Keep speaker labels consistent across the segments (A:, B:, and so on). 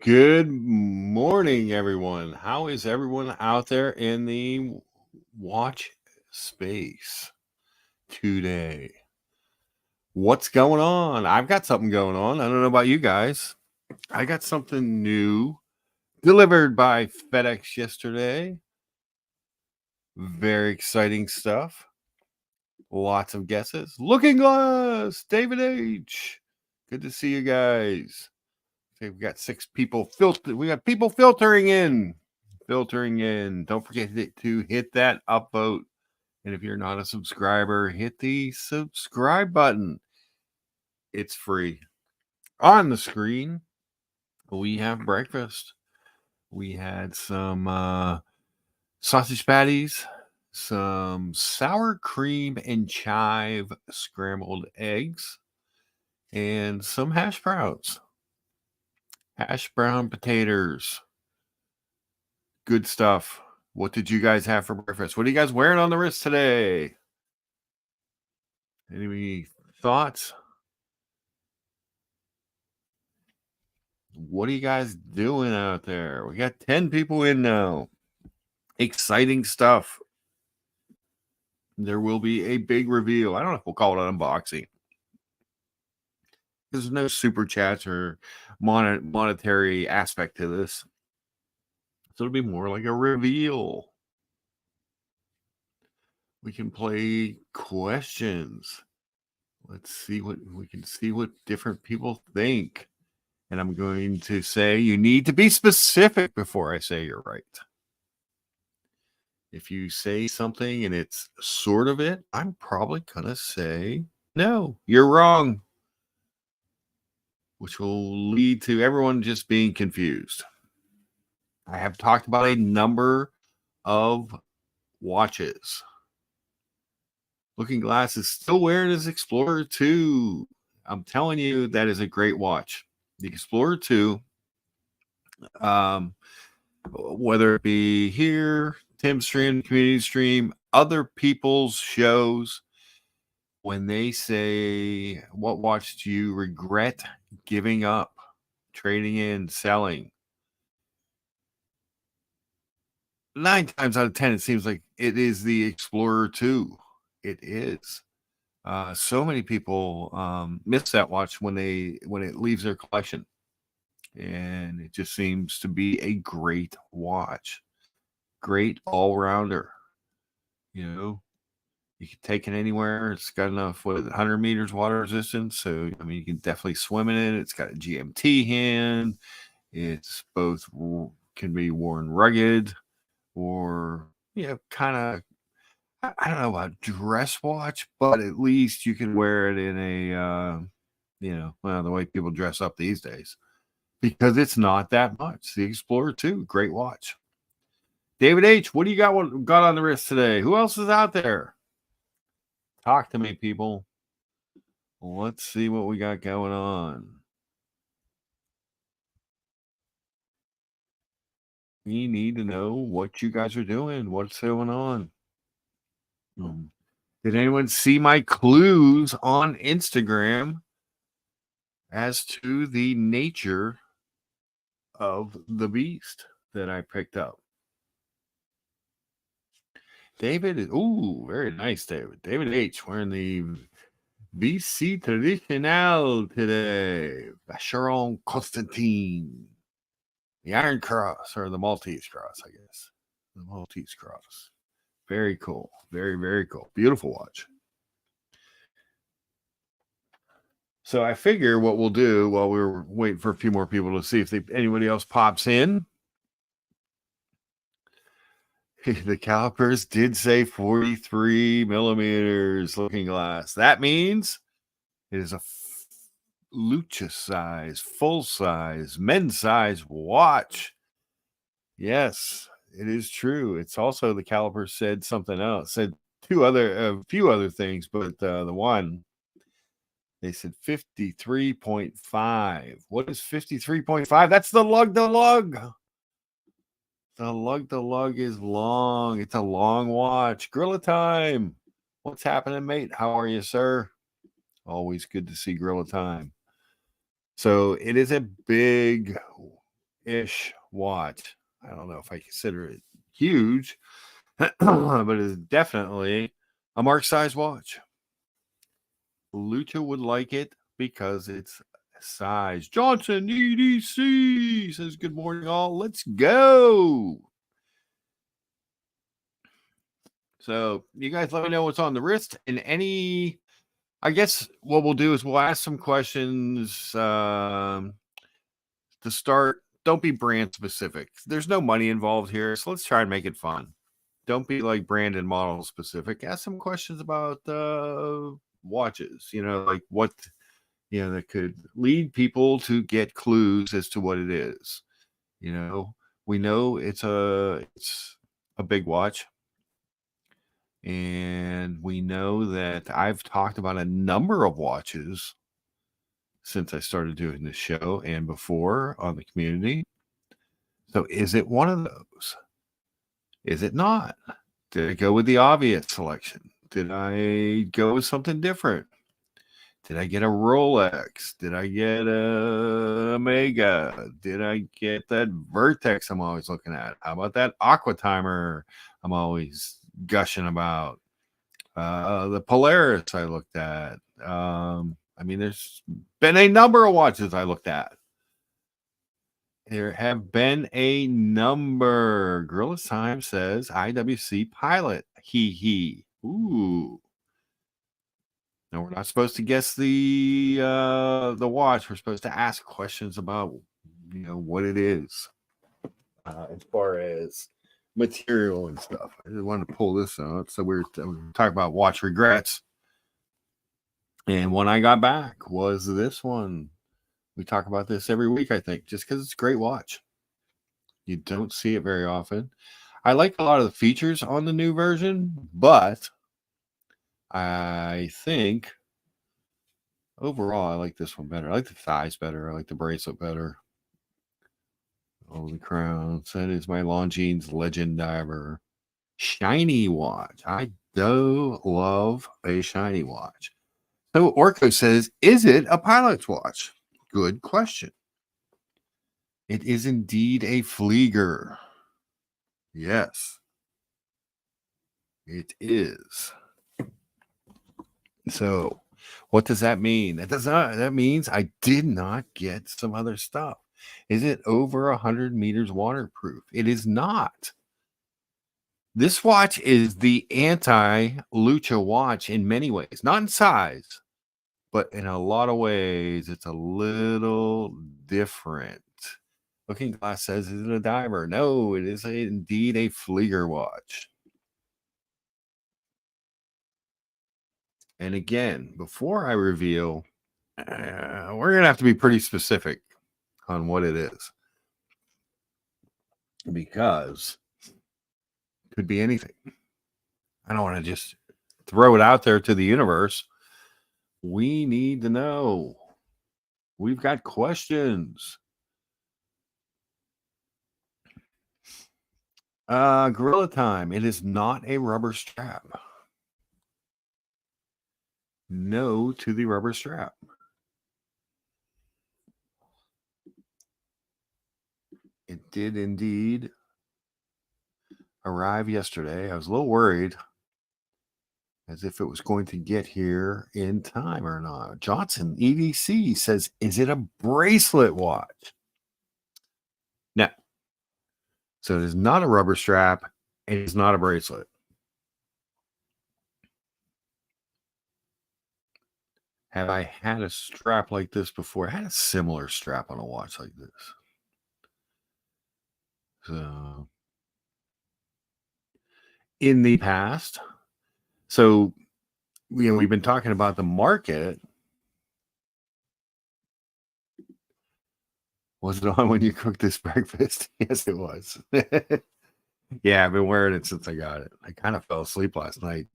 A: Good morning, everyone. How is everyone out there in the watch space today? What's going on? I've got something going on. I don't know about you guys. I got something new delivered by FedEx yesterday. Very exciting stuff. Lots of guesses. Looking Glass, David H. Good to see you guys. Okay, we got 6 people we got people filtering in. Don't forget to hit that upvote. And if you're not a subscriber, hit the subscribe button. It's free. On the screen, we have breakfast. We had some sausage patties, some sour cream and chive scrambled eggs, and some hash browns. Hash brown potatoes. Good stuff. What did you guys have for breakfast? What are you guys wearing on the wrist today? Any thoughts? What are you guys doing out there? We got 10 people in now. Exciting stuff. There will be a big reveal. I don't know if we'll call it an unboxing. There's no super chats or monetary aspect to this. So it'll be more like a reveal. We can play questions. Let's see what different people think. And I'm going to say you need to be specific before I say you're right. If you say something and it's sort of it, I'm probably going to say, no, you're wrong, which will lead to everyone just being confused. I have talked about a number of watches. Looking Glass is still wearing his Explorer 2. I'm telling you, that is a great watch. The Explorer 2, whether it be here, Tim Stream, Community Stream, other people's shows, when they say, what watch do you regret giving up, trading in, selling? 9 times out of 10, it seems like it is the Explorer 2. It is. So many people miss that watch when it leaves their collection. And it just seems to be a great watch. Great all-rounder. You know, you can take it anywhere. It's got enough, 100 meters water resistance. So, I mean, you can definitely swim in it. It's got a GMT hand. It's both can be worn rugged or, kind of, I don't know about dress watch, but at least you can wear it in a, the way people dress up these days, because it's not that much. The Explorer 2, great watch. David H., what do you got on the wrist today? Who else is out there? Talk to me, people. Let's see what we got going on. We need to know what you guys are doing. What's going on? Did anyone see my clues on Instagram as to the nature of the beast that I picked up? David, very nice, David. David H. wearing the BC Traditional today. Vacheron Constantine. The Iron Cross, or the Maltese Cross, I guess. The Maltese Cross. Very cool. Very, very cool. Beautiful watch. So I figure what we'll do while we're waiting for a few more people to see if anybody else pops in. The calipers did say 43 millimeters Looking Glass. That means it is a Lucha size, full size, men's size watch. Yes, it is true. It's also, the caliper said something else. Said a few other things, but the one, they said 53.5. What is 53.5? That's the lug to lug. The lug to lug is long. It's a long watch. Gorilla Time. What's happening, mate? How are you, sir? Always good to see Gorilla Time. So it is a big ish watch. I don't know if I consider it huge, but it's definitely a mark size watch. Lucha would like it because it's size. Johnson EDC says, good morning, all. Let's go. So you guys let me know what's on the wrist and any. I guess what we'll do is we'll ask some questions to start. Don't be brand specific. There's no money involved here, so let's try and make it fun. Don't be like brand and model specific. Ask some questions about watches, like what, that could lead people to get clues as to what it is. We know it's a big watch. And we know that I've talked about a number of watches since I started doing this show and before on the community. So is it one of those? Is it not? Did I go with the obvious selection? Did I go with something different? Did I get a Rolex? Did I get a Omega? Did I get that Vertex I'm always looking at? How about that Aqua Timer I'm always gushing about? The Polaris I looked at. There's been a number of watches I looked at. There have been a number. Gorilla Time says IWC Pilot. He. Ooh. No, we're not supposed to guess the watch. We're supposed to ask questions about what it is as far as material and stuff. I just wanted to pull this out. So we're talking about watch regrets. And when I got back was this one. We talk about this every week, I think, just because it's a great watch. You don't see it very often. I like a lot of the features on the new version, but I think overall I like this one better. I like the thighs better. I like the bracelet better. Oh, the crowns. That is my Longines Legend Diver shiny watch. I do love a shiny watch. So Orko says, is it a pilot's watch? Good question. It is indeed a Flieger. Yes, it is. So what does that mean? That means I did not get some other stuff. Is it over 100 meters waterproof? It is not. This watch is the anti-Lucha watch in many ways, not in size, but in a lot of ways, it's a little different. Looking Glass says, is it a diver? No, it is indeed a Flieger watch. And again, before I reveal, we're going to have to be pretty specific on what it is. Because it could be anything. I don't want to just throw it out there to the universe. We need to know. We've got questions. Gorilla Time. It is not a rubber strap. No to the rubber strap. It did indeed arrive yesterday. I was a little worried as if it was going to get here in time or not. Johnson EDC says, is it a bracelet watch? No. So it is not a rubber strap. It is not a bracelet. Have I had a strap like this before? I had a similar strap on a watch like this. So in the past, so we've been talking about the market. Was it on when you cooked this breakfast? Yes, it was. Yeah, I've been wearing it since I got it. I kind of fell asleep last night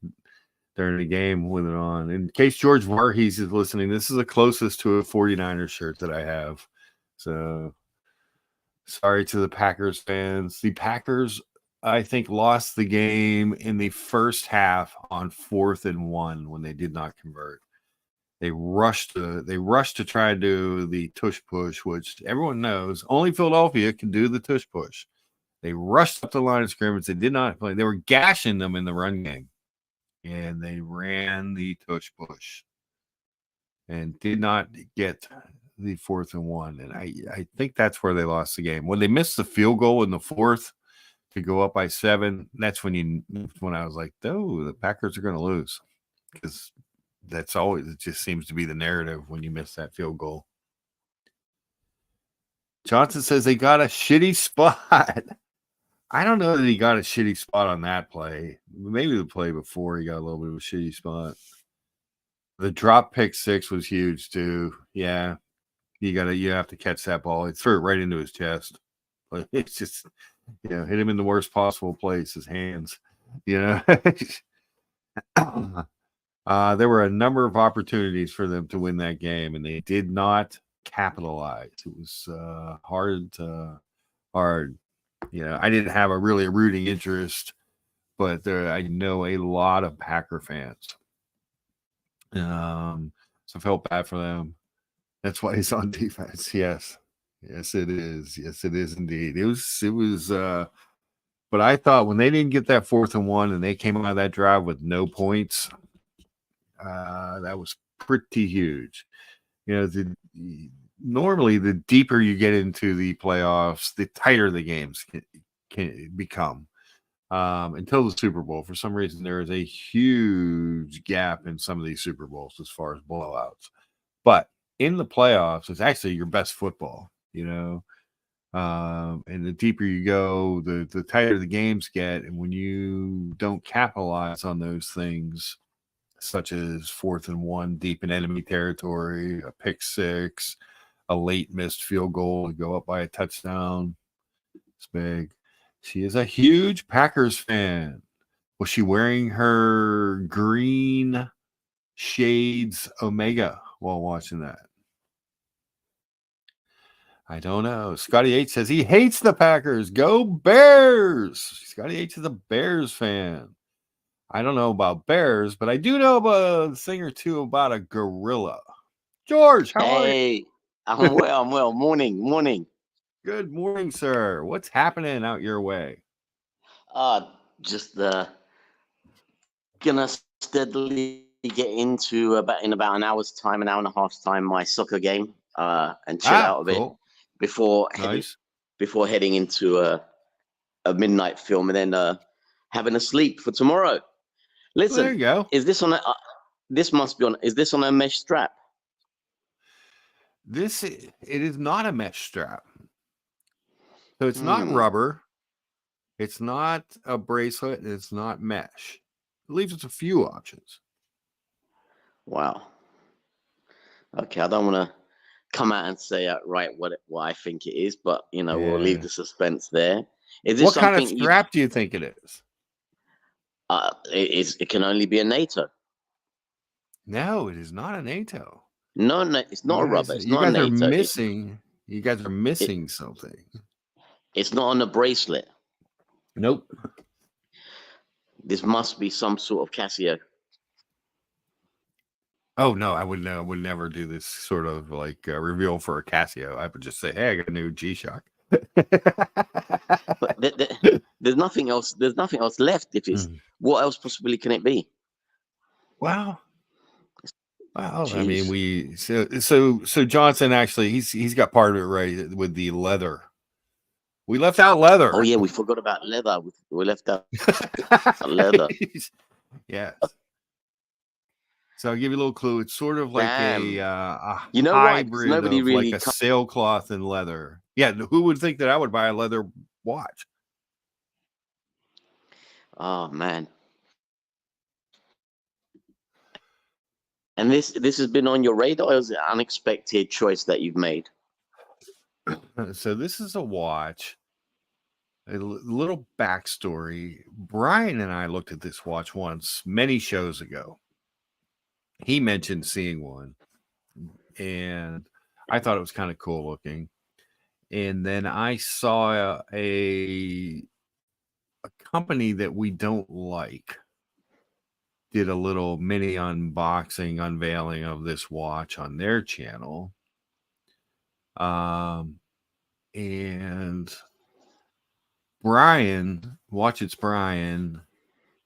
A: during the game with it on. In case George Voorhees is listening, this is the closest to a 49ers shirt that I have. So sorry to the Packers fans. The Packers, I think, lost the game in the first half on 4th and 1 when they did not convert. They rushed to try to do the tush push, which everyone knows only Philadelphia can do the tush push. They rushed up the line of scrimmage. They did not play. They were gashing them in the run game, and they ran the tush push and did not get the 4th and 1. And I think that's where they lost the game. When they missed the field goal in the 4th to go up by 7, that's when I was like, oh, the Packers are going to lose, because that's always, it just seems to be the narrative when you miss that field goal. Johnson says they got a shitty spot. I don't know that he got a shitty spot on that play. Maybe the play before he got a little bit of a shitty spot. The drop pick 6 was huge too. Yeah, you have to catch that ball. He threw it right into his chest. But it's just, hit him in the worst possible place, his hands. There were a number of opportunities for them to win that game, and they did not capitalize. It was hard. I didn't have a rooting interest, but I know a lot of Packer fans. So I felt bad for them. That's why he's on defense. Yes, it is. Yes, it is indeed. It was. But I thought when they didn't get that 4th and 1 and they came out of that drive with no points, that was pretty huge. Normally the deeper you get into the playoffs, the tighter the games can become. Until the Super Bowl, for some reason, there is a huge gap in some of these Super Bowls as far as blowouts. But in the playoffs, it's actually your best football, and the deeper you go, the tighter the games get. And when you don't capitalize on those things, such as 4th and 1 deep in enemy territory, a pick 6, a late missed field goal to go up by a touchdown, it's big. She is a huge Packers fan. Was she wearing her green shades Omega while watching that? I don't know. Scotty H says he hates the Packers. Go Bears! Scotty H is a Bears fan. I don't know about bears, but I do know about a thing or two about a gorilla. George, how are you?
B: Hey, I'm well. Morning.
A: Good morning, sir. What's happening out your way?
B: Just gonna steadily get into in about an hour's time, an hour and a half's time, my soccer game, and chill out a bit before heading into a midnight film, and then having a sleep for tomorrow. Listen,
A: well, there you go.
B: Is this on a? Is this on a mesh strap?
A: It is not a mesh strap. So it's not rubber. It's not a bracelet. It's not mesh. It leaves us a few options.
B: Wow. Okay, I don't want to come out and say outright what I think it is, but we'll leave the suspense there.
A: Is this what kind of strap do you think it is?
B: It can only be a NATO.
A: No, it is not a NATO.
B: No, it's not a rubber. It's not a NATO.
A: You guys are missing something.
B: It's not on a bracelet.
A: Nope.
B: This must be some sort of Casio.
A: Oh no, I would never do this sort of like reveal for a Casio. I would just say, "Hey, I got a new G-Shock."
B: But there's nothing else. There's nothing else left. If it's what else possibly can it be?
A: Wow. Jeez. I mean, so Johnson actually he's got part of it right with the leather. We left out leather.
B: Oh yeah, we forgot about leather. We left out leather.
A: Yes. So I'll give you a little clue. It's sort of like a hybrid
B: nobody
A: of
B: really
A: like a sailcloth and leather. Yeah, who would think that I would buy a leather watch?
B: Oh man. And this has been on your radar, or is it an unexpected choice that you've made?
A: So this is a watch. A little backstory. Brian and I looked at this watch once, many shows ago. He mentioned seeing one, and I thought it was kind of cool looking. And then I saw a company that we don't like did a little mini unboxing unveiling of this watch on their channel. And Brian, Watch It's Brian,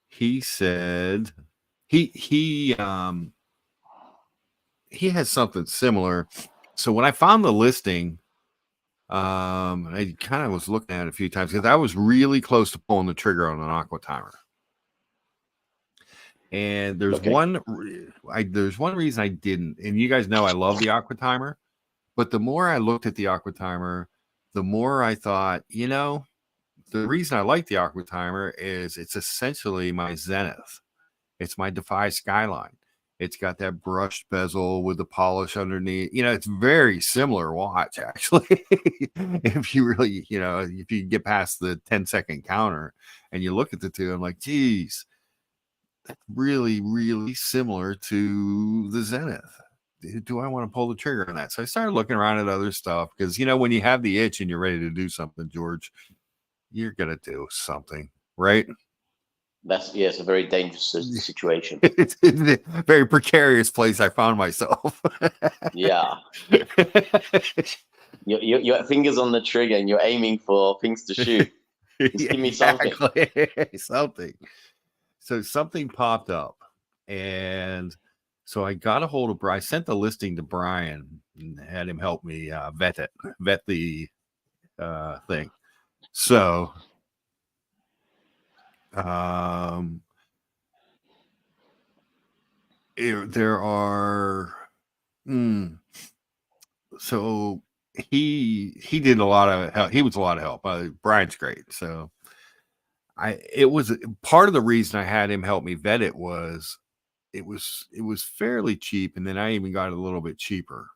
A: he said he has something similar. So when I found the listing, I kind of was looking at it a few times because I was really close to pulling the trigger on an aqua timer. And there's one reason I didn't. And you guys know I love the aqua timer, but the more I looked at the aqua timer, the more I thought, the reason I like the aqua timer is it's essentially my Zenith. It's my Defy Skyline. It's got that brushed bezel with the polish underneath. It's very similar watch, actually. If you really, if you get past the 10-second counter and you look at the two, I'm like, geez, that's really, really similar to the Zenith. Do I want to pull the trigger on that? So I started looking around at other stuff because, when you have the itch and you're ready to do something, George, you're going to do something, right?
B: It's a very dangerous situation.
A: It's a very precarious place I found myself.
B: Yeah. Your fingers on the trigger and you're aiming for things to shoot. Just give me something.
A: Something. So something popped up. And so I got a hold of Brian. I sent the listing to Brian and had him help me vet the thing. So there are so he did a lot of help. He was a lot of help. Brian's great. So it was part of the reason I had him help me vet it was it was fairly cheap, and then I even got it a little bit cheaper.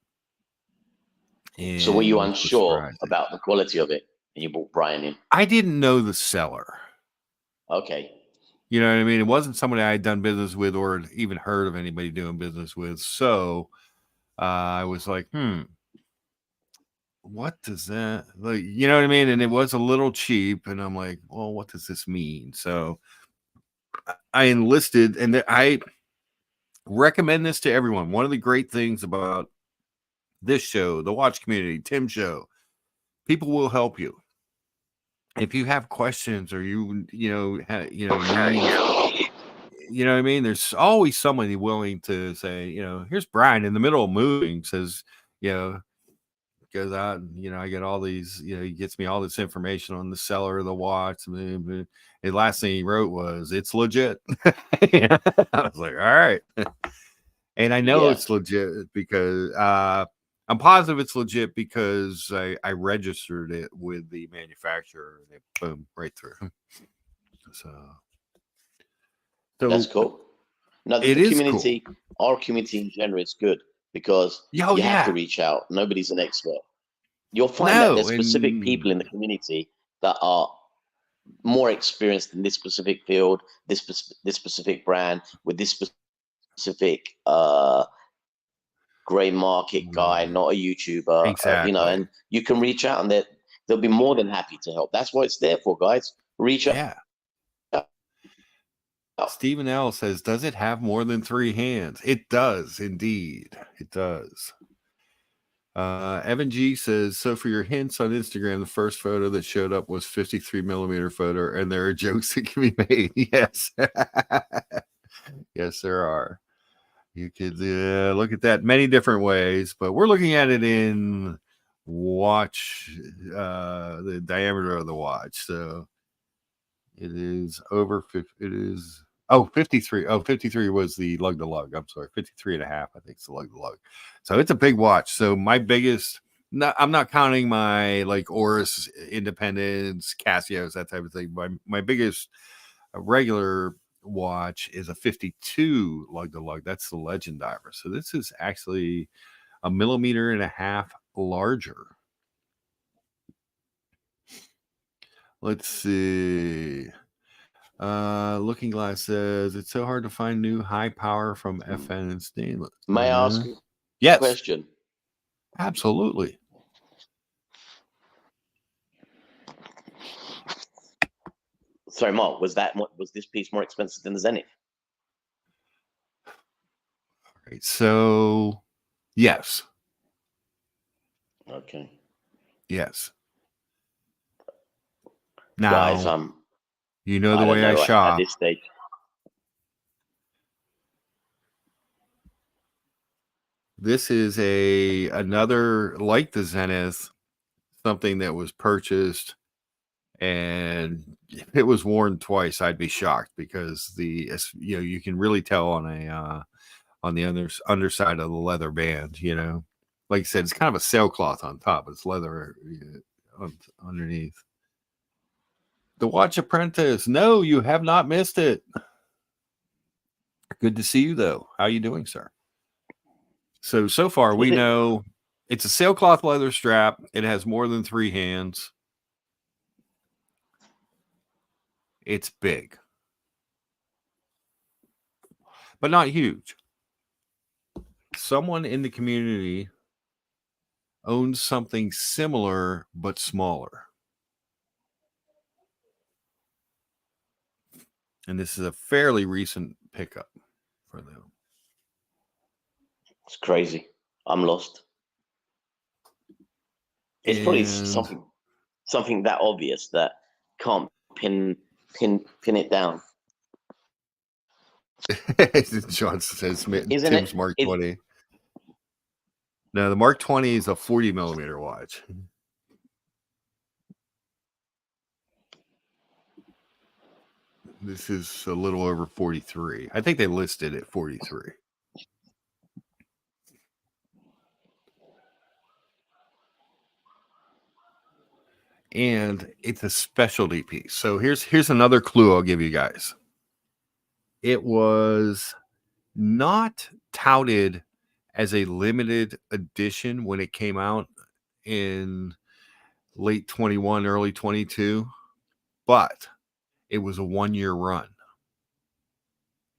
B: So were you unsure about the quality of it and you brought Brian in?
A: I didn't know the seller.
B: Okay.
A: You know what I mean? It wasn't somebody I had done business with or even heard of anybody doing business with. So I was like, what does that, like, you know what I mean? And it was a little cheap. And I'm like, well, what does this mean? So I enlisted, and I recommend this to everyone. One of the great things about this show, the Watch Community, Tim Show, people will help you. If you have questions or you know what I mean? There's always somebody willing to say, here's Brian in the middle of moving, says, goes out and, I get all these, he gets me all this information on the seller of the watch. The last thing he wrote was, it's legit. I was like, all right. And I know it's legit because I'm positive it's legit because I registered it with the manufacturer and they boom right through. So
B: that's cool. No, the community, cool. Our community in general is good because you have to reach out. Nobody's an expert. You'll find that there's specific people in the community that are more experienced in this specific field, this specific brand, with this specific gray market guy, not a YouTuber.
A: Exactly.
B: And you can reach out and they'll be more than happy to help. That's what it's there for, guys. Reach out.
A: Stephen L says, does it have more than 3 hands? It does, indeed. It does. Evan G says, so for your hints on Instagram, the first photo that showed up was 53 millimeter photo, and there are jokes that can be made. Yes. Yes, there are. You could look at that many different ways, but we're looking at it in watch, the diameter of the watch. So it is over 50. It is 53. 53 was the lug to lug. I'm sorry, 53 and a half. I think it's the lug to lug. So it's a big watch. So my biggest, I'm not counting my like Oris, Independence, Casios, that type of thing. My biggest regular watch is a 52 lug to lug. That's the Legend Diver. So this is actually 1.5 millimeters larger. Let's see. Looking Glass says it's so hard to find new high power from FN and stainless.
B: May I ask
A: a
B: question?
A: Absolutely.
B: Sorry, Mark, was this piece more expensive than the Zenith?
A: right. So, yes.
B: Okay.
A: Yes. Now,
B: guys,
A: you know the
B: I don't
A: way I
B: know
A: shop.
B: at this stage.
A: This is another like the Zenith, something that was purchased, and if it was worn twice, I'd be shocked because you can really tell on the underside of the leather band. Like I said, it's kind of a sailcloth on top. It's leather underneath. The Watch Apprentice. No, you have not missed it. Good to see you, though. How are you doing, sir? So far, we know it's a sailcloth leather strap. It has more than 3 hands. It's big, but not huge. Someone in the community owns something similar, but smaller. And this is a fairly recent pickup for them.
B: It's crazy. I'm lost. It's probably something that obvious that can't pin it down.
A: John says
B: Isn't
A: Tim's
B: it?
A: Mark 20. No, the Mark 20 is a 40 millimeter watch. This is a little over 43. I think they listed at 43. And it's a specialty piece. So here's another clue I'll give you guys. It was not touted as a limited edition when it came out in late 21, early 22, but it was a 1-year run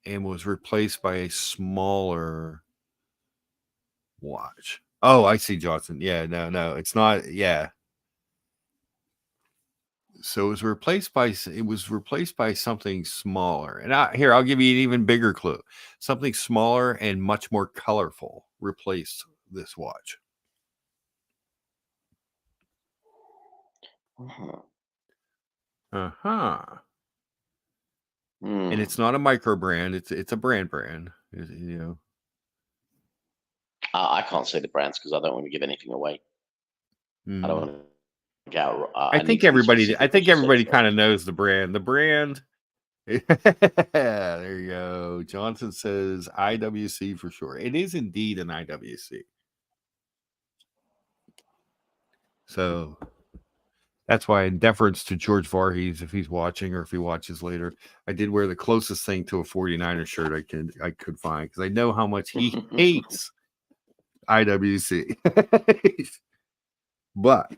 A: and was replaced by a smaller watch. Oh, I see, Johnson. Yeah, no, it's not. Yeah. So it was replaced by something smaller. And I'll give you an even bigger clue. Something smaller and much more colorful replaced this watch. Uh-huh. And it's not a micro brand. It's a brand.
B: I can't say the brands because I don't want to give anything away. I don't want to get out.
A: I think everybody kind of knows the brand. The brand. There you go. Johnson says IWC for sure. It is indeed an IWC. So that's why, in deference to George Varghese, if he's watching or if he watches later, I did wear the closest thing to a 49er shirt I could find because I know how much he hates IWC. But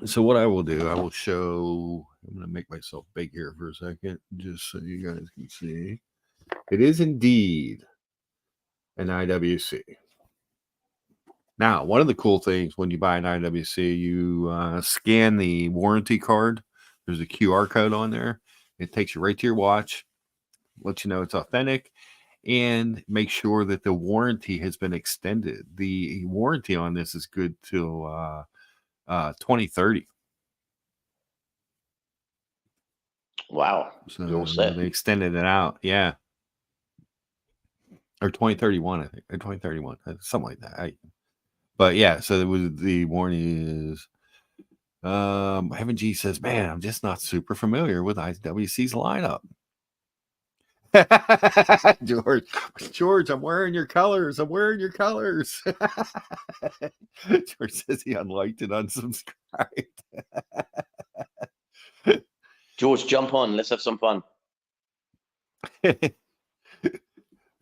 A: so what I will do, I will show. I'm going to make myself big here for a second, just so you guys can see. It is indeed an IWC. Now, one of the cool things when you buy an IWC, you scan the warranty card. There's a QR code on there. It takes you right to your watch, lets you know it's authentic, and make sure that the warranty has been extended. The warranty on this is good till 2030.
B: Wow.
A: So
B: You're all set.
A: they extended it out. Yeah. Or 2031, I think. Or 2031. Something like that. But yeah, so the warning is Heaven G says, man, I'm just not super familiar with IWC's lineup. George, I'm wearing your colors. George says he unliked and unsubscribed.
B: George, jump on. Let's have some fun.
A: That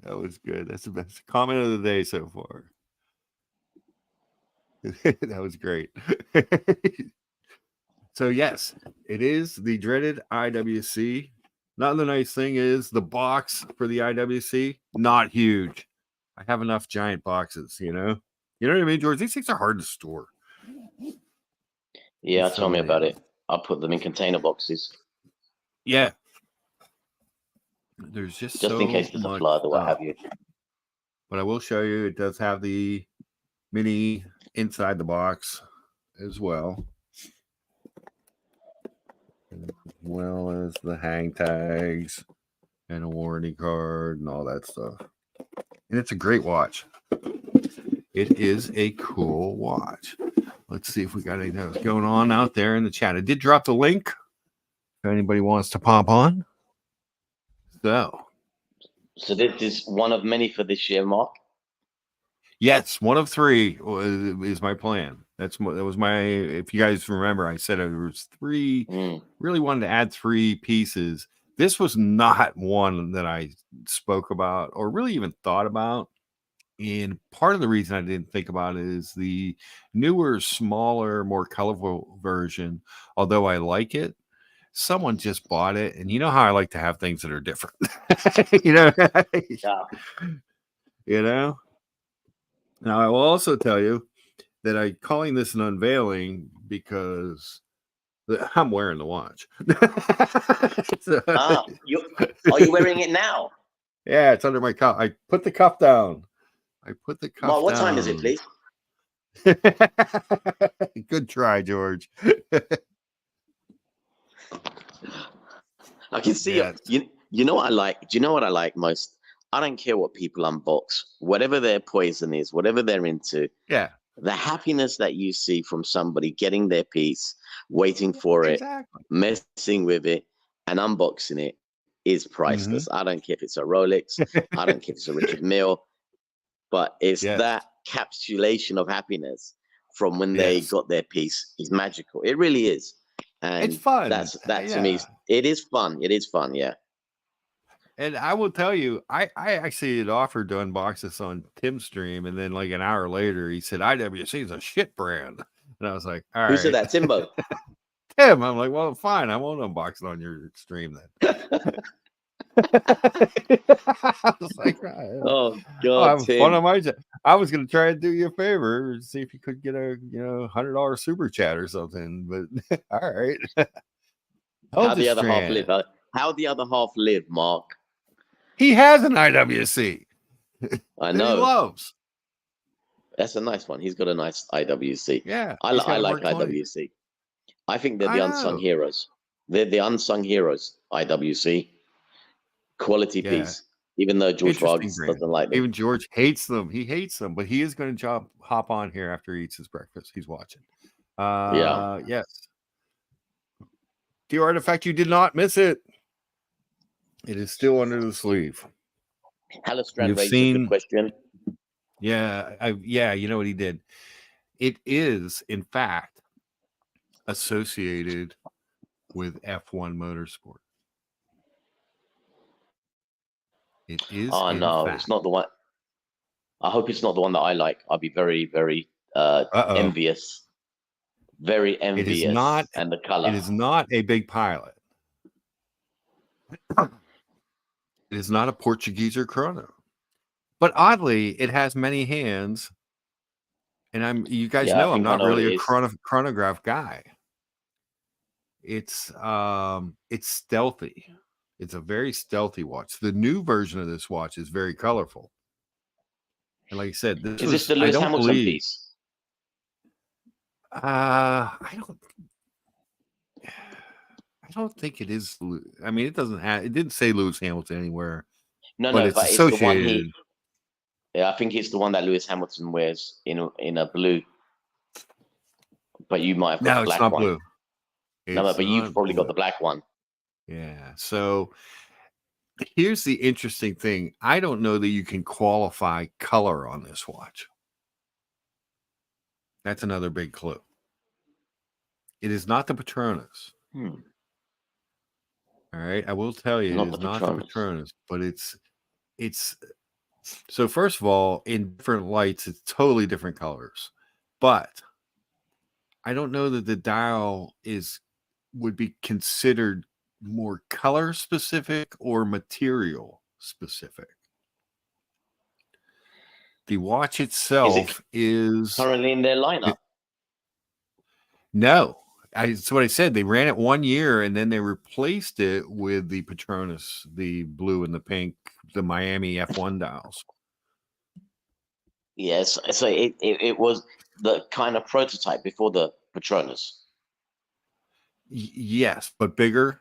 A: was good. That's the best comment of the day so far. That was great. So yes, it is the dreaded IWC. Now the nice thing is the box for the IWC, not huge. I have enough giant boxes, you know what I mean, George? These things are hard to store.
B: Yeah, tell me about it. I'll put them in container boxes.
A: Yeah. There's just
B: in case there's a flood or what have you.
A: but I will show you. It does have the mini inside the box as well, as well as the hang tags and a warranty card and all that stuff. And it's a great watch. It is a cool watch. Let's see if we got anything else going on out there in the chat. I did drop the link if anybody wants to pop on. So
B: this is one of many for this year, Mark.
A: Yes, one of 3 is my plan. That was my. If you guys remember, I said it was 3. Really wanted to add 3 pieces. This was not one that I spoke about or really even thought about. And part of the reason I didn't think about it is the newer, smaller, more colorful version. Although I like it, someone just bought it, and you know how I like to have things that are different.
B: Yeah.
A: You know. Now I will also tell you that I'm calling this an unveiling because I'm wearing the watch.
B: Are you wearing it now?
A: Yeah, it's under my cuff. I put the cuff down. Mark,
B: what time is it, please?
A: Good try, George.
B: I can see you know what I like? Do you know what I like most? I don't care what people unbox, whatever their poison is, whatever they're into.
A: Yeah.
B: The happiness that you see from somebody getting their piece, waiting for it, messing with it, and unboxing it is priceless. I don't care if it's a Rolex, I don't care if it's a Richard Mille, but it's that capsulation of happiness from when they got their piece is magical. It really is. And
A: it's fun.
B: That to me, it is fun. It is fun, yeah.
A: And I will tell you, I actually had offered to unbox this on Tim's stream, and then like an hour later, he said IWC is a shit brand, and I was like, all right.
B: Who said that, Timbo?
A: Tim. I'm like, well, fine, I won't unbox it on your stream then. I was like,
B: oh God,
A: Tim. Fun on my I was gonna try and do you a favor, see if you could get a $100 super chat or something, but all right.
B: How the other half live? How the other half live, Mark?
A: He has an IWC.
B: I know.
A: He loves.
B: That's a nice one. He's got a nice IWC.
A: Yeah,
B: I like IWC. I think they're the unsung heroes. They're the unsung heroes. IWC quality piece. Even though George Rogers doesn't like them.
A: Even George hates them. He hates them, but he is going to hop on here after he eats his breakfast. He's watching. Yes. The artifact, you did not miss it. It is still under the sleeve.
B: Halastrand raised a good question.
A: Yeah, you know what he did? It is, in fact, associated with F1 Motorsport. It is.
B: Oh no, it's not the one. I hope it's not the one that I like. I'll be very, very envious. Very envious.
A: It is not,
B: and the color.
A: It is not a big pilot. It is not a Portuguese or chrono. But oddly, it has many hands. And you guys know I'm not really a chronograph guy. It's stealthy. It's a very stealthy watch. The new version of this watch is very colorful. And like I said,
B: is this the Lewis Hamilton piece?
A: I don't think it is. I mean, it didn't say Lewis Hamilton anywhere.
B: But it's associated. I think it's the one that Lewis Hamilton wears in a blue. But you might have got the black one.
A: Blue.
B: No, but you've probably got the black one.
A: Yeah. So here's the interesting thing. I don't know that you can qualify color on this watch. That's another big clue. It is not the Patronus. All right. I will tell you, it is not the Patronus, but it's so first of all, in different lights, it's totally different colors. But I don't know that the dial would be considered more color specific or material specific. The watch itself is
B: currently in their lineup.
A: No, that's what I said. They ran it 1 year and then they replaced it with the Patronus, the blue and the pink, the Miami F1 dials.
B: Yes, so it was the kind of prototype before the Patronus.
A: Yes, but bigger.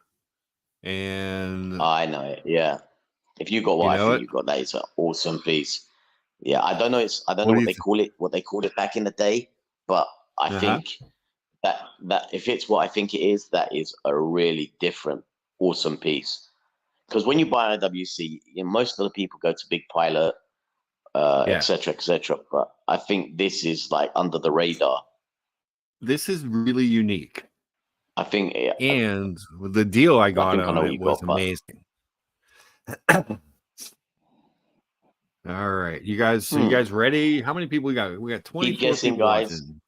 A: And
B: I know it. Yeah, if you got what I think you got, that is an awesome piece. Yeah, I don't know. I don't know what they call it. What they called it back in the day, but I think that if it's what I think it is, that is a really different, awesome piece. Because when you buy IWC, most of the people go to Big Pilot, etc., etc. But I think this is like under the radar.
A: This is really unique.
B: I think,
A: and the deal I got on it was amazing. All right, you guys. So you guys ready? How many people we got? We got 24 people watching.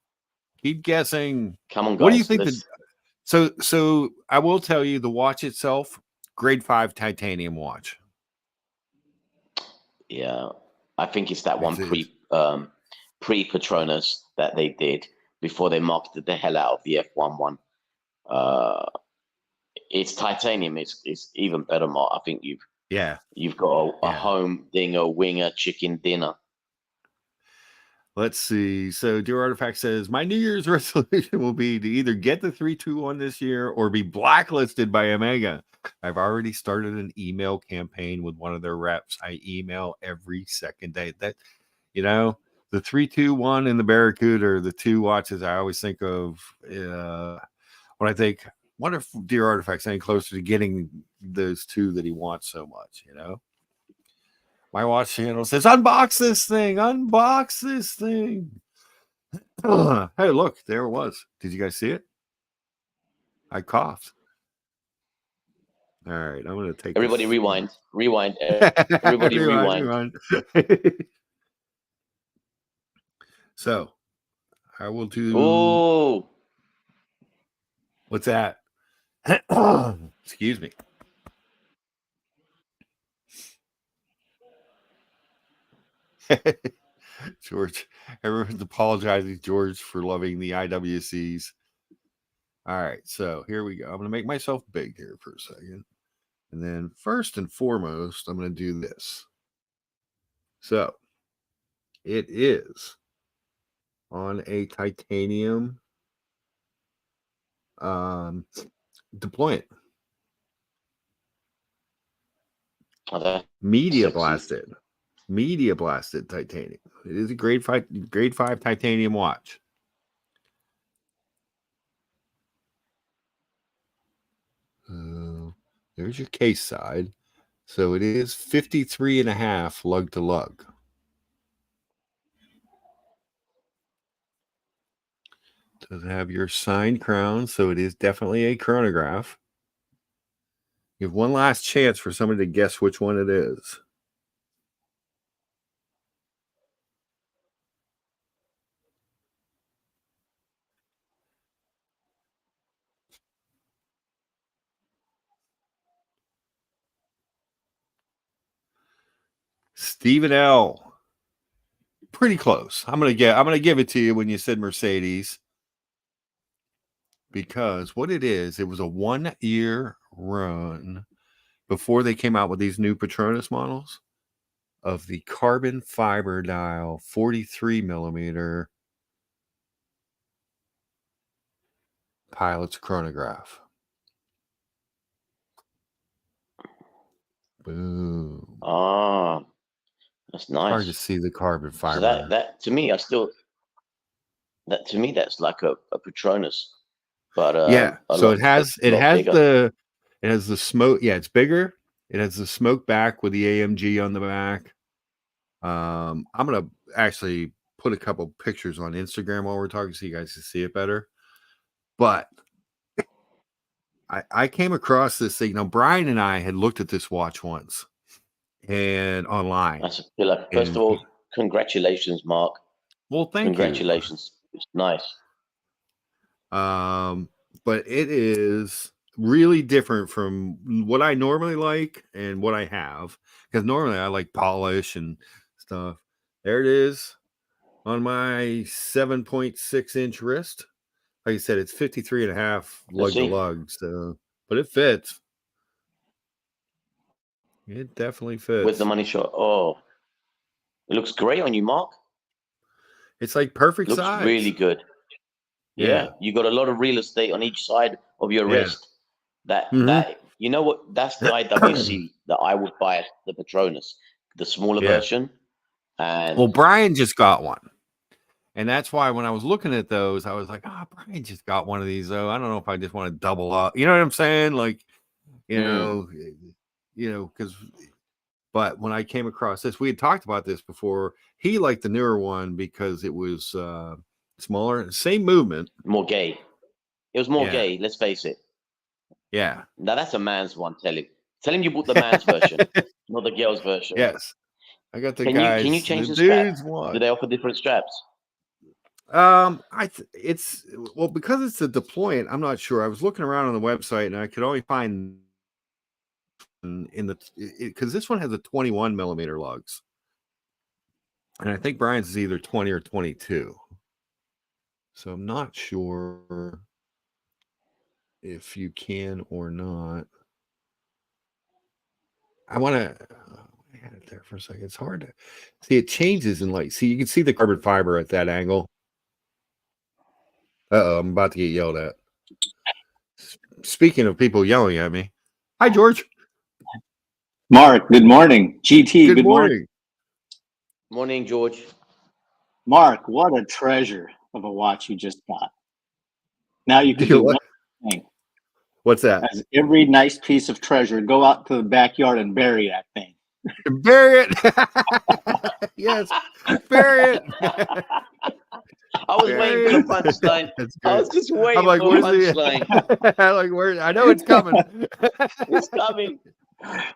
A: Keep guessing.
B: Come on, guys.
A: What do you think? So I will tell you the watch itself, grade 5 titanium watch.
B: Yeah, I think it's that one pre Patronus that they did before they marketed the hell out of the F11. It's titanium. It's even better, Mark. I think you've got a home dinger winger chicken dinner.
A: Let's see. So Dear Artifact says, my New Year's resolution will be to either get the 321 this year or be blacklisted by Omega. I've already started an email campaign with one of their reps. I email every second day. That, the 321 and the Barracuda are the two watches I always think of when I think, wonder if Dear Artifact's any closer to getting those two that he wants so much, My watch channel says, unbox this thing. Unbox this thing. Hey, look, there it was. Did you guys see it? I coughed. All right, I'm going to take
B: Everybody rewind. Everybody rewind.
A: So, I will do...
B: Oh!
A: What's that? Excuse me. George, everyone's apologizing, George, for loving the IWCs. All right, so here we go. I'm going to make myself big here for a second. And then first and foremost, I'm going to do this. So it is on a titanium deployment. Media blasted titanium. It is a grade 5 titanium watch. There's your case side. So it is 53.5 lug to lug. Does have your signed crown, so it is definitely a chronograph. You have one last chance for somebody to guess which one it is. Stephen L. Pretty close. I'm gonna give it to you when you said Mercedes. Because what it was a 1-year run before they came out with these new Patronus models of the carbon fiber dial 43 millimeter pilot's chronograph. Boom.
B: Oh, that's nice.
A: Hard to see the carbon fiber.
B: So that to me, that's like a Patronus. But
A: so it has the smoke. Yeah, it's bigger. It has the smoke back with the AMG on the back. I'm gonna actually put a couple pictures on Instagram while we're talking so you guys can see it better. But I came across this thing. Now, Brian and I had looked at this watch once and online.
B: That's a killer. First of all, congratulations, Mark.
A: Well, thank you.
B: Congratulations. It's nice.
A: But it is really different from what I normally like and what I have. Because normally I like polish and stuff. There it is on my 7.6 inch wrist. Like I said, it's 53.5 lug to lug. So, but it fits. It definitely fits.
B: With the money shot. Oh, it looks great on you, Mark.
A: It's like perfect
B: Looks
A: size.
B: really good. Yeah, you got a lot of real estate on each side of your wrist. That you know what? That's the IWC that I would buy the Patronus, the smaller version. And
A: well, Brian just got one, and that's why when I was looking at those, I was like, "Oh, Brian just got one of these, though. I don't know if I just want to double up." You know what I'm saying? Like, you know, because. But when I came across this, we had talked about this before. He liked the newer one because it was smaller, same movement,
B: more gay. It was more gay. Let's face it.
A: Yeah.
B: Now that's a man's one. Tell him you bought the man's version, not the girl's version.
A: Yes, I got the
B: can
A: guys.
B: Can you change the
A: dudes
B: straps?
A: one.
B: Do they offer different straps?
A: It's well because it's a deployant. I'm not sure. I was looking around on the website and I could only find in the because this one has a 21 millimeter lugs, and I think Brian's is either 20 or 22. So I'm not sure if you can or not. I want to. I had it there for a second. It's hard to see. It changes in light. See, you can see the carbon fiber at that angle. Uh-oh, I'm about to get yelled at. Speaking of people yelling at me, hi George.
C: Mark, good morning. GT, good morning.
B: Morning, George.
C: Mark, what a treasure of a watch you just got. Now you can do one thing.
A: What's that?
C: As every nice piece of treasure, go out to the backyard and bury that thing.
A: Bury it. Yes, bury it.
B: I was waiting for the punchline. I was just waiting for the punchline.
A: I'm like, where? I know it's coming.
B: It's coming.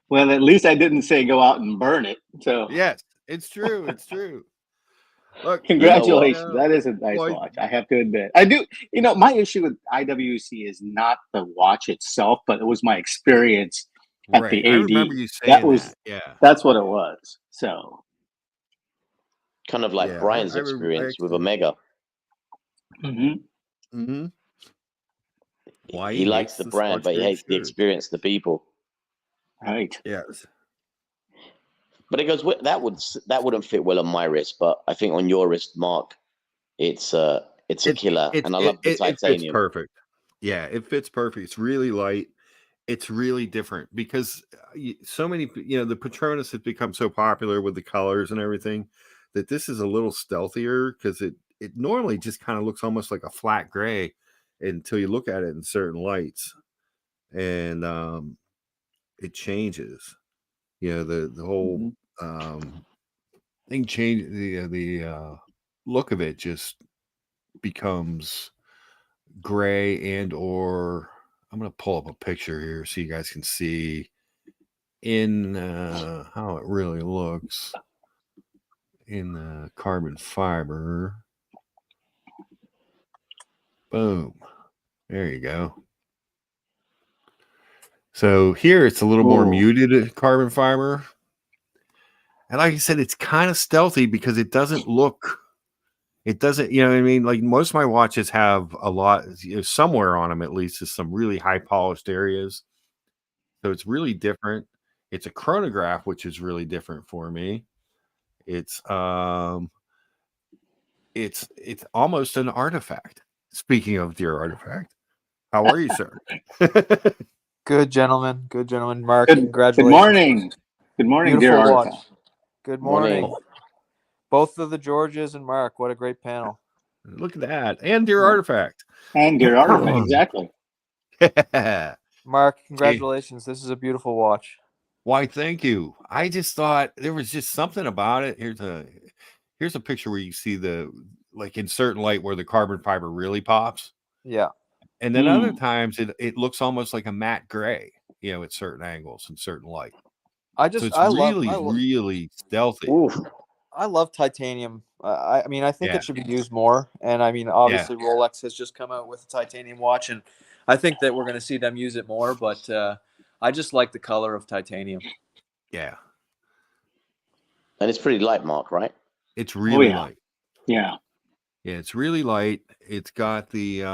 C: Well, at least I didn't say go out and burn it. So
A: yes, it's true. It's true. Look,
C: congratulations. That is a nice watch. I have to admit. I do. You know, my issue with IWC is not the watch itself, but it was my experience at the AD.
A: I remember you saying that.
C: That's what it was. So
B: kind of like Brian's experience with Omega.
A: Why
B: he likes the brand, but he hates the experience, the people.
C: Right.
A: Yes.
B: But it goes that wouldn't fit well on my wrist, but I think on your wrist, Mark, it's a killer, and I love the titanium.
A: It's perfect. Yeah, it fits perfect. It's really light. It's really different because so many, the Patronus has become so popular with the colors and everything that this is a little stealthier because it normally just kind of looks almost like a flat gray until you look at it in certain lights, and it changes. The whole thing changes. The look of it just becomes gray and or I'm going to pull up a picture here so you guys can see in how it really looks in the carbon fiber. Boom. There you go. So here it's a little more muted carbon fiber. And like I said, it's kind of stealthy because it doesn't, you know what I mean? Like most of my watches have a lot, somewhere on them at least is some really high polished areas. So it's really different. It's a chronograph, which is really different for me. It's almost an artifact. Speaking of dear artifact, how are you, sir?
D: Good gentlemen. Mark, congratulations.
C: Good morning. Good morning,
D: Beautiful
C: dear
D: watch.
C: artifact.
D: Good morning. Both of the Georges and Mark. What a great panel.
A: Look at that. And dear artifact.
C: And dear artifact, exactly.
D: Mark, congratulations. This is a beautiful watch.
A: Why, thank you. I just thought there was just something about it. Here's a picture where you see like in certain light where the carbon fiber really pops.
D: Yeah.
A: And then other times it looks almost like a matte gray, at certain angles and certain light. Really stealthy.
D: Oof. I love titanium. I think it should be used more. And obviously Rolex has just come out with a titanium watch, and I think that we're going to see them use it more. But I just like the color of titanium.
A: Yeah.
B: And it's pretty light, Mark, right?
A: It's really light.
C: Yeah.
A: Yeah, it's really light. It's got the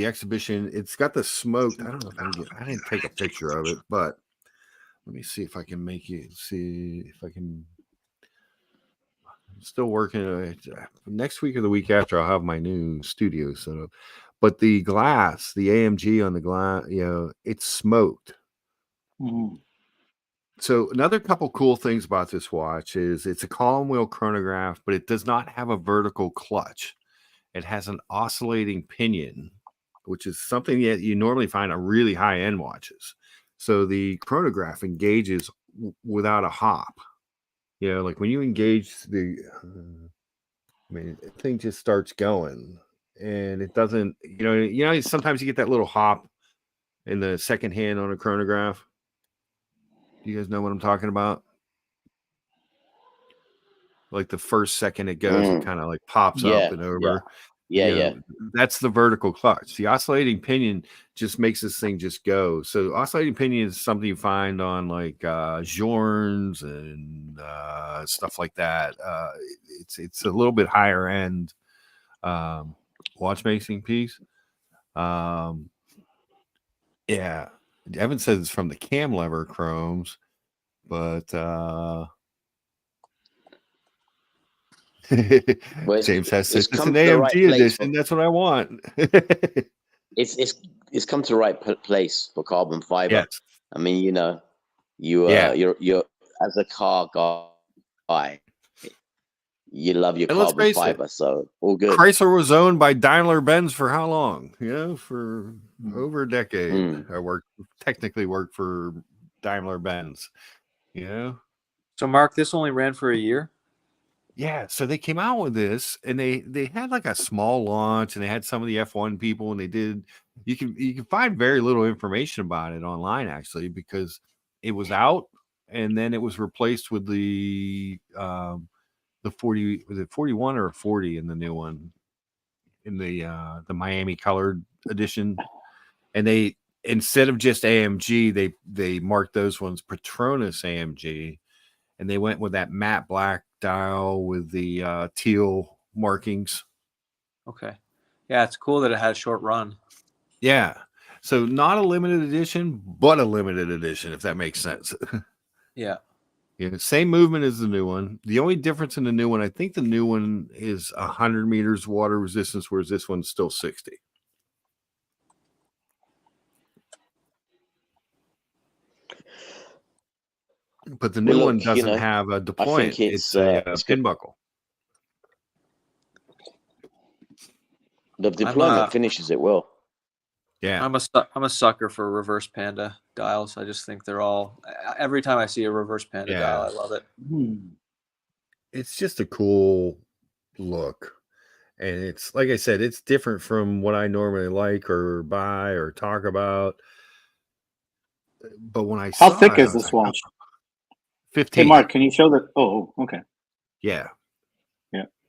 A: exhibition. It's got the smoked. I don't know if I didn't take a picture of it, but let me see if I can make you see if I can Still working. Next week or the week after, I'll have my new studio set up. But the glass, the AMG on the glass, it's smoked.
C: Mm-hmm.
A: So another couple cool things about this watch is it's a column wheel chronograph, but it does not have a vertical clutch. It has an oscillating pinion, which is something that you normally find on really high-end watches. So the chronograph engages without a hop. Like when you engage the thing just starts going, and it doesn't. Sometimes you get that little hop in the second hand on a chronograph. Do you guys know what I'm talking about? Like the first second it goes, it kind of like pops up and over.
B: Yeah.
A: That's the vertical clutch. The oscillating pinion just makes this thing just go. So oscillating pinion is something you find on like Journes and stuff like that. It's a little bit higher end watchmaking piece. Yeah, Evan says it's from the cam lever chromes, but James has said it's an AMG edition. That's what I want.
B: It's come to the right place for carbon fiber.
A: Yes.
B: I mean, you're as a car guy, you love your carbon fiber, so all good.
A: Chrysler was owned by Daimler-Benz for how long? For over a decade. I technically worked for Daimler-Benz.
D: So Mark, this only ran for a year.
A: Yeah, so they came out with this, and they had like a small launch, and they had some of the F1 people, and they did. You can find very little information about it online actually, because it was out, and then it was replaced with the 40. Was it 41 or 40 in the new one, in the Miami colored edition, and they, instead of just AMG, they marked those ones Petronas AMG. And they went with that matte black dial with the teal markings.
D: Okay. Yeah, it's cool that it had a short run.
A: Yeah. So not a limited edition, but a limited edition, if that makes sense.
D: Yeah.
A: Same movement as the new one. The only difference in the new one, I think the new one is 100 meters water resistance, whereas this one's still 60. But the new one doesn't have a deployant. It's a pin buckle.
B: The deployment finishes it well.
A: Yeah,
D: I'm a sucker for reverse Panda dials. I just think they're all. Every time I see a reverse Panda dial, I love it.
A: It's just a cool look, and it's like I said, it's different from what I normally like or buy or talk about. But when I
C: how thick is this watch?
A: 15.
C: Hey, Mark, can you show that? Oh, okay.
A: Yeah.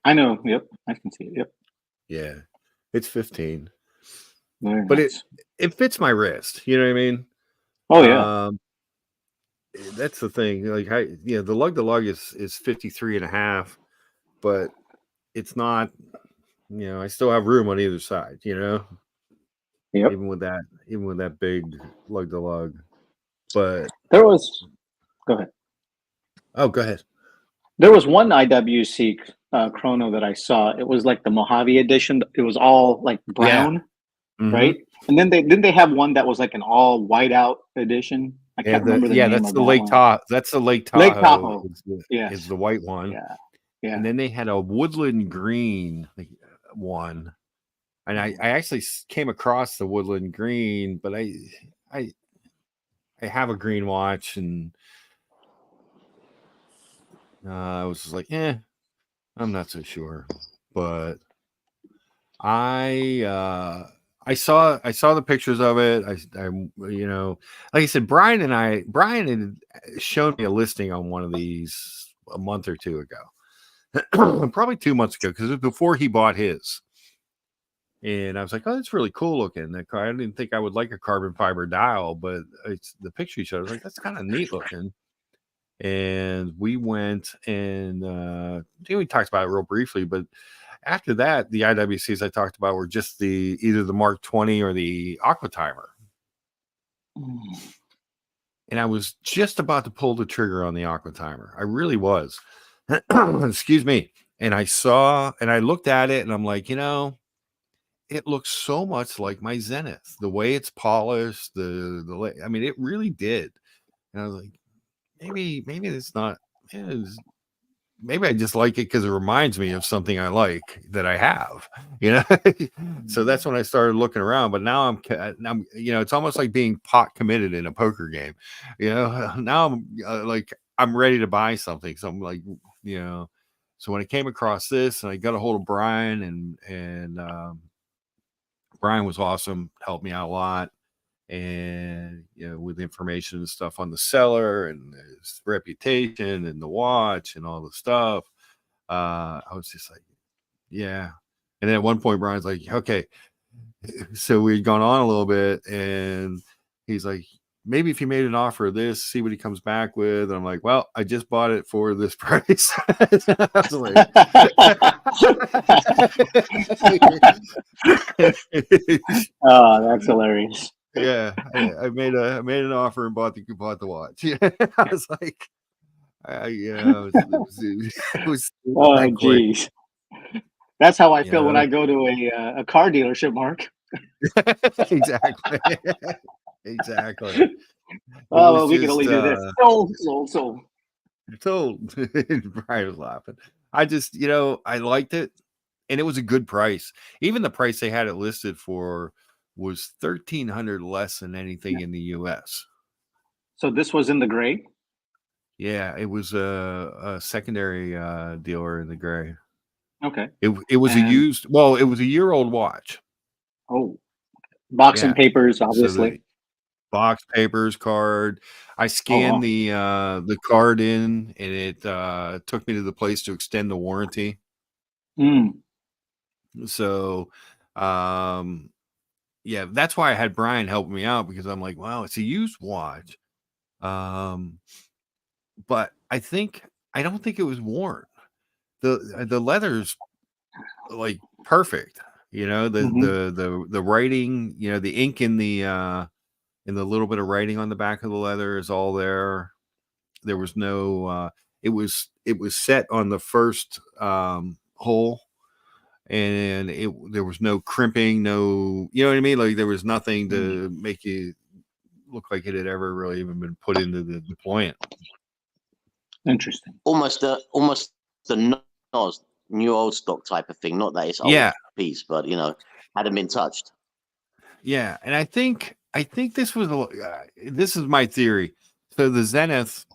C: I know. Yep, I can see it. Yep.
A: Yeah, it's 15.
C: Very
A: but
C: nice.
A: it fits my wrist. You know what I mean?
C: Oh yeah.
A: That's the thing. Like the lug to lug is 53.5, but it's not. I still have room on either side.
C: Yep.
A: Even with that big lug to lug. But
C: there was. Go ahead.
A: Oh, go ahead.
C: There was one IWC chrono that I saw. It was like the Mojave edition. It was all like brown, right? And then they have one that was like an all whiteout edition. I can't remember the name.
A: That's the Lake Tahoe. That's the Lake Tahoe.
C: Lake Tahoe.
A: Is the white one.
C: Yeah.
A: And then they had a woodland green one, and I actually came across the woodland green, but I have a green watch, and I was just like, I'm not so sure, but I saw the pictures of it. I like I said, Brian had shown me a listing on one of these a month or two ago, probably 2 months ago, because it was before he bought his. And I was like, oh, that's really cool looking. That car, I didn't think I would like a carbon fiber dial, but it's the picture he showed. I was like, that's kind of neat looking. And we went and we talked about it real briefly, but after that, the IWCs I talked about were just either the Mark 20 or the Aqua Timer. And I was just about to pull the trigger on the Aqua Timer. I really was. excuse me. And I looked at it and I'm like, it looks so much like my Zenith, the way it's polished, I mean, it really did. And I was like, maybe it's not, maybe I just like it because it reminds me of something I like that I have, So that's when I started looking around. But now I'm it's almost like being pot committed in a poker game. Now I'm like, I'm ready to buy something. So I'm like, so when I came across this and I got a hold of Brian and Brian was awesome, helped me out a lot. And with information and stuff on the seller and his reputation and the watch and all the stuff, I was just like, yeah. And then at one point Brian's like, okay, so we'd gone on a little bit and he's like, maybe if you made an offer of this, see what he comes back with. And I'm like, well, I just bought it for this price. I was like,
C: oh, that's hilarious.
A: Yeah, I made an offer and bought the watch. Yeah, I was like, it was
C: oh, geez. That's how I feel when I go to a car dealership, Mark.
A: Exactly. Exactly.
C: Oh, well, we can only do this. Sold.
A: Told. Brian was laughing. I just, I liked it, and it was a good price. Even the price they had it listed for was $1,300 less than anything in the U.S.
C: So this was in the gray?
A: Yeah, it was a secondary dealer in the gray.
C: Okay.
A: It was it was a year-old watch.
C: Oh, box and papers, obviously.
A: So box, papers, card. I scanned the card in, and it took me to the place to extend the warranty. So, yeah, that's why I had Brian help me out, because I'm like, wow, it's a used watch. But I don't think it was worn. The leather's like perfect, the writing, the ink in the little bit of writing on the back of the leather is all there. There was no it was set on the first hole, and there was no crimping, no, you know what I mean? Like there was nothing to make you look like it had ever really even been put into the deployment.
C: Interesting.
B: Almost the new old stock type of thing. Not that it's old piece, but hadn't been touched.
A: Yeah, and I think this was this is my theory. So the Zenith,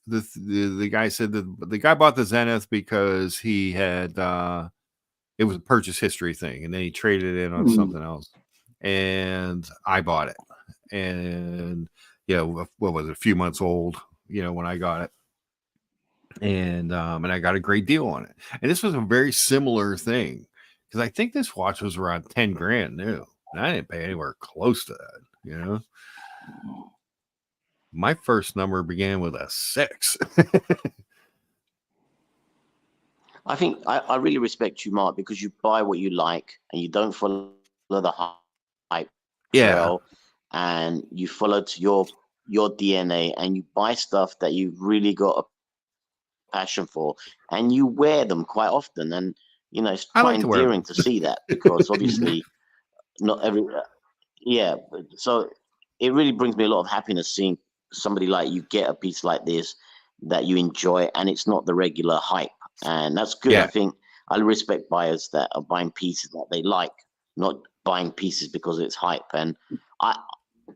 A: the guy said that the guy bought the Zenith because he had it was a purchase history thing, and then he traded it in on something else, and I bought it, and what was it, a few months old, when I got it. And I got a great deal on it. And this was a very similar thing, because I think this watch was around 10 grand new, and I didn't pay anywhere close to that. My first number began with a 6.
B: I think I really respect you, Mark, because you buy what you like and you don't follow the hype.
A: Yeah.
B: And you follow to your DNA, and you buy stuff that you've really got a passion for, and you wear them quite often. And it's quite endearing to see that, because obviously not every so it really brings me a lot of happiness seeing somebody like you get a piece like this that you enjoy, and it's not the regular hype, and that's good. I think I respect buyers that are buying pieces that they like, not buying pieces because it's hype. And I,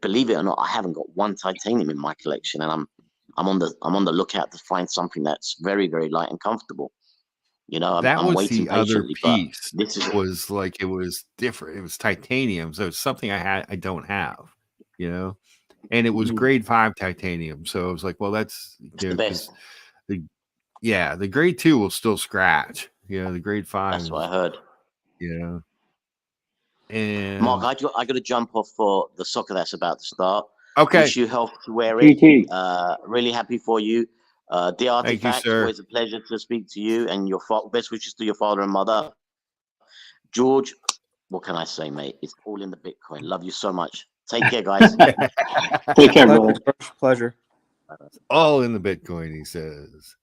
B: believe it or not, I haven't got one titanium in my collection, and I'm on the lookout to find something that's very, very light and comfortable. I'm waiting patiently.
A: Other piece. Was like, it was different. It was titanium, so it's something I don't have, and it was grade 5 titanium. So I was like, well, that's
B: the best.
A: The grade 2 will still scratch. The grade 5.
B: That's what I heard.
A: And
B: Mark, I got to jump off for the soccer that's about to start.
A: Okay.
B: Wish you health to wear it. Really happy for you. The Artifact, always a pleasure to speak to you, and your best wishes to your father and mother. George, what can I say, mate? It's all in the Bitcoin. Love you so much. Take care, guys.
C: Take care, brother.
D: Pleasure.
A: All in the Bitcoin, he says.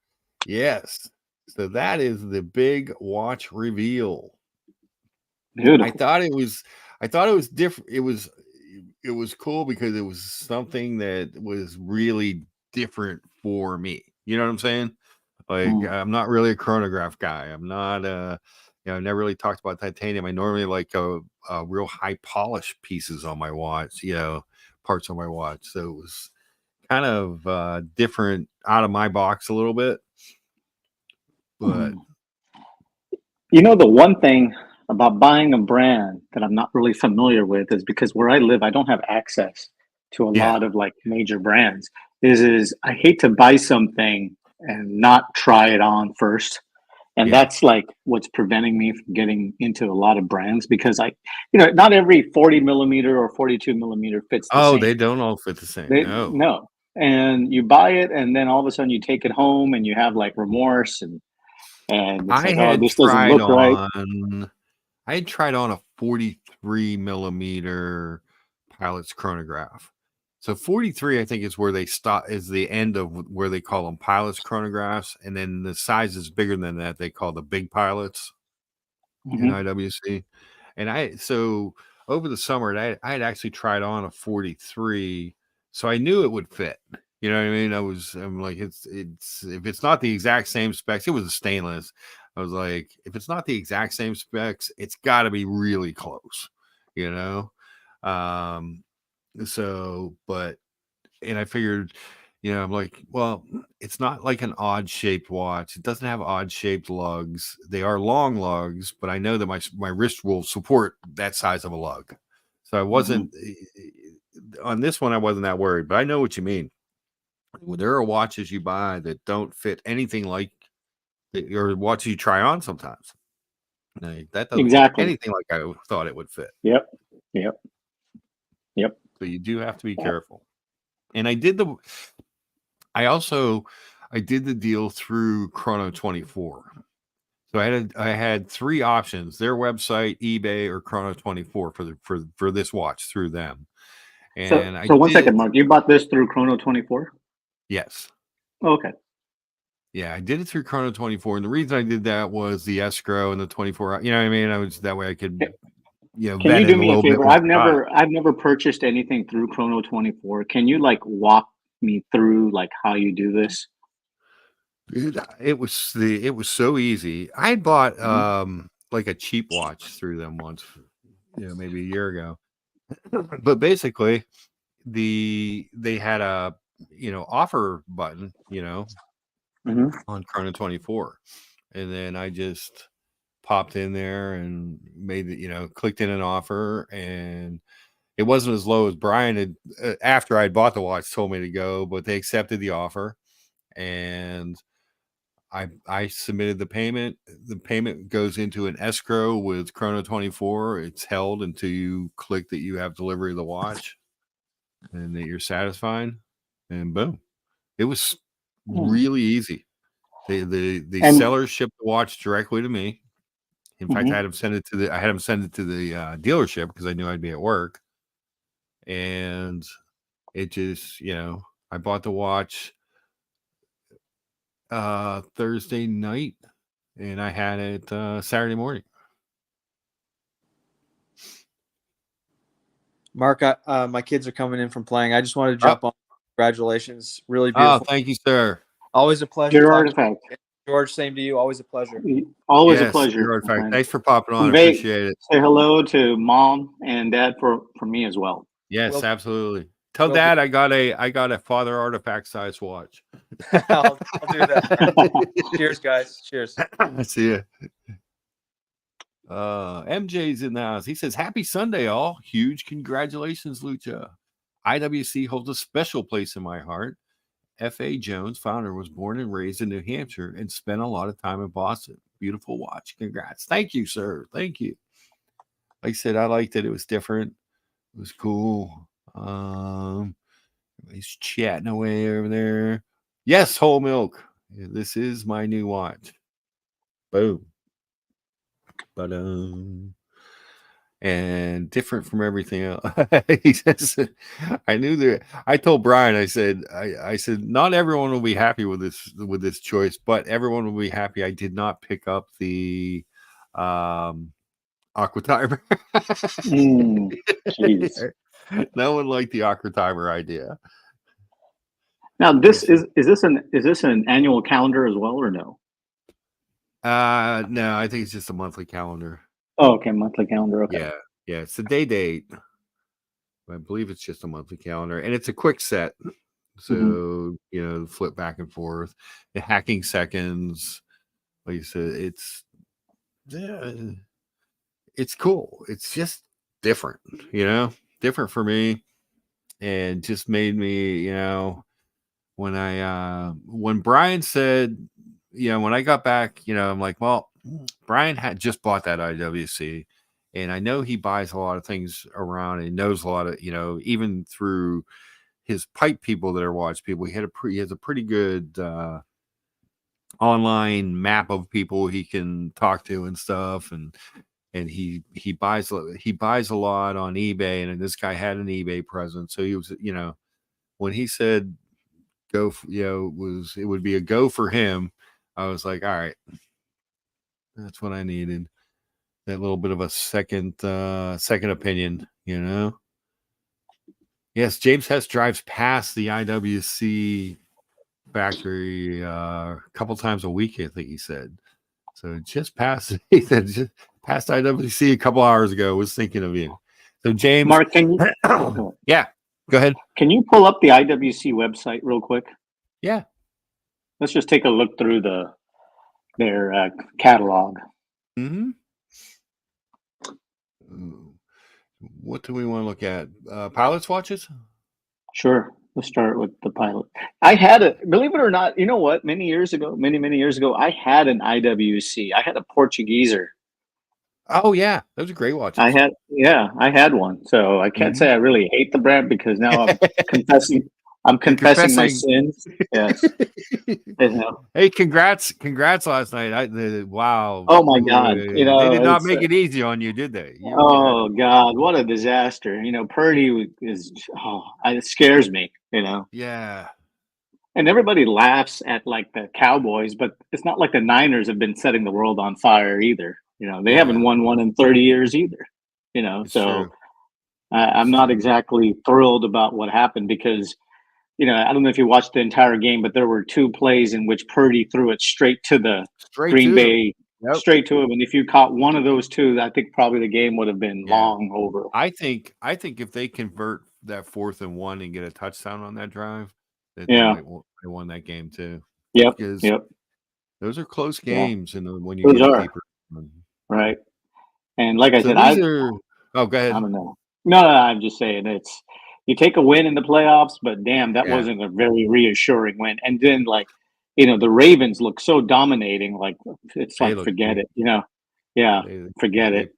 A: Yes. So that is the big watch reveal.
C: Beautiful.
A: I thought it was different. It was cool because it was something that was really different for me. You know what I'm saying? Like, I'm not really a chronograph guy. I'm not I never really talked about titanium. I normally like a real high polish pieces on my watch, parts on my watch. So it was kind of different, out of my box a little bit. But
C: the one thing about buying a brand that I'm not really familiar with is because where I live, I don't have access to a lot of like major brands. Is I hate to buy something and not try it on first. And that's like what's preventing me from getting into a lot of brands, because not every 40 millimeter or 42 millimeter fits the same.
A: They don't all fit the same.
C: No. And you buy it, and then all of a sudden you take it home and you have like remorse, and it's like, oh, this doesn't look right.
A: I had tried on a 43 millimeter Pilot's chronograph. So 43, I think, is where they stop, is the end of where they call them Pilot's chronographs. And then the size is bigger than that. They call the big Pilots in IWC. And so over the summer, I had actually tried on a 43. So I knew it would fit. You know what I mean? I'm like, it's if it's not the exact same specs, it was a stainless. I was like, if it's not the exact same specs, it's got to be really close, and I figured, I'm like, well, it's not like an odd shaped watch. It doesn't have odd shaped lugs. They are long lugs, but I know that my wrist will support that size of a lug. So I wasn't on this one. I wasn't that worried, but I know what you mean. Well, there are watches you buy that don't fit anything like or watches you try on sometimes. That doesn't fit anything like I thought it would fit.
C: Yep.
A: So you do have to be careful. And I did the deal through Chrono 24. So I had three options: their website, eBay, or Chrono 24 for this watch through them. And
C: so 1 second, Mark. You bought this through Chrono 24?
A: Yes.
C: Okay.
A: Yeah, I did it through Chrono 24, and the reason I did that was the escrow and the 24. You know what I mean? I was that way I could,
C: Can you do me a favor? I've never purchased anything through Chrono 24. Can you like walk me through like how you do this?
A: Dude, it was so easy. I had bought like a cheap watch through them once, maybe a year ago. But basically, they had a offer button, on Chrono 24, and then I just popped in there and made it, clicked in an offer, and it wasn't as low as Brian had after I'd bought the watch told me to go, but they accepted the offer, and I submitted the payment. The payment goes into an escrow with Chrono 24. It's held until you click that you have delivery of the watch and that you're satisfied, and boom. It was really easy. The seller shipped the watch directly to me. In fact, I had him send it to the dealership because I knew I'd be at work. And it just, I bought the watch Thursday night, and I had it Saturday morning.
D: Mark, my kids are coming in from playing. I just wanted to jump on. Congratulations. Really beautiful.
A: Oh, thank you, sir.
D: Always a pleasure.
C: Your artifact.
D: George, same to you. Always a pleasure.
C: Always a pleasure.
A: Your artifact. Thanks for popping on. Appreciate it.
C: Say hello to Mom and Dad for me as well.
A: Yes, absolutely. Tell Dad I got a father artifact size watch.
D: I'll do that. Cheers, guys. Cheers.
A: See ya. MJ's in the house. He says, "Happy Sunday, all. Huge congratulations, Lucha. IWC holds a special place in my heart. F.A. Jones, founder, was born and raised in New Hampshire and spent a lot of time in Boston. Beautiful watch. Congrats." Thank you, sir. Thank you. Like I said, I liked it. It was different. It was cool. He's chatting away over there. Yes, whole milk. This is my new watch. Boom. But and different from everything else. He says, I knew that. I told Brian, I said, not everyone will be happy with this choice, but everyone will be happy I did not pick up the Aqua Timer.
C: Jeez.
A: No one liked the Aqua Timer idea.
C: Now, this is this an annual calendar as well, or no?
A: No, I think it's just a monthly calendar.
C: Oh, okay, monthly calendar. Okay.
A: Yeah, it's a date. I believe it's just a monthly calendar, and it's a quick set. So flip back and forth, the hacking seconds. Like you said, it's cool. It's just different, different for me, and just made me, when Brian said, when I got back, I'm like, well, Brian had just bought that IWC, and I know he buys a lot of things around and knows a lot of, even through his pipe people that are watch people, he has a pretty good online map of people he can talk to and stuff, and he buys a lot on eBay, and this guy had an eBay presence, so he was, when he said go, it would be a go for him. I was like, all right, that's what I needed. That little bit of a second opinion, Yes, James Hess drives past the IWC factory a couple times a week, I think he said. So just past, he said, just past IWC a couple hours ago, was thinking of you. So James,
C: Mark, can you?
A: Yeah, go ahead.
C: Can you pull up the IWC website real quick?
A: Yeah.
C: Let's just take a look through their catalog.
A: Mm-hmm. What do we want to look at? Pilot's watches?
C: Sure. Let's start with the pilot. I had believe it or not, you know what? Many years ago, I had an IWC. I had a Portugueser.
A: Oh yeah, those are great watches.
C: I had one. So I can't say I really hate the brand because now I'm confessing. I'm confessing my sins. Yes.
A: Hey, congrats last night. Wow.
C: Oh my God.
A: They did not make it easy on you, did they?
C: God, what a disaster. Purdy it scares me,
A: Yeah.
C: And everybody laughs at like the Cowboys, but it's not like the Niners have been setting the world on fire either. They haven't won one in 30 years either. So I'm not exactly thrilled about what happened because I don't know if you watched the entire game, but there were two plays in which Purdy threw it straight to the Green Bay, straight to him. And if you caught one of those two, I think probably the game would have been long over.
A: I think if they convert that 4th and 1 and get a touchdown on that drive, that they might won that game too.
C: Yep.
A: Because those are close games, and when you
C: those
A: get
C: are.
A: deeper,
C: right. And like I said,
A: go ahead.
C: I don't know. No, I'm just saying you take a win in the playoffs, but damn, that wasn't a very reassuring win. And then the Ravens look so dominating, like it's like forget it, forget it.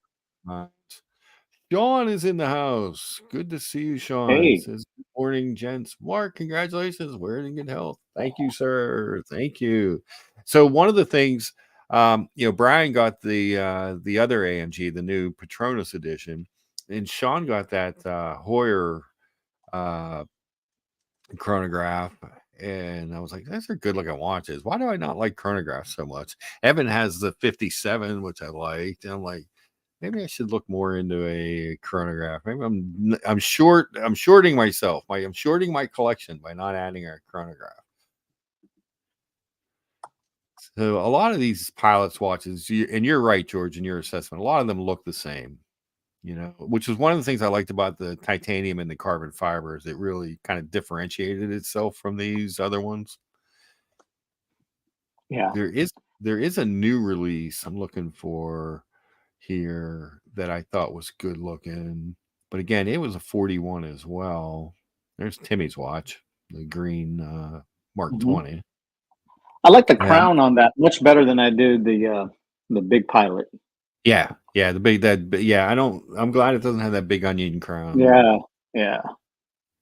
A: Sean is in the house. Good to see you, Sean.
C: Hey.
A: He says, good morning, gents. Mark, congratulations. We're in good health. Thank you, sir. Thank you. So one of the things, Brian got the other AMG, the new Patronus edition, and Sean got that Hoyer chronograph, and I was like, those are good looking watches. Why do I not like chronographs so much? Evan has the 57, which I liked, and I'm like, maybe I should look more into a chronograph. Maybe I'm shorting myself. I'm shorting my collection by not adding a chronograph. So a lot of these pilots watches, and you're right, George, in your assessment, a lot of them look the same, which is one of the things I liked about the titanium and the carbon fibers. It really kind of differentiated itself from these other ones.
C: Yeah.
A: There is a new release I'm looking for here that I thought was good looking, but again, it was a 41 as well. There's Timmy's watch, the green Mark 20.
C: I like the crown on that much better than I did the big pilot.
A: Yeah, I'm glad it doesn't have that big onion crown.
C: Yeah.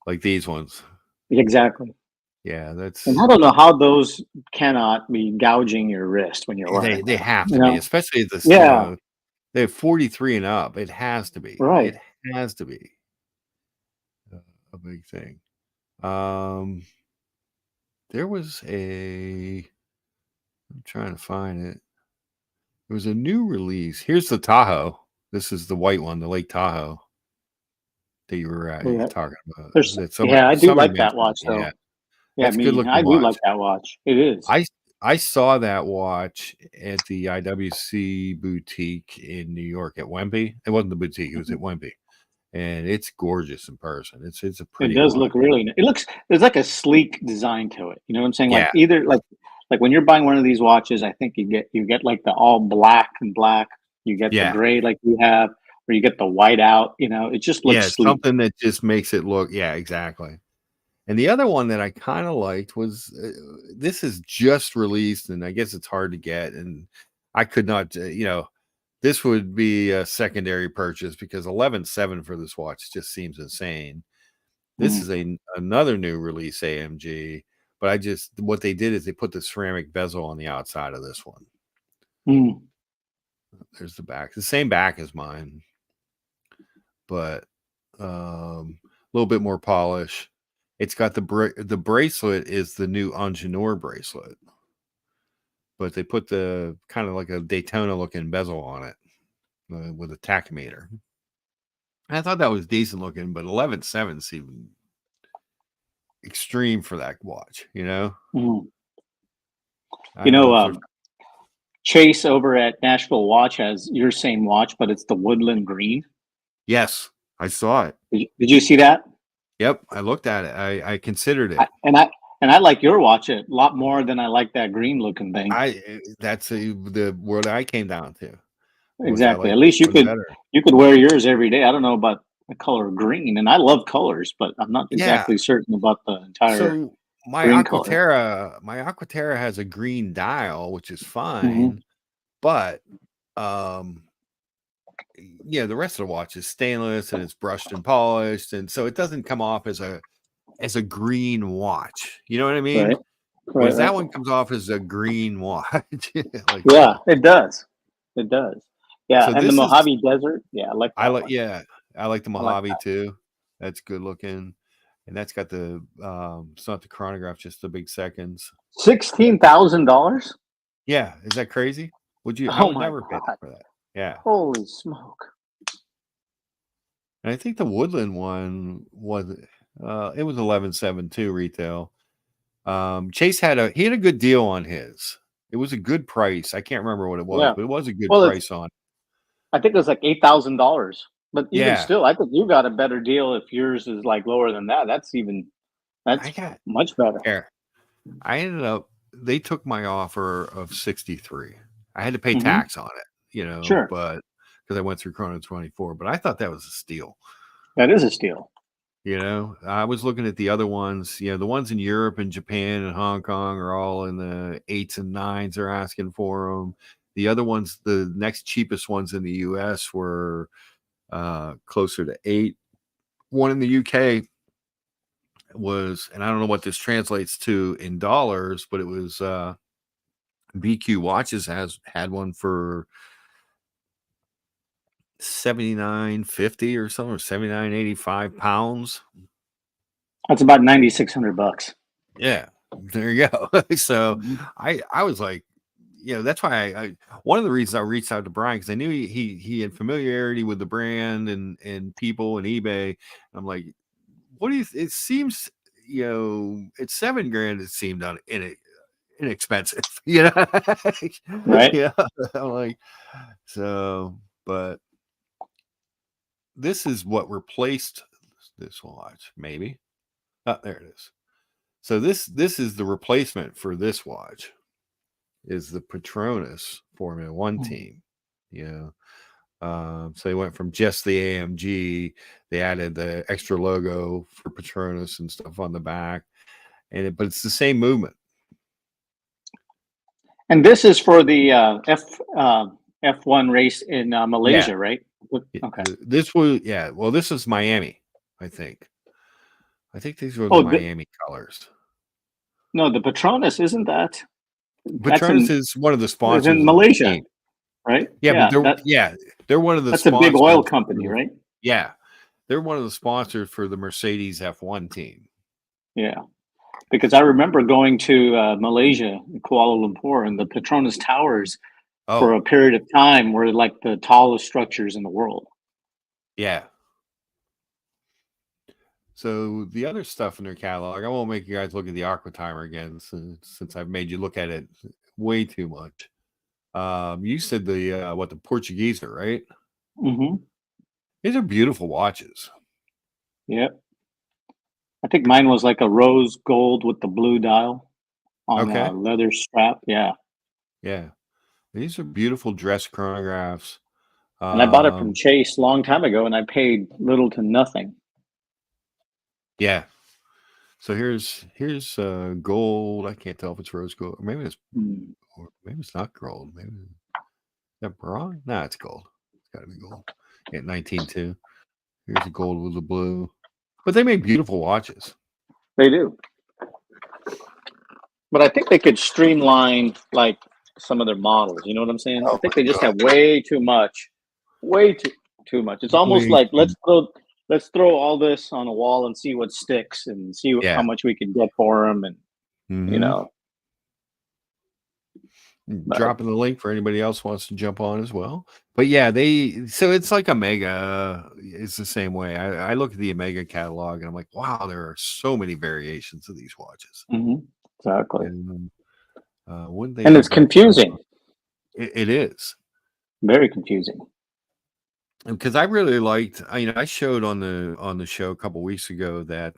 A: Like these ones.
C: Exactly.
A: Yeah,
C: and I don't know how those cannot be gouging your wrist when you're wearing.
A: They have to be, especially this. They have 43 and up. It has to be.
C: Right.
A: It has to be a big thing. There was I'm trying to find it. There was a new release. Here's the Tahoe. This is the white one, the Lake Tahoe that you were talking about.
C: I do like that watch though.
A: Yeah,
C: that's
A: good looking
C: I
A: watch.
C: do like that watch. It is.
A: I saw that watch at the IWC boutique in New York at Wembley. It wasn't the boutique; it was at Wembley, and it's gorgeous in person. It's a pretty.
C: It does
A: watch.
C: look really nice. It looks there's like a sleek design to it. You know what I'm saying?
A: Yeah.
C: Like either like when you're buying one of these watches, I think you get like the all black and black. You get the gray like you have, or you get the white out. You know, it just looks sleek.
A: Something that just makes it look. Yeah, exactly. And the other one that I kind of liked was this is just released, and I guess it's hard to get. And I could not, this would be a secondary purchase because 11.7 for this watch just seems insane. This is another new release AMG, but what they did is they put the ceramic bezel on the outside of this one. There's the back, the same back as mine, but a little bit more polish. It's got the bracelet is the new Angenieur bracelet, but they put the kind of like a Daytona looking bezel on it with a tachometer. I thought that was decent looking, but 11.7 seemed extreme for that watch,
C: Chase over at Nashville Watch has your same watch, but it's the woodland green.
A: Yes, I saw it.
C: Did you see that?
A: Yep, I looked at it. I considered it,
C: and I like your watch a lot more than I like that green looking thing.
A: That's the word I came down to.
C: Exactly. At least you could wear yours every day. I don't know about the color green, and I love colors, but I'm not exactly certain about the entire.
A: So my Aquaterra has a green dial, which is fine, but the rest of the watch is stainless and it's brushed and polished, and so it doesn't come off as a green watch. You know what I mean?
C: Right.
A: Whereas that one comes off as a green watch.
C: It does. It does. Yeah, so and the Mojave Desert. Yeah, I like.
A: I like the Mojave too. That's good looking, and that's got the it's not the chronograph, just the big seconds.
C: $16,000.
A: Yeah, is that crazy? Would you?
C: Oh,
A: I would never pay for that. Yeah.
C: Holy smoke!
A: And I think the Woodland one was it was 11.7 too retail. Chase had a good deal on his. It was a good price. I can't remember what it was, but it was a good price on it.
C: I think it was like $8,000. But even still, I think you got a better deal if yours is like lower than that. That's much better.
A: Here. I ended up they took my offer of 63. I had to pay tax on it,
C: sure.
A: But because I went through Chrono 24, but I thought that was a steal.
C: That is a steal.
A: I was looking at the other ones, the ones in Europe and Japan and Hong Kong are all in the 8s and 9s are asking for them. The other ones, the next cheapest ones in the US were closer to 8. One in the UK was, and I don't know what this translates to in dollars, but it was BQ Watches had one for $79.50 or something, or £79.85.
C: That's about $9,600.
A: Yeah, there you go. So I was like, that's why I one of the reasons I reached out to Brian, because I knew he had familiarity with the brand and people and eBay. I'm like, what do you? It seems at $7,000 it seemed inexpensive,
C: right?
A: Yeah, I'm like, so, but this is what replaced this watch, maybe. Oh, there it is. So this is the replacement for this watch. Is the Petronas Formula One team, so they went from just the AMG, they added the extra logo for Petronas and stuff on the back, but it's the same movement.
C: And this is for the F1 race in Malaysia, right? Okay.
A: This is Miami, I think. I think these were the Miami colors.
C: No, the Petronas isn't that.
A: Petronas is one of the sponsors
C: in Malaysia. right?
A: Yeah, but they're one of the
C: that's a big oil company, right?
A: Yeah. They're one of the sponsors for the Mercedes F1 team.
C: Yeah. Because I remember going to Malaysia, Kuala Lumpur, and the Petronas Towers for a period of time were like the tallest structures in the world.
A: Yeah. So the other stuff in their catalog, I won't make you guys look at the Aqua Timer again since I've made you look at it way too much. You said the Portuguese are, right?
C: Mm-hmm.
A: These are beautiful watches.
C: Yep. I think mine was like a rose gold with the blue dial on a leather strap. Yeah.
A: Yeah. These are beautiful dress chronographs.
C: And I bought it from Chase a long time ago, and I paid little to nothing.
A: Yeah. So here's gold. I can't tell if it's rose gold. Or maybe it's not gold. Maybe is that bronze? No, it's gold. It's gotta be gold. Yeah, 19.2. Here's the gold with the blue. But they make beautiful watches.
C: They do. But I think they could streamline like some of their models. You know what I'm saying? I think they just have way too much. Way too much. It's almost like let's throw all this on a wall and see what sticks and see how much we can get for them, and you know.
A: Dropping the link for anybody else wants to jump on as well. But yeah, so it's like Omega. It's the same way. I look at the Omega catalog and I'm like, wow, there are so many variations of these watches.
C: Exactly.
A: And
C: it's confusing.
A: It is
C: very confusing.
A: Because I really liked, I showed on the show a couple weeks ago that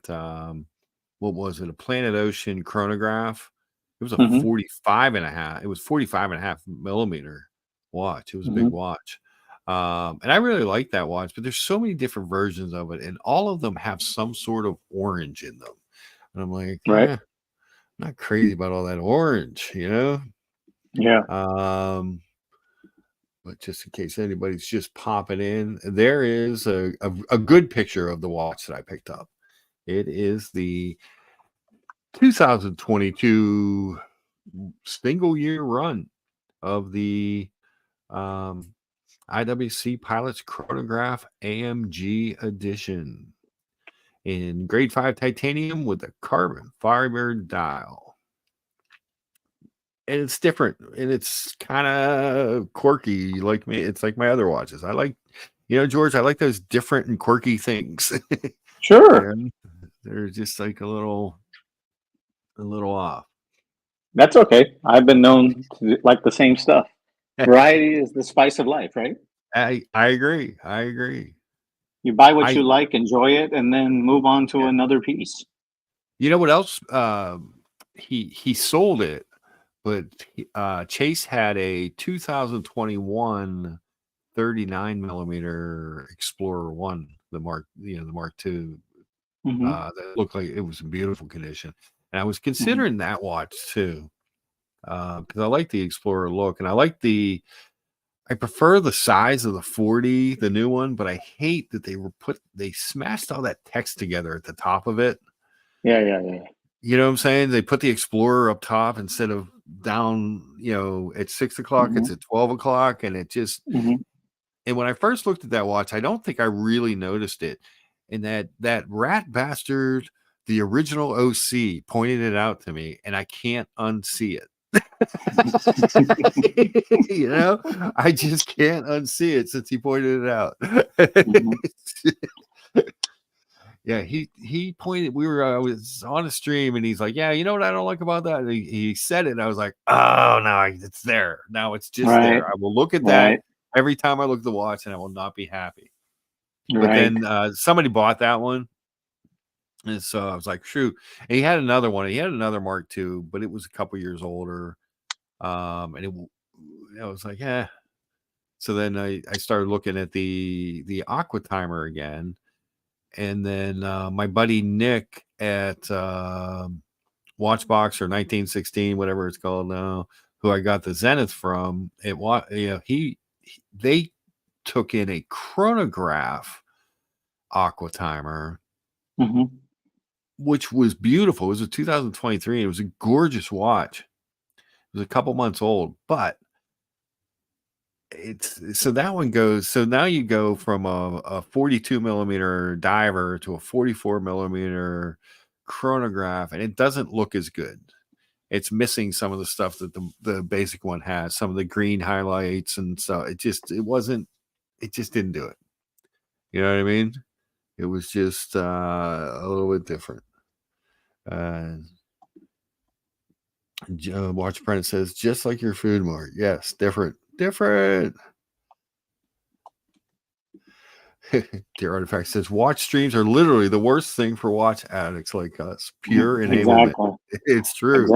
A: what was it? A Planet Ocean chronograph. It was a 45 and a half. It was 45.5 millimeter watch. It was a big watch. And I really like that watch, but there's so many different versions of it, and all of them have some sort of orange in them. And I'm like, I'm not crazy about all that orange,
C: Yeah.
A: But just in case anybody's just popping in, there is a good picture of the watch that I picked up. It is the 2022 single year run of the IWC Pilots Chronograph AMG edition in grade 5 titanium with a carbon fiber dial. And it's different, and it's kind of quirky like me. It's like my other watches. I like, George, I like those different and quirky things.
C: Sure.
A: They're just like a little off.
C: That's okay. I've been known to like the same stuff. Variety is the spice of life, right?
A: I agree.
C: You buy what you like, enjoy it, and then move on to another piece.
A: You know what else? He sold it, but Chase had a 2021 39 millimeter Explorer 1, the Mark II. That looked like it was in beautiful condition. And I was considering that watch too, because I like the Explorer look, and I prefer the size of the 40, the new one, but I hate that they smashed all that text together at the top of it.
C: Yeah.
A: You know what I'm saying? They put the Explorer up top instead of down, at 6 o'clock, it's at 12 o'clock. And it just, and when I first looked at that watch, I don't think I really noticed it. And that rat bastard, the original OC, pointed it out to me, and I can't unsee it. I just can't unsee it since he pointed it out. Yeah, he pointed. I was on a stream, and he's like, "Yeah, you know what I don't like about that?" And he said it, and I was like, "Oh no, it's there now. It's just there. I will look at that every time I look at the watch, and I will not be happy." But then somebody bought that one, and so I was like, "Shoot!" And he had another one. He had another Mark II, but it was a couple years older. And I was like, "Yeah." So then I started looking at the Aqua Timer again. And then my buddy Nick at Watchbox or 1916, whatever it's called now, who I got the Zenith from, they took in a chronograph Aqua Timer, which was beautiful. It was a 2023. It was a gorgeous watch. It was a couple months old, but it's so that one goes. So now you go from a 42 millimeter diver to a 44 millimeter chronograph, and it doesn't look as good. It's missing some of the stuff that the basic one has, some of the green highlights and stuff. It just didn't do it. You know what I mean? It was just a little bit different. Watch Apprentice says, just like your food mart. Yes, different. Dear Artifact says, watch streams are literally the worst thing for watch addicts like us. Pure enablement. It's true.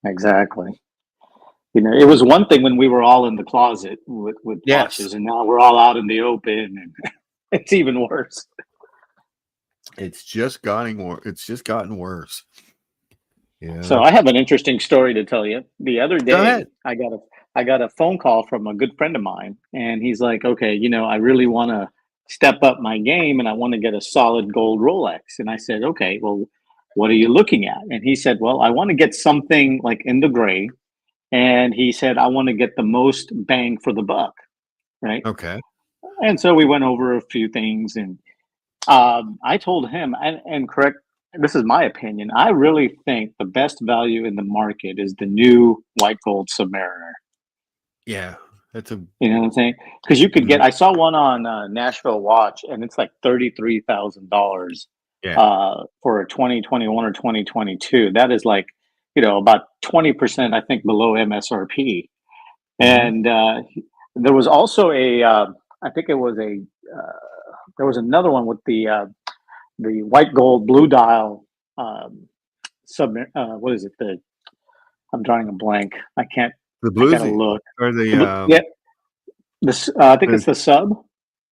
C: Exactly. You know, it was one thing when we were all in the closet with watches, and now we're all out in the open, and it's even worse.
A: It's just gotten worse. Yeah.
C: So I have an interesting story to tell you. The other day, I got a phone call from a good friend of mine, and he's like, "Okay, you know, I really want to step up my game, and I want to get a solid gold Rolex." And I said, "Okay, well, what are you looking at?" And he said, "Well, I want to get something like in the gray." And he said, "I want to get the most bang for the buck." Right.
A: Okay.
C: And so we went over a few things, and I told him, and correct, this is my opinion, I really think the best value in the market is the new white gold Submariner.
A: Yeah, that's
C: you know what I'm saying? Because you could get, I saw one on Nashville Watch, and it's like $33,000 for a 2021 or 2022. That is like, you know, about 20%, I think, below MSRP. And there was also I think it was there was another one with the white gold blue dial what is it? I'm drawing a blank. I can't.
A: The bluesy.
C: I gotta look.
A: Or
C: I think it's the sub,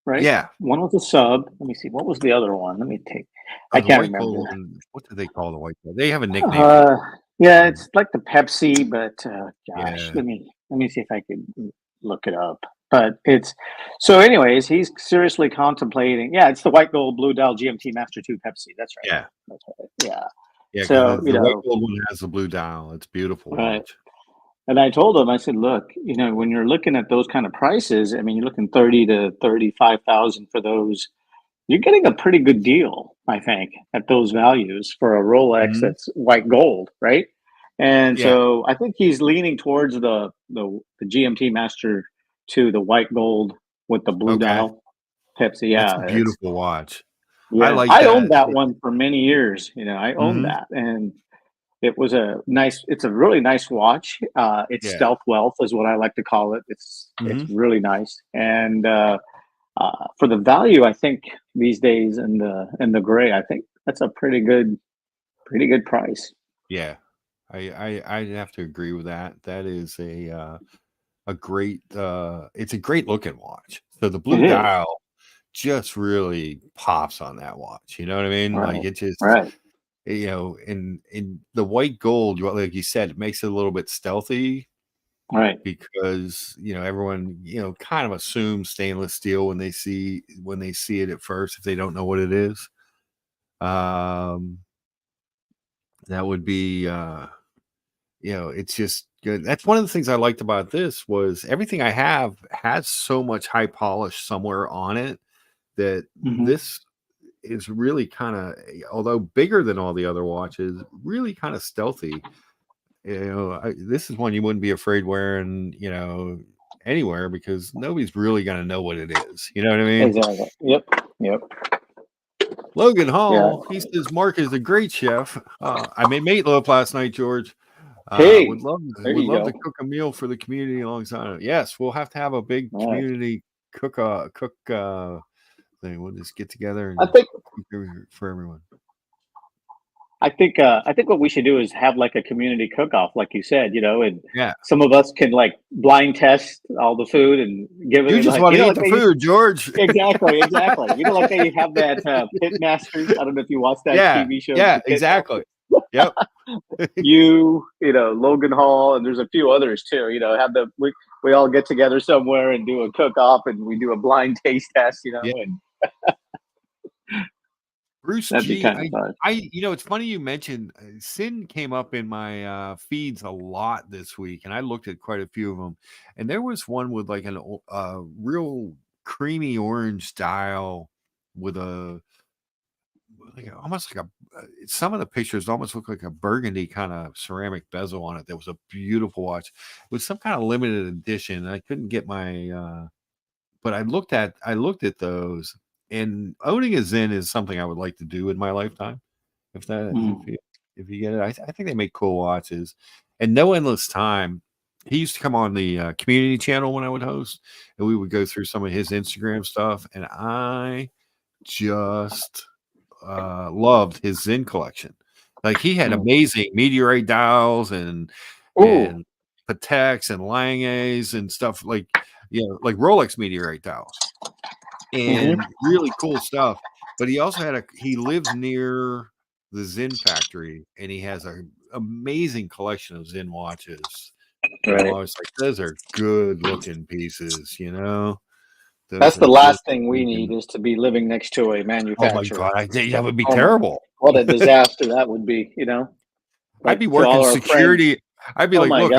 C: right?
A: Yeah.
C: One was the sub. Let me see. What was the other one? Let me take. I can't remember.
A: What do they call the white gold? They have a nickname.
C: Yeah, it's like the Pepsi, but gosh, let me see if I can look it up. But it's so. Anyways, he's seriously contemplating. Yeah, it's the white gold blue dial GMT Master 2 Pepsi. That's right.
A: Yeah.
C: That's right. Yeah.
A: Yeah.
C: So
A: the white gold one has the blue dial. It's beautiful.
C: Right. And I told him, I said, look, you know, when you're looking at those kind of prices, I mean, you're looking 30 to 35,000 for those. You're getting a pretty good deal, I think, at those values for a Rolex that's white gold, right? And so I think he's leaning towards the GMT Master to the white gold with the blue dial Pepsi. Yeah,
A: it's a beautiful watch.
C: Yeah, I owned that one for many years. You know, I owned that, and it was it's a really nice watch. It's stealth wealth is what I like to call it. It's really nice, and for the value, I think these days in the gray, I think that's a pretty good price.
A: Yeah, I have to agree with that. That is a great. It's a great looking watch. So the blue dial just really pops on that watch. You know what I mean?
C: Right.
A: Like it just you know, in the white gold, like you said, it makes it a little bit stealthy.
C: Right.
A: Because, you know, everyone, you know, kind of assumes stainless steel when they see it at first, if they don't know what it is. That would be you know, it's just good. That's one of the things I liked about this was everything I have has so much high polish somewhere on it that this is really kind of, although bigger than all the other watches, really kind of stealthy. You know, this is one you wouldn't be afraid wearing, you know, anywhere because nobody's really going to know what it is. You know what I mean?
C: Exactly. Yep.
A: Logan Hall, he says Mark is a great chef. I made meatloaf last night, George. Would love to cook a meal for the community alongside it. Yes, we'll have to have a big community cook thing. We'll just get together and cook for everyone.
C: I think what we should do is have like a community cook-off, like you said, you know, and some of us can like blind test all the food and give it.
A: You just want to eat the food, George.
C: Exactly. You know, like they have that Pitmasters. I don't know if you watched that TV show.
A: Yeah, exactly. Yep.
C: you know, Logan Hall, and there's a few others too. You know, we all get together somewhere and do a cook-off, and we do a blind taste test. You know, and
A: Bruce
C: That'd
A: G.
C: be kind of fun.
A: It's funny you mentioned Sin came up in my feeds a lot this week, and I looked at quite a few of them. And there was one with like an real creamy orange style with almost like some of the pictures almost look like a burgundy kind of ceramic bezel on it. That was a beautiful watch. It was some kind of limited edition. I couldn't get my, but I looked at those. And owning a Zen is something I would like to do in my lifetime. If you get it, I think they make cool watches. And No Endless Time, he used to come on the community channel when I would host, and we would go through some of his Instagram stuff. And I just loved his Zen collection. Like he had amazing meteorite dials and Pateks and Langes and stuff like Rolex meteorite dials. And really cool stuff. But he also he lives near the Zen factory, and he has an amazing collection of Zen watches. Right. I was like, those are good looking pieces,
C: That's the last thing we need is to be living next to a manufacturer.
A: Oh my God, that would be terrible.
C: What a disaster that would be,
A: Like I'd be working security. Friends. I'd be like, look,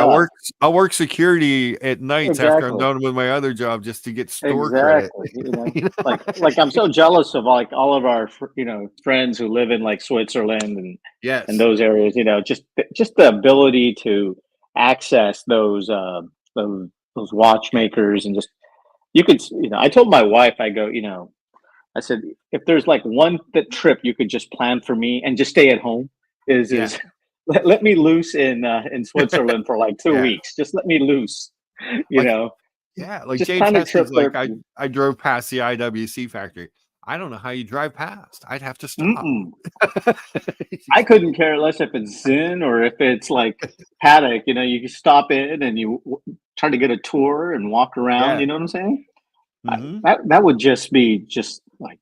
A: I'll work security at nights after I'm done with my other job just to get store credit.
C: Like I'm so jealous of like all of our friends who live in like Switzerland and those areas. Just the ability to access those watchmakers and just you could. I told my wife, I go, I said if there's like one trip you could just plan for me and just stay at home is. Let me loose in Switzerland for like 2 weeks. Just let me loose, know.
A: Yeah, like James Heston's like I drove past the IWC factory. I don't know how you drive past. I'd have to stop.
C: I couldn't care less if it's Zen or if it's like Paddock. You can stop in and you try to get a tour and walk around. Yeah. You know what I'm saying? That would just be like,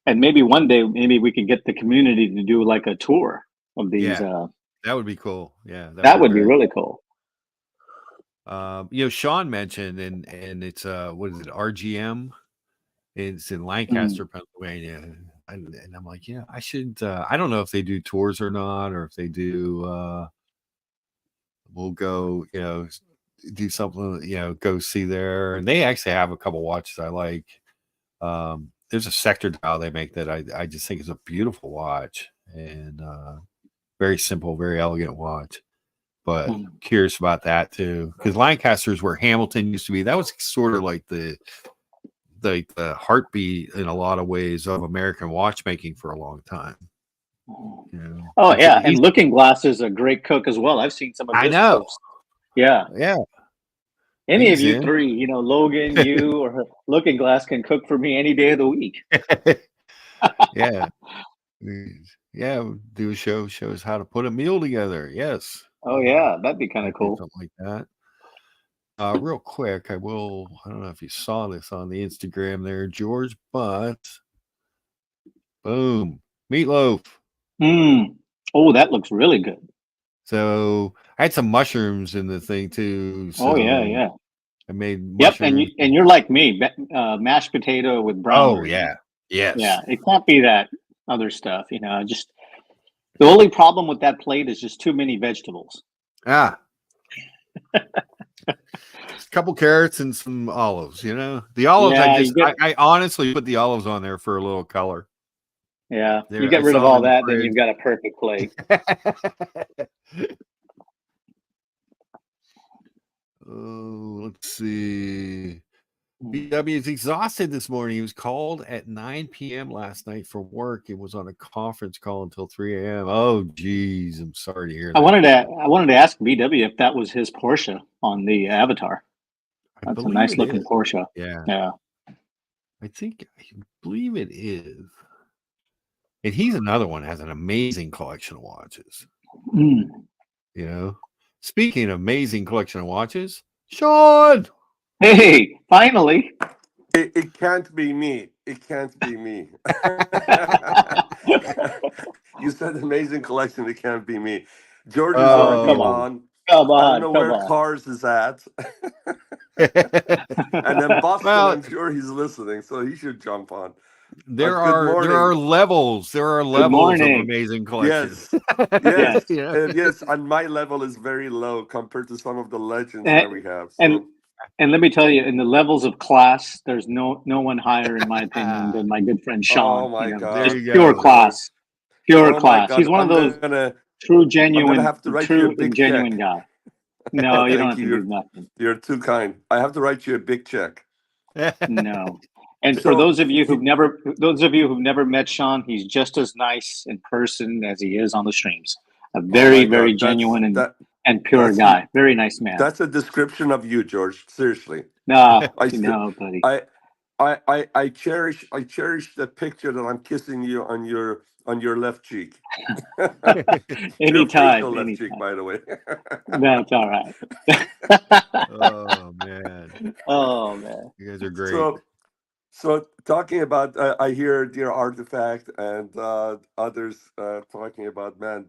C: and maybe one day maybe we could get the community to do like a tour of these.
A: That would be cool. Yeah,
C: that would be really cool.
A: Sean mentioned, and it's what is it, RGM? It's in Lancaster, Pennsylvania, and I'm like, I should. I don't know if they do tours or not, or if they do. We'll go, do something, go see there, and they actually have a couple watches I like. There's a sector dial they make that I just think is a beautiful watch, and very simple, very elegant watch. But curious about that too, because Lancaster is where Hamilton used to be. That was sort of like the heartbeat in a lot of ways of American watchmaking for a long time.
C: Oh yeah, and Looking Glass is a great cook as well. I've seen some of his cooks. Yeah. Any of you three, Logan, you, or Looking Glass can cook for me any day of the week.
A: Do a shows how to put a meal together. Yes.
C: Oh yeah, that'd be kind of cool.
A: Something like that. Real quick, I don't know if you saw this on the Instagram there, George, but boom, meatloaf.
C: Oh, that looks really good.
A: So I had some mushrooms in the thing too. So
C: yeah.
A: I made
C: mushrooms. And you're like me, mashed potato with brown.
A: Oh yeah. Yes.
C: Yeah, it can't be that other stuff, just the only problem with that plate is just too many vegetables.
A: A couple carrots and some olives, the olives. I honestly put the olives on there for a little color.
C: Yeah, you get rid of all that, then you've got a perfect plate.
A: Oh, let's see. BW is exhausted this morning. He was called at 9 p.m. last night for work. It was on a conference call until 3 a.m. Oh, geez. I'm sorry to hear that.
C: I wanted to ask BW if that was his Porsche on the Avatar. That's a nice looking Porsche.
A: Yeah. I believe it is. And he's another one that has an amazing collection of watches. Speaking of amazing collection of watches, Sean.
C: Hey, finally.
E: It can't be me. It can't be me. You said amazing collection. It can't be me. George is already on.
C: Come
E: I don't
C: on,
E: know
C: come
E: where
C: on.
E: Cars is at. And then Boston,
A: Well,
E: I'm sure he's listening, so he should jump on.
A: there
E: Good
A: are
E: morning.
A: levels. There are
C: Good
A: levels of
C: morning.
A: amazing collection.
E: Yes,
C: Yes.
E: yes,
A: Yeah.
E: and yes. And my level is very low compared to some of the legends
C: And,
E: that we have.
C: and
E: So
C: and let me tell you, in the levels of class, there's no one higher, in my opinion, than my good friend
E: oh
C: Sean.
E: my
A: There
C: Just
E: God,
A: you
C: pure
A: go.
E: George.
C: class, pure
E: Oh my
C: class.
E: God,
C: He's one of those
E: I'm gonna
C: genuine,
E: have to write you a
C: true and
E: big check.
C: genuine guy. No, you don't
E: Thank
C: have
E: you.
C: to do nothing.
E: You're too kind. I have to write you a big check.
C: No. And for
E: So
C: those of you who've never met Sean, he's just as nice in person as he is on the streams. A
E: oh
C: very,
E: my
C: very
E: God,
C: genuine and pure
E: that's
C: guy. Very nice man.
E: that's a description of you, George. Seriously,
C: No,
E: I st-
C: no, buddy.
E: I cherish the picture that I'm kissing you on your left cheek. Your facial left cheek,
C: Anytime.
E: by the way.
C: That's all right.
A: Oh man,
C: Oh man.
A: you guys are great.
E: So talking about, I hear Dear Artifact and others talking about, man,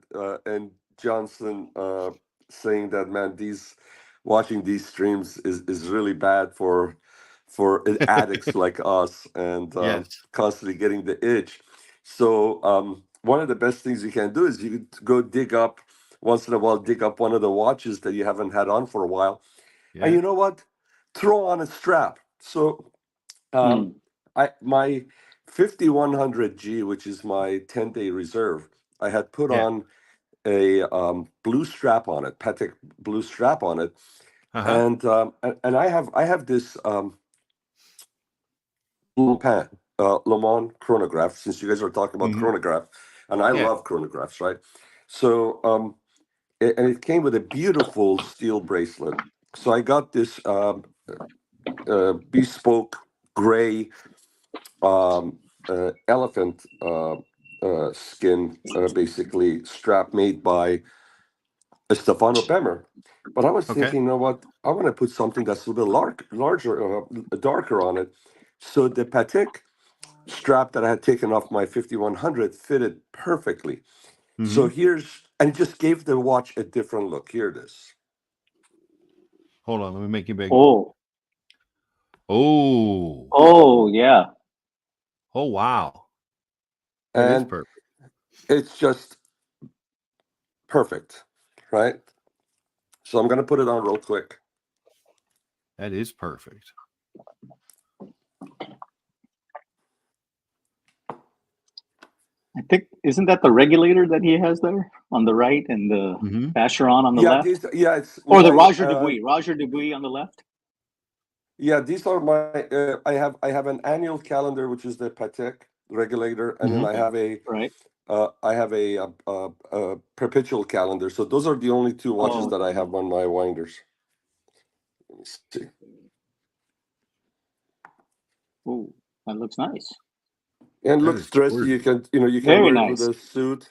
E: and Johnson saying that, man, watching these streams is really bad for addicts like us, and
A: Yes.
E: constantly getting the itch. So one of the best things you can do is you could go once in a while, dig up one of the watches that you haven't had on for a while, and
A: Yeah.
E: you know what? Throw on a strap. So
C: Mm.
E: my 5100G, which is my 10-day reserve, I had put
A: Yeah.
E: on a blue strap on it, Patek blue strap on it,
A: Uh-huh.
E: and I have this Le Mans chronograph. Since you guys are talking about
A: Hmm.
E: chronograph, and I
A: Yeah.
E: love chronographs, right? So and it came with a beautiful steel bracelet. So I got this bespoke gray elephant skin, basically strap made by Stefano Bemmer. But I was
A: Okay.
E: thinking, you know what? I want to put something that's a little bit larger, darker on it. So the Patek strap that I had taken off my 5100 fitted perfectly. So
A: Hmm.
E: and it just gave the watch a different look. Here it is.
A: Hold on, let me make you big.
C: Oh.
A: Oh.
C: Oh yeah.
A: Oh wow. That is
E: And
A: perfect.
E: it's just perfect, right? So I'm going to put it on real quick.
A: That is perfect.
C: I think isn't that the regulator that he has there on the right and the Vacheron on the left?
E: It's
C: or the Roger Dubuis on the left?
E: Yeah, these are my. I have an annual calendar, which is the Patek regulator, and then I have a
C: Right.
E: perpetual calendar. So those are the only two watches that I have on my winders. Let me see.
C: Oh, that looks nice.
E: And
A: That
E: looks
A: is
E: dressy.
A: gorgeous.
E: You can
C: Very
E: wear it
C: nice.
E: with a suit.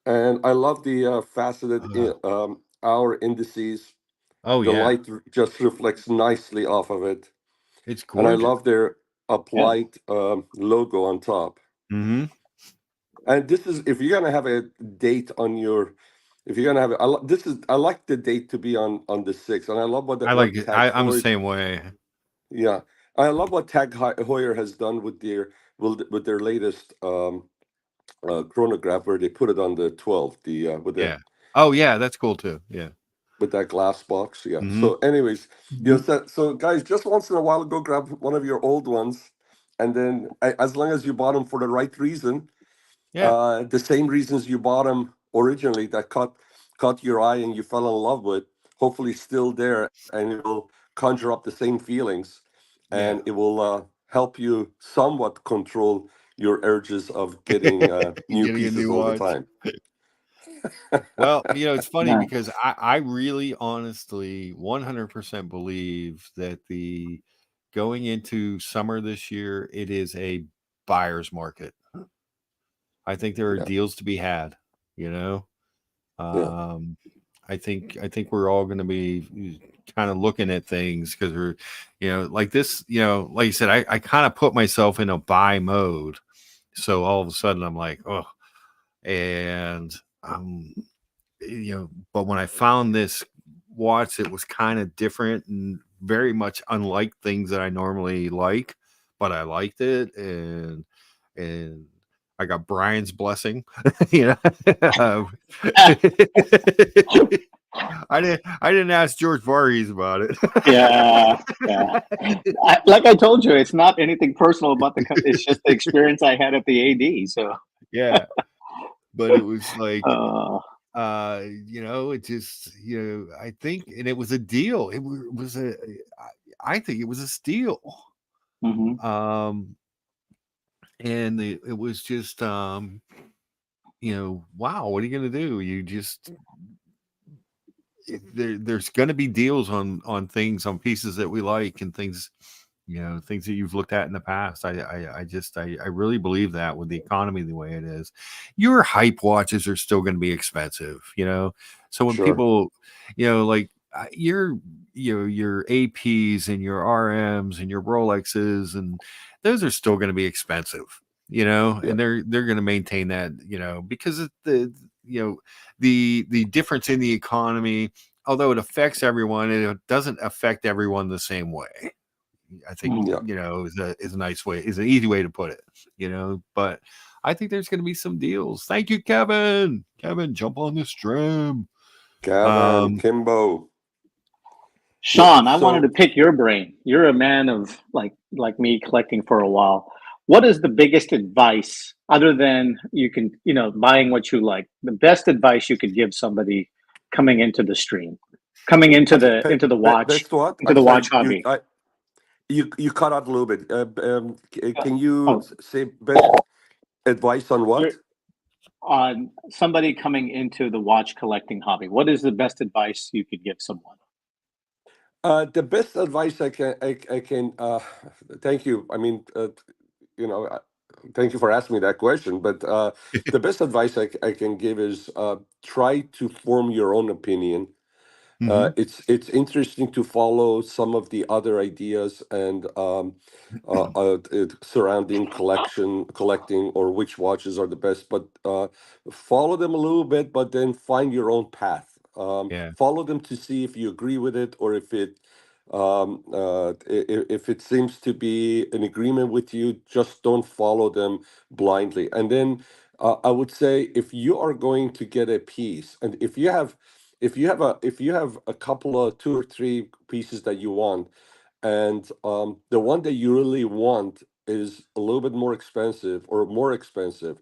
E: And I love the faceted hour indices.
A: Oh
E: The
A: yeah.
E: light just reflects nicely off of it,
A: It's
E: and I
A: gorgeous.
E: love their applied logo on top.
A: Mm-hmm.
E: And this is if you're gonna have a date on your, if you're gonna have I like the date to be on the 6th, and I love
A: I like
E: what
A: it.
E: Tag
A: I'm the
E: Heuer,
A: same way.
E: yeah, I love what Tag Heuer has done with their latest chronograph, where they put it on the 12,
A: Yeah. Oh yeah, that's cool too. Yeah.
E: with that glass box. Yeah.
A: Mm-hmm.
E: So, anyways, so guys, just once in a while, go grab one of your old ones, and then as long as you bought them for the right reason,
A: Yeah.
E: the same reasons you bought them originally that caught your eye and you fell in love with, hopefully still there, and it will conjure up the same feelings,
A: Yeah.
E: and it will help you somewhat control your urges of getting new
A: Getting a
E: pieces
A: new
E: all the
A: watch.
E: time.
A: Well, it's funny
C: Nice.
A: because I really honestly 100% believe that the going into summer this year, it is a buyer's market. I think there are deals to be had,
E: Yeah.
A: I think we're all going to be kind of looking at things because we're, like this, like you said, I kind of put myself in a buy mode. So all of a sudden I'm like, oh, and but when I found this watch, it was kind of different and very much unlike things that I normally like, but I liked it, and I got Brian's blessing. I didn't ask George Voorhees about it.
C: Yeah. Like I told you, it's not anything personal about it's just the experience I had at the AD. So
A: yeah, but it was like, it just, I think, and it was a deal. I think it was a steal.
C: Mm-hmm.
A: And it was just, wow, what are you going to do? You just, there's going to be deals on things, on pieces that we like, and things, things that you've looked at in the past. I really believe that with the economy the way it is, your hype watches are still going to be expensive, so when people, like your APs and your RMs and your Rolexes, and those are still going to be expensive, and they're going to maintain that, because of the difference in the economy, although it affects everyone, it doesn't affect everyone the same way. I think, is a nice way, is an easy way to put it, but I think there's going to be some deals. Thank you, Kevin. Kevin, jump on the stream.
E: Kevin, Kimbo.
C: Sean, I wanted to pick your brain. You're a man of like me, collecting for a while. What is the biggest advice, other than you can, buying what you like? The best advice you could give somebody coming into the stream, coming into the watch,
E: That's what
C: into the watch hobby.
E: You cut out a little bit. Can you say best advice on what?
C: On somebody coming into the watch collecting hobby, what is the best advice you could give someone?
E: The best advice I can. Thank you. I mean, thank you for asking me that question. But the best advice I can give is try to form your own opinion. It's interesting to follow some of the other ideas and surrounding collecting, or which watches are the best, but follow them a little bit, but then find your own path. Follow them to see if you agree with it, or if it seems to be an agreement with you. Just don't follow them blindly. And then I would say, if you are going to get a piece, and if you have a couple of 2 or 3 pieces that you want, and the one that you really want is a little bit more expensive or more expensive,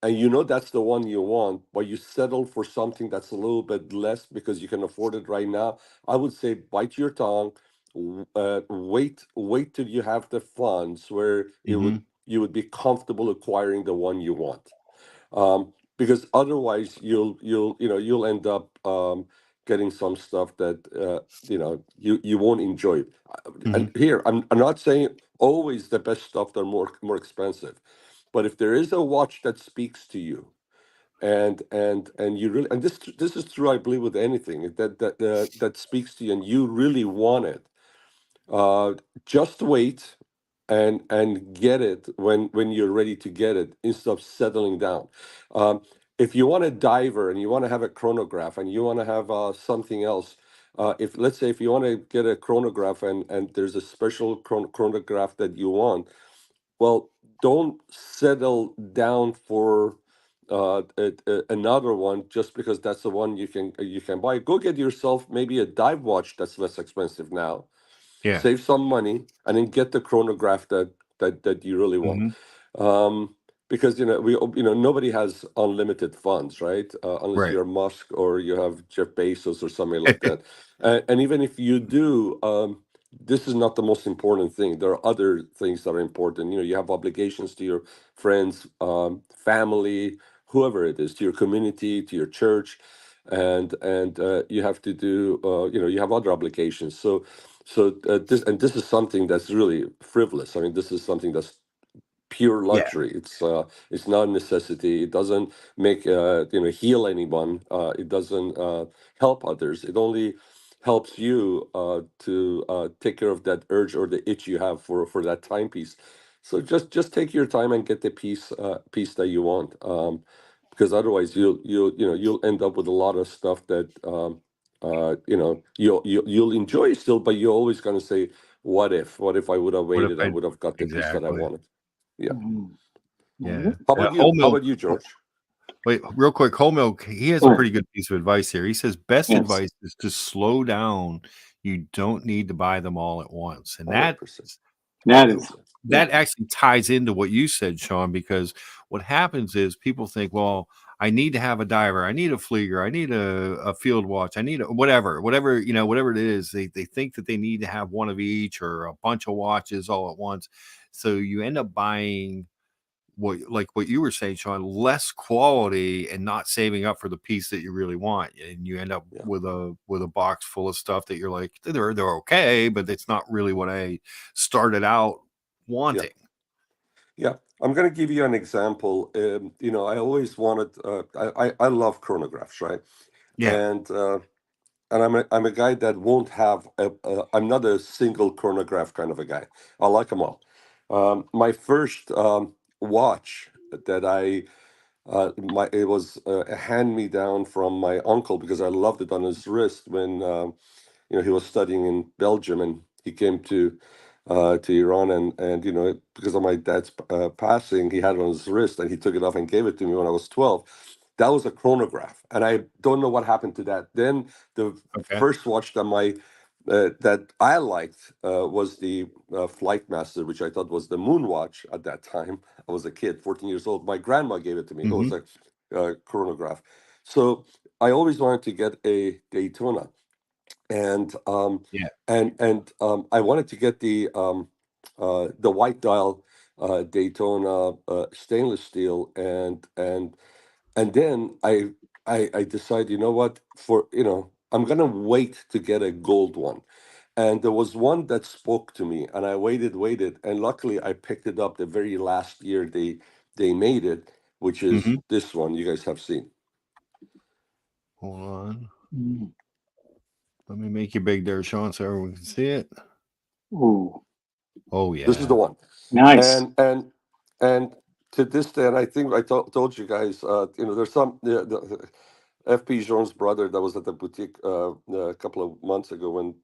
E: and that's the one you want, but you settle for something that's a little bit less because you can afford it right now, I would say bite your tongue. Wait till you have the funds where you would be comfortable acquiring the one you want. Because otherwise you'll end up getting some stuff that you won't enjoy. And here, I'm not saying always the best stuff that are more expensive, but if there is a watch that speaks to you, and you really, and this is true, I believe, with anything that speaks to you and you really want it, uh, just wait and get it when you're ready to get it, instead of settling down. Um, if you want a diver and you want to have a chronograph and you want to have something else, if let's say if you want to get a chronograph and there's a special chronograph that you want, well, don't settle down for another one just because that's the one you can buy. Go get yourself maybe a dive watch that's less expensive now, save some money, and then get the chronograph that you really want. Because nobody has unlimited funds, right? Unless you're Musk or you have Jeff Bezos or somebody like that. And even if you do, this is not the most important thing. There are other things that are important. You have obligations to your friends, family, whoever it is, to your community, to your church, and you have to do. You have other obligations. So this is something that's really frivolous. I mean, this is something that's pure luxury. It's not a necessity. It doesn't make heal anyone. It doesn't help others. It only helps you to take care of that urge or the itch you have for that timepiece. So just take your time and get the piece that you want. because otherwise you'll end up with a lot of stuff that you'll enjoy still, but you're always going to say, what if I would have
A: What if
E: waited, I
A: I
E: would have got the piece that I
A: exactly?
E: wanted. Yeah.
A: Yeah.
E: How about
A: Whole
E: you? How
A: milk.
E: about you, George?
A: Wait, real quick. Whole milk. He has a pretty good piece of advice here. He says best advice is to slow down. You don't need to buy them all at once, and
E: 100%.
A: that actually ties into what you said, Sean, because what happens is people think, well, I need to have a diver, I need a flieger, I need a field watch, I need a whatever it is. They think that they need to have one of each or a bunch of watches all at once. So you end up buying what you were saying, Sean, less quality and not saving up for the piece that you really want, and you end up with a box full of stuff that you're like, they're okay, but it's not really what I started out wanting.
E: Yeah, I'm going to give you an example. I always wanted. I love chronographs, right?
A: Yeah.
E: And I'm a guy that won't have I'm not a single chronograph kind of a guy. I like them all. My first watch that it was a hand me down from my uncle because I loved it on his wrist when he was studying in Belgium, and he came to Iran, and because of my dad's passing, he had it on his wrist, and he took it off and gave it to me when I was 12. That was a chronograph, and I don't know what happened to that. Then the first watch that I liked was the Flight Master, which I thought was the moon watch at that time. I was a kid, 14 years old. My grandma gave it to me. It was a chronograph. So I always wanted to get a Daytona, and I wanted to get the white dial Daytona stainless steel, and then I decided, you know what, I'm gonna wait to get a gold one. And there was one that spoke to me, and I waited, and luckily I picked it up the very last year they made it, which is this one you guys have seen.
A: Hold on. Let me make you big there, Sean, so everyone can see it.
C: Ooh.
A: Oh yeah.
E: This is the one.
C: Nice.
E: And to this day, and I think I told you guys, there's some the FP Jean's brother that was at the boutique a couple of months ago when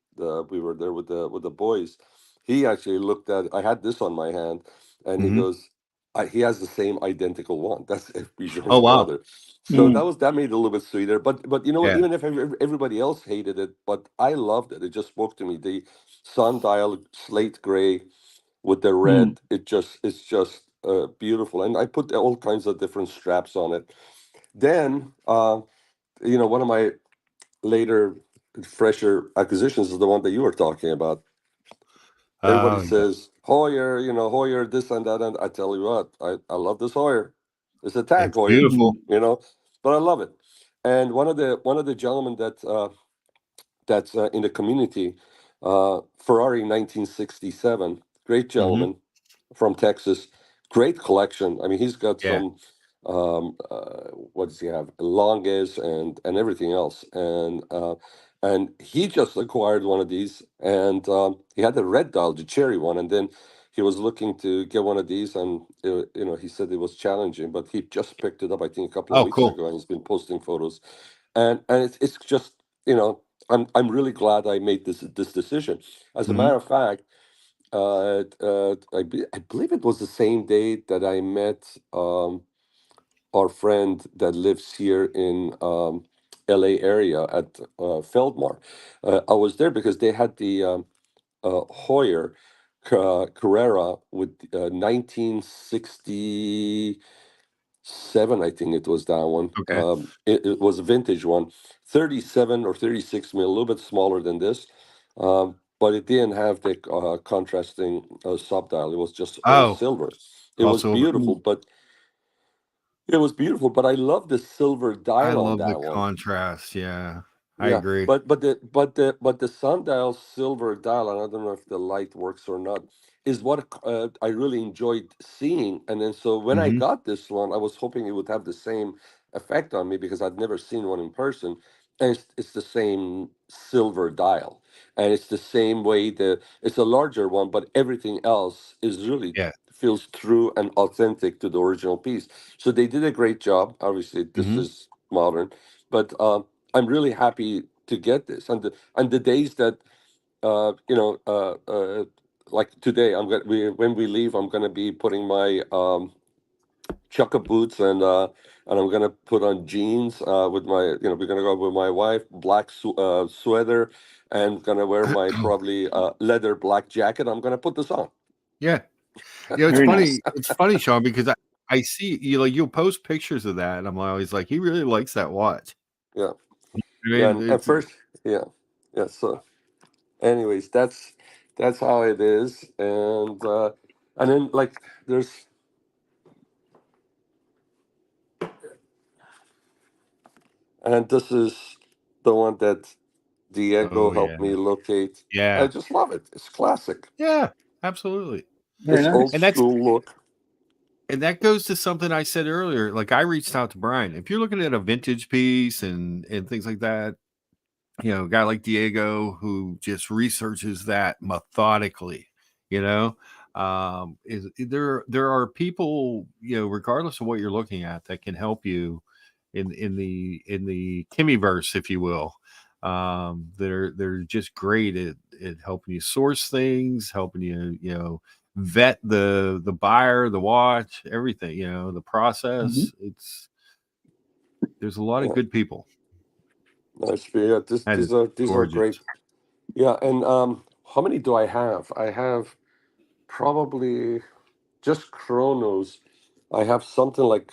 E: we were there with the boys. He actually looked at. I had this on my hand, and he goes, he has the same identical one. That's FP Jean's brother. So that made it a little bit sweeter. But you know what? Even if everybody else hated it, but I loved it. It just spoke to me. The sundial slate gray with the red, it's just beautiful. And I put all kinds of different straps on it. Then one of my later fresher acquisitions is the one that you were talking about. Everybody says Hoyer, Hoyer, this and that, and I tell you what, I love this Hoyer. It's a tag
A: It's
E: Hoyer,
A: beautiful.
E: but I love it. And one of the gentlemen that's in the community, Ferrari 1967, great gentleman from Texas, great collection. I mean, he's got some what does he have? Longes and everything else, and he just acquired one of these, and he had the red dial, the cherry one, and then he was looking to get one of these, and he said it was challenging, but he just picked it up, I think, a couple of weeks ago, and he's been posting photos, and it's just I'm really glad I made this decision. As a matter of fact, I believe it was the same day that I met our friend that lives here in L.A. area at Feldmar. I was there because they had the Hoyer Carrera with 1967, I think it was that one. It was a vintage one, 37 or 36 mil, a little bit smaller than this. But it didn't have the contrasting subdial. It was just all silver. It was beautiful, but I love the silver
A: I
E: dial on
A: love the
E: that one.
A: contrast. Yeah, I
E: Yeah,
A: agree.
E: but the sundial silver dial, and I don't know if the light works or not, is what I really enjoyed seeing. And then so when I got this one, I was hoping it would have the same effect on me because I'd never seen one in person. And it's the same silver dial. and it's the same way. It's a larger one, but everything else is really
A: Yeah.
E: feels true and authentic to the original piece. So they did a great job. Obviously, this is modern, but I'm really happy to get this. And the days that like today, when we leave, I'm gonna be putting my chukka boots and I'm gonna put on jeans with my we're gonna go with my wife, black sweater, and gonna wear my probably leather black jacket. I'm gonna put this on.
A: Yeah. It's
C: Very
A: funny.
C: nice.
A: It's funny, Sean, because I see you'll post pictures of that, and I'm always like, he really likes that watch.
E: Yeah.
A: I
E: Yeah.
A: mean,
E: And first, yeah. Yeah. So, anyways, that's how it is, and then like there's and this is the one that Diego
A: oh yeah,
E: helped me locate. I
A: yeah,
E: just love it. It's classic.
A: yeah, absolutely.
C: Very
E: It's old
C: nice.
E: school look.
A: And that goes to something I said earlier. Like I reached out to Brian. If you're looking at a vintage piece and things like that, a guy like Diego who just researches that methodically, is there are people, regardless of what you're looking at, that can help you in the Kimmyverse, if you will. They're just great at helping you source things, helping you, vet the buyer, the watch, everything, the process. There's a lot of
E: Yeah,
A: good people.
E: nice. Yeah,
A: That is
E: these are
A: gorgeous.
E: great. Yeah, and how many do I have? I have probably just chronos. I have something like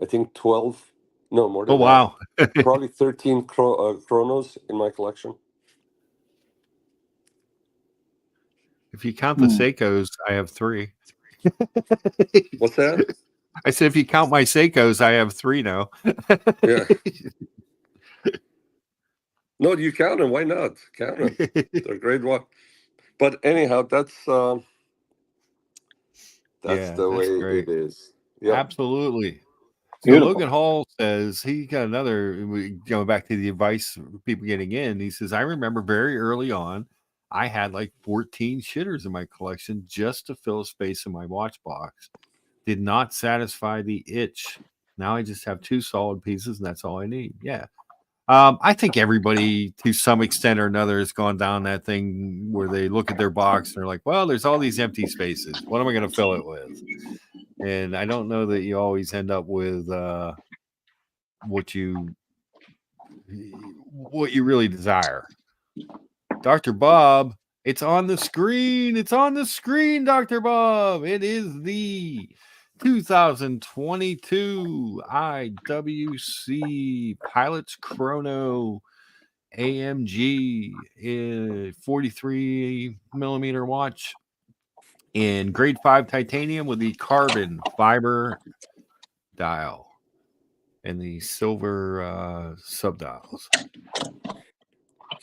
E: I think 12. No, more
A: Oh
E: than that.
A: wow.
E: Probably 13 chronos in my collection.
A: If you count the Seikos, I have 3.
E: What's that?
A: I said, if you count my Seikos, I have 3 now.
E: Yeah. No, you count them. Why not? Count them. They're great one. But anyhow, that's
A: Yeah,
E: the
A: that's
E: way
A: great.
E: it is. Yeah.
A: Absolutely. So
C: Beautiful.
A: Logan Hall says he got another, going back to the advice people getting in. He says, I remember very early on, I had like 14 shitters in my collection just to fill a space in my watch box. Did not satisfy the itch. Now I just have 2 solid pieces, and that's all I need. Yeah. I think everybody, to some extent or another, has gone down that thing where they look at their box and they're like, well, there's all these empty spaces. What am I going to fill it with? And I don't know that you always end up with what you really desire. Dr. Bob, it's on the screen. It's on the screen, Dr. Bob. It is the 2022 IWC Pilots Chrono AMG 43 millimeter watch in grade 5 titanium with the carbon fiber dial and the silver subdials.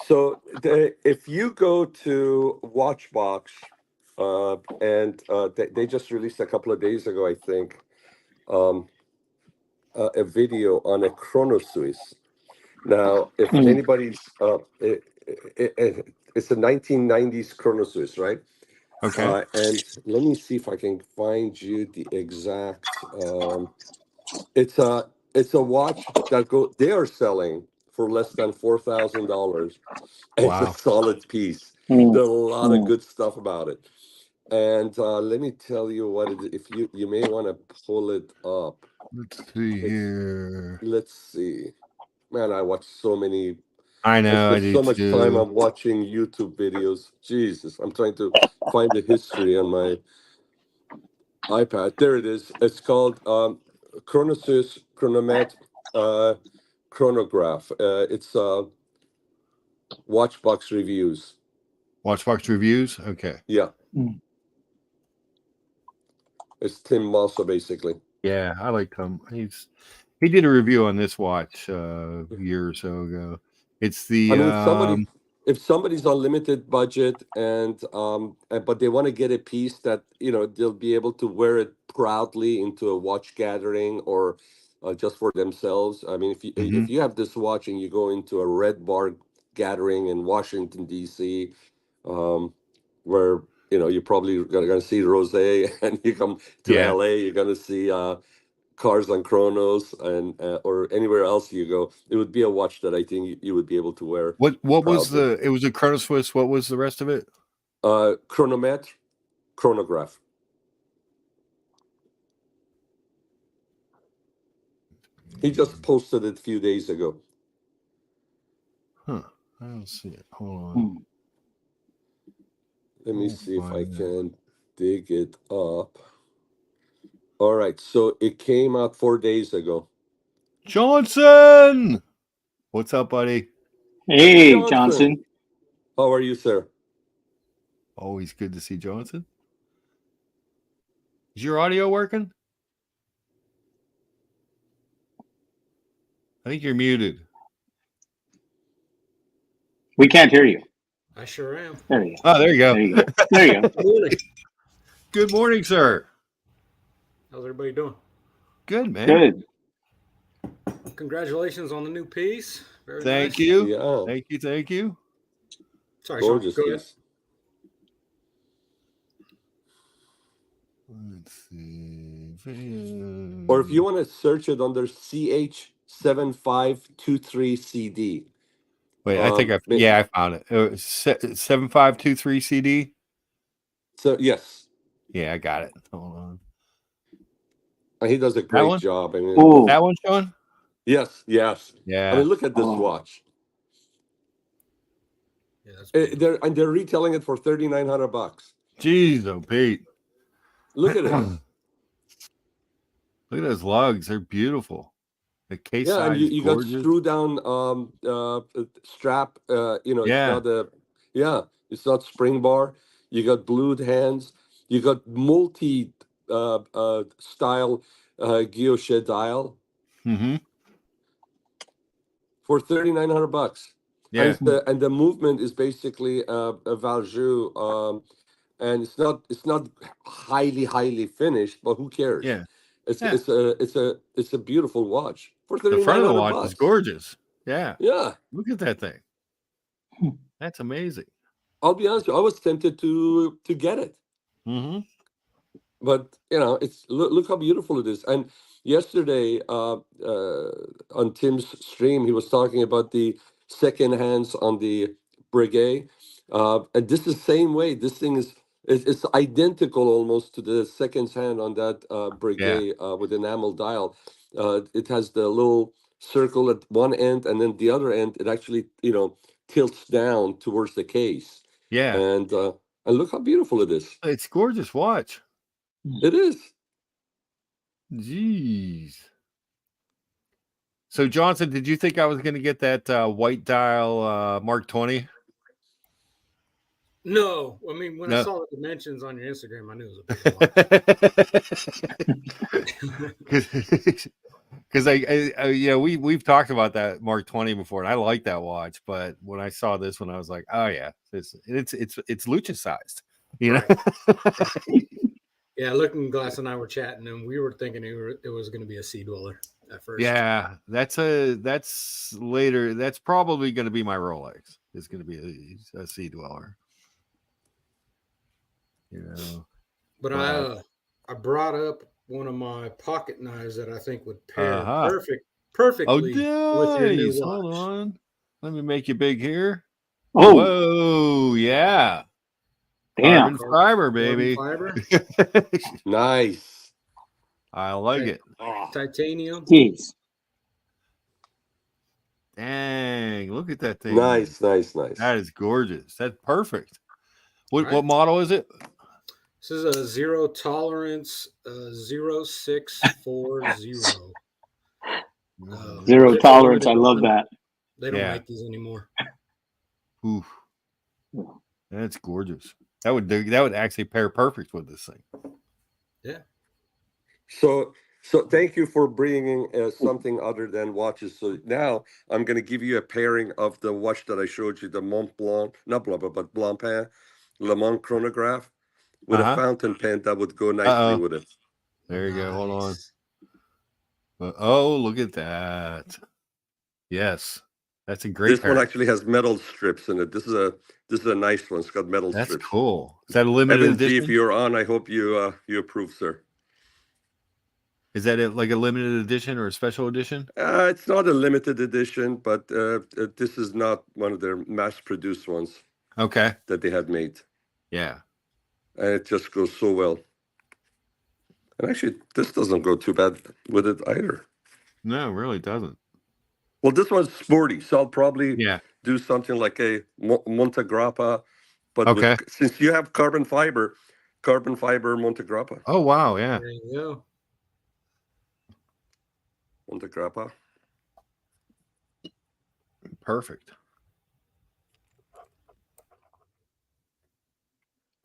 E: So if you go to Watchbox, and they just released a couple of days ago, I think, um, a video on a Chrono Swiss. Now, if anybody's, it's a 1990s Chrono Swiss, right?
A: Okay.
E: And let me see if I can find you the exact. It's a watch that they are selling for less than $4,000. It's a
A: Wow.
E: solid piece. There's a lot of good stuff about it. And let me tell you what it is. If you may want to pull it up.
A: Let's see
E: It's
A: here.
E: Let's see. Man, I watch so many.
A: I
E: I
A: know, I
E: spend
A: do
E: so much time
A: too.
E: on watching YouTube videos. Jesus, I'm trying to find the history on my iPad. There it is. It's called Chronosys Chronomet uh, Chronograph. It's Watchbox Reviews.
A: Watchbox reviews. Okay.
E: Yeah. It's Tim Mossa, basically.
A: Yeah, I like him. He did a review on this watch a year or so ago. It's the
E: I mean, if somebody's on limited budget but they want to get a piece that they'll be able to wear it proudly into a watch gathering or just for themselves. I mean, if you have this watch and you go into a red bar gathering in Washington D.C., where you're probably gonna see Rose, and you come to L.A., you're gonna see Cars on Chronos, and or anywhere else you go. It would be a watch that I think you would be able to wear.
A: What was
E: proudly.
A: it was a Chrono Swiss. What was the rest of it?
E: Chronometer, chronograph. He just posted it a few days ago.
A: Huh. I don't see it. Hold on.
E: Let me see if I can dig it up. All right. So it came out 4 days ago.
A: Johnson! What's up, buddy?
C: Hey, Johnson.
E: How are you, sir?
A: Always good to see Johnson. Is your audio working? I think you're muted.
C: We can't hear you.
F: I sure am.
C: There you go.
A: Oh, there you go.
C: There you go. There you go.
F: Good morning.
A: Good morning, sir.
F: How's everybody doing?
A: Good, man.
C: Good.
F: Congratulations on the new piece. Very
A: Thank
F: nice.
A: you.
E: Yeah.
A: Thank you. Thank you.
F: Sorry,
E: Gorgeous
F: Sean. Go ahead.
E: piece.
A: Let's see.
E: Or if you want to search it under CH7523CD.
A: Wait, I think I found it. 7523 CD.
E: So yes.
A: Yeah, I got it. Hold on.
E: He does a great job. I mean,
A: that one, Sean?
E: Yes.
A: Yeah.
E: I mean, look at this watch.
F: Yeah, that's
E: they're retailing it for $3,900.
A: Jeez, oh Pete.
E: Look at it.
A: Look at those lugs. They're beautiful. The case
E: Yeah,
A: size
E: and you got
A: gorgeous.
E: screw down strap. It's not spring bar. You got blued hands. You got multi style guilloche dial for $3,900.
A: Yeah,
E: and the movement is basically a Valjoux, and it's not highly finished, but who cares?
A: yeah.
E: It's a beautiful watch for
A: The front of the watch
E: $3,900.
A: is gorgeous. Yeah.
E: Yeah.
A: Look at that thing. That's amazing.
E: I'll be honest with you, I was tempted to get it. But it's look how beautiful it is. And yesterday on Tim's stream, he was talking about the second hands on the Breguet, and this is the same way. This thing is it's identical almost to the second hand on that Breguet with enamel dial. It has the little circle at one end, and then the other end it actually tilts down towards the case.
A: Yeah,
E: and look how beautiful it is.
A: It's gorgeous watch.
E: It is.
A: Jeez. So Johnson, did you think I was going to get that white dial Mark 20?
F: No, I mean when I saw the dimensions on your Instagram, I knew it was a big watch.
A: Because we've talked about that Mark 20 before, and I like that watch. But when I saw this one, I was like, oh yeah, it's Lucha sized,
F: Right. Yeah, Looking Glass and I were chatting, and we were thinking it was going to be a sea dweller at first.
A: Yeah, that's later. That's probably going to be my Rolex. It's going to be a sea dweller.
F: But I brought up one of my pocket knives that I think would pair perfectly with your new watch.
A: Hold on, let me make you big here.
C: Oh,
A: whoa, yeah.
C: Damn.
A: Carbon fiber, baby.
E: Nice.
A: I like it.
F: Titanium.
C: Jeez.
A: Dang, look at that thing.
E: Nice.
A: That is gorgeous. That's perfect. What model is it?
F: This is a zero tolerance 0640.
C: Zero tolerance. I love that.
F: They don't make these anymore.
A: Oof. That's gorgeous. That would actually pair perfect with this thing.
F: Yeah.
E: So thank you for bringing something other than watches. So now I'm going to give you a pairing of the watch that I showed you, the Mont Blanc, not Blanc, but Blancpain Le Mans chronograph with a fountain pen that would go nicely with it.
A: There you go. Hold on. Oh, look at that. Yes. That's a great
E: This
A: pair.
E: one actually has metal strips in it. This is a nice one. It's got metal strips.
A: That's cool. Is that a limited
E: Evan
A: edition?
E: G, if you're on, I hope you approve, sir.
A: Is that like a limited edition or a special edition?
E: It's not a limited edition, but this is not one of their mass-produced ones.
A: Okay.
E: That they had made.
A: Yeah.
E: And it just goes so well. And actually, this doesn't go too bad with it either.
A: No, it really doesn't.
E: Well, this one's sporty, so I'll probably
A: Yeah.
E: do something like a Montegrappa, but since you have carbon fiber Montegrappa.
A: Oh wow, yeah.
F: There you go.
E: Montegrappa.
A: Perfect.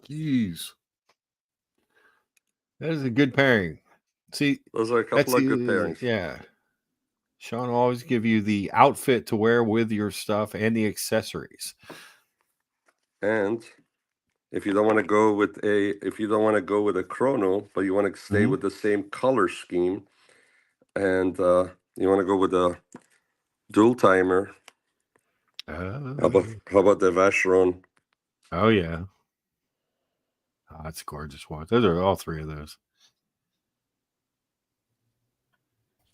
A: Jeez. That is a good pairing. See,
E: those are a couple of good pairings.
A: Yeah. Sean will always give you the outfit to wear with your stuff and the accessories.
E: And if you don't want to go with a chrono, but you want to stay with the same color scheme, and you want to go with a dual timer. How about the Vacheron?
A: Oh yeah. Oh, that's a gorgeous watch. Those are all three of those.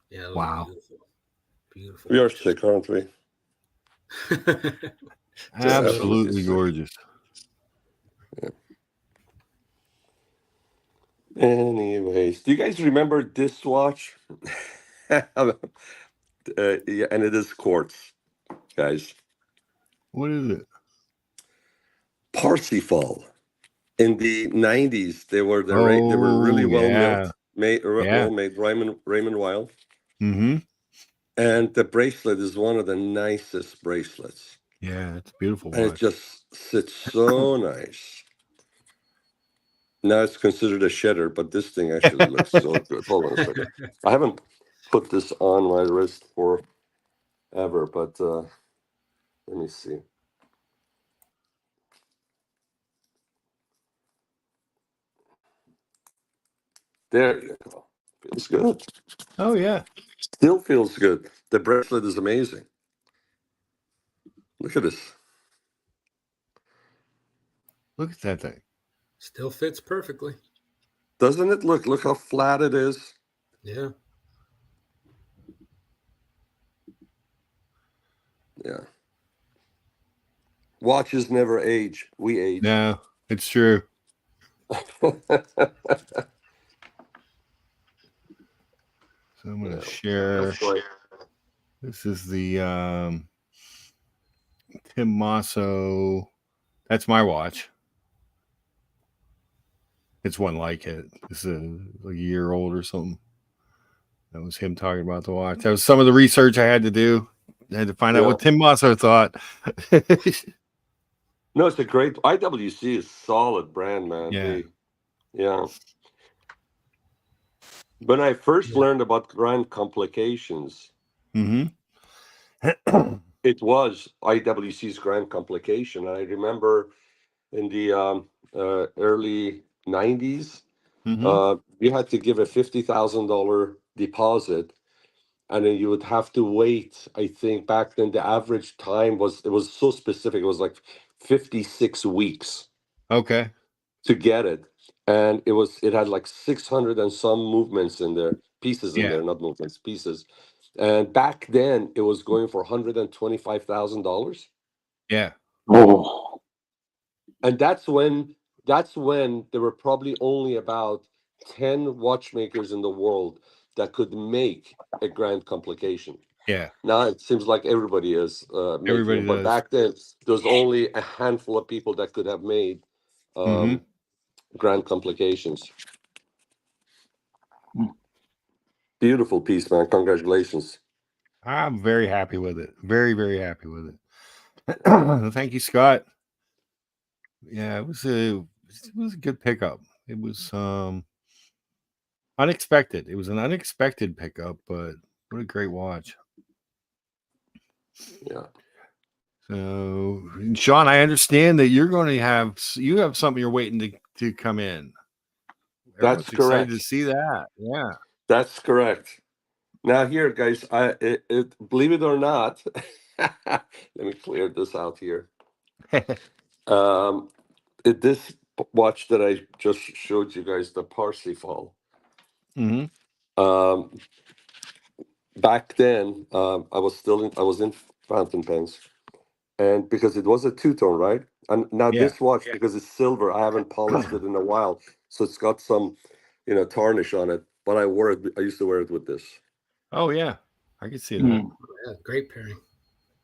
F: Yeah.
A: Wow.
F: Beautiful.
E: We are sick, aren't we?
A: Absolutely gorgeous.
E: Yeah. Anyways, do you guys remember this watch? Yeah, and it is quartz, guys.
A: What is it?
E: Parsifal. In the 90s, they were really well made. Well made. Raymond Weil.
A: Mm-hmm.
E: And the bracelet is one of the nicest bracelets.
A: Yeah, it's beautiful.
E: And it just sits so nice. Now it's considered a shedder, but this thing actually looks so good. Hold on a second. I haven't put this on my wrist forever, but let me see. There you go. Feels good.
A: Oh yeah.
E: Still feels good. The bracelet is amazing. Look at this.
A: Look at that thing.
F: Still fits perfectly.
E: Doesn't it look? Look how flat it is.
F: Yeah.
E: Yeah. Watches never age. We age.
A: No, it's true. So I'm going to share. This is the Tim Masso. That's my watch. It's one like it. This is a year old or something. That was him talking about the watch. That was some of the research I had to do. I had to find out what Tim Masso thought.
E: No, it's a great IWC is solid brand, man. Yeah. When I first learned about Grand Complications, it was IWC's Grand Complication. And I remember in the early 90s, you had to give a $50,000 deposit, and then you would have to wait. I think back then the average time was so specific. It was like 56 weeks.
A: Okay.
E: To get it. And it had like 600 and some movements in there, pieces in there, not movements, pieces. And back then it was going for $125,000.
A: Yeah.
C: Oh.
E: And that's when there were probably only about 10 watchmakers in the world that could make a Grand Complication.
A: Yeah.
E: Now it seems like everybody is making it. But back then there was only a handful of people that could have made Grand Complications. Beautiful piece, man. Congratulations.
A: I'm very happy with it. Very, very happy with it. Thank you, Scott. Yeah, it was a good pickup. It was unexpected. It was an unexpected pickup, but what a great watch.
E: Yeah.
A: So, Sean, I understand that you have something you're waiting to come in.
E: That's correct.
A: Excited to see that. Yeah.
E: That's correct. Now here, guys, believe it or not, Let me clear this out here. This watch that I just showed you guys, the Parsifal. Back then, I was in fountain pens, and because it was a two-tone, right? And now this watch, because it's silver, I haven't polished it in a while, so it's got some, tarnish on it. But I used to wear it with this.
A: Oh yeah, I can see that.
F: Yeah, great pairing.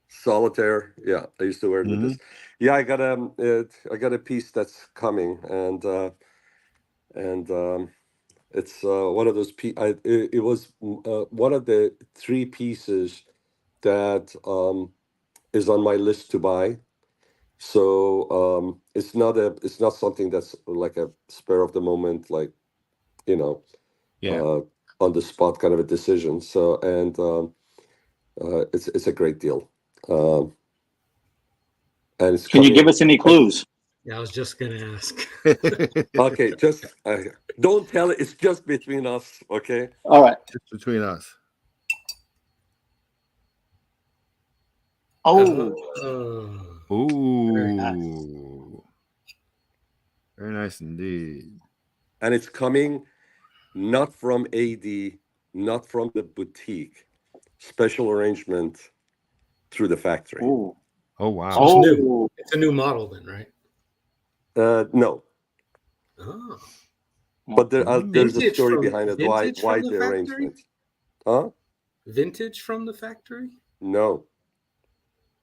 E: Solitaire, yeah, I used to wear it with this. Yeah, I got a piece that's coming, and it's one of those. It was one of the 3 pieces that is on my list to buy. So it's not something that's like a spur of the moment, like on the spot kind of a decision. So it's a great deal. And it's
C: Can you give us any clues?
F: Yeah, I was just gonna ask.
E: Okay, just don't tell it. It's just between us. Okay.
C: All right.
A: Just between us.
C: Oh.
A: Ooh.
C: Very nice.
A: Very nice indeed.
E: And it's coming not from AD, not from the boutique. Special arrangement through the factory.
C: Ooh.
A: Oh wow.
F: So it's new. It's a new model then, right?
E: No.
F: Oh.
E: But there's a story behind it. Why the arrangement? Huh?
F: Vintage from the factory?
E: No.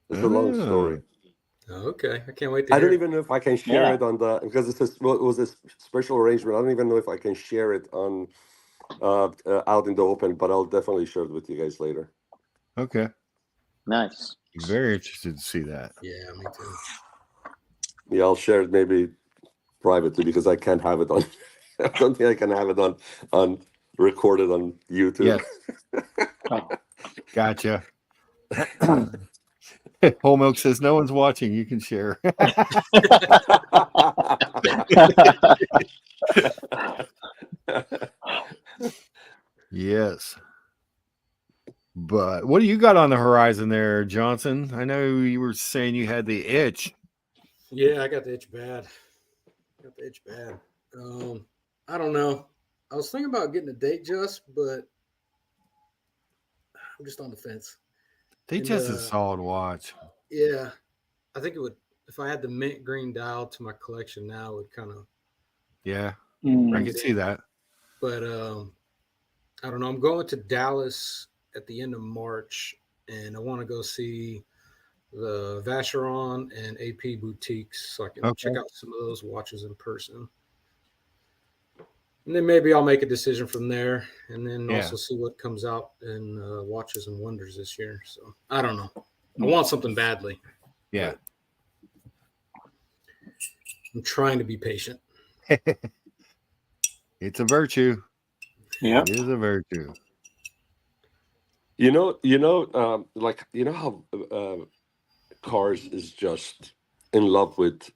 E: It's a long story.
F: Oh, okay, I can't wait to
E: I
F: hear
E: don't
F: it.
E: even know if I can share it on the, because it was a special arrangement. I don't even know if I can share it on out in the open, but I'll definitely share it with you guys later.
A: Okay.
C: Nice.
A: Very interested to see that.
F: Yeah, me too.
E: Yeah, I'll share it maybe privately because I can't have it on. I don't think I can have it on recorded on YouTube.
A: Yeah. Gotcha. Whole Milk says no one's watching. You can share. Yes. But what do you got on the horizon there, Johnson? I know you were saying you had the itch.
F: Yeah, I got the itch bad. I don't know. I was thinking about getting a Datejust, but I'm just on the fence.
A: Datejust is a solid watch.
F: Yeah, I think it would. If I had the mint green dial to my collection now, it would kind of.
A: Yeah, I can see that.
F: But I don't know. I'm going to Dallas at the end of March, and I want to go see the Vacheron and AP boutiques so I can check out some of those watches in person. And then maybe I'll make a decision from there, and then also see what comes out in Watches and Wonders this year. So I don't know. I want something badly.
A: Yeah.
F: I'm trying to be patient.
A: It's a virtue.
C: Yeah.
A: It is a virtue.
E: Like how Cars is just in love with.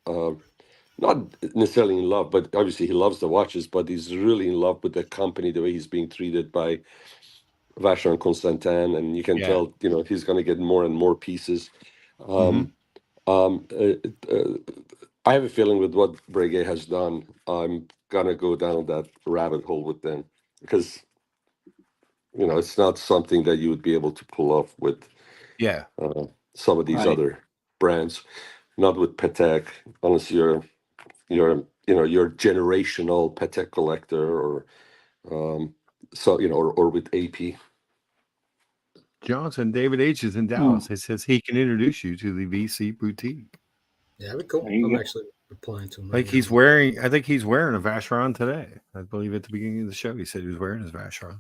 E: Not necessarily in love, but obviously he loves the watches, but he's really in love with the company, the way he's being treated by Vacheron Constantin, and you can tell, he's going to get more and more pieces. I have a feeling with what Breguet has done, I'm going to go down that rabbit hole with them because, it's not something that you would be able to pull off with some of these other brands, not with Patek, unless you're generational Patek collector or or with AP.
A: Johnson, David H is in Dallas. He says he can introduce you to the VC boutique.
F: Yeah, that'd be cool. I'm actually replying to him.
A: Like he's wearing, I think he's wearing a Vacheron today. I believe at the beginning of the show he said he was wearing his Vacheron.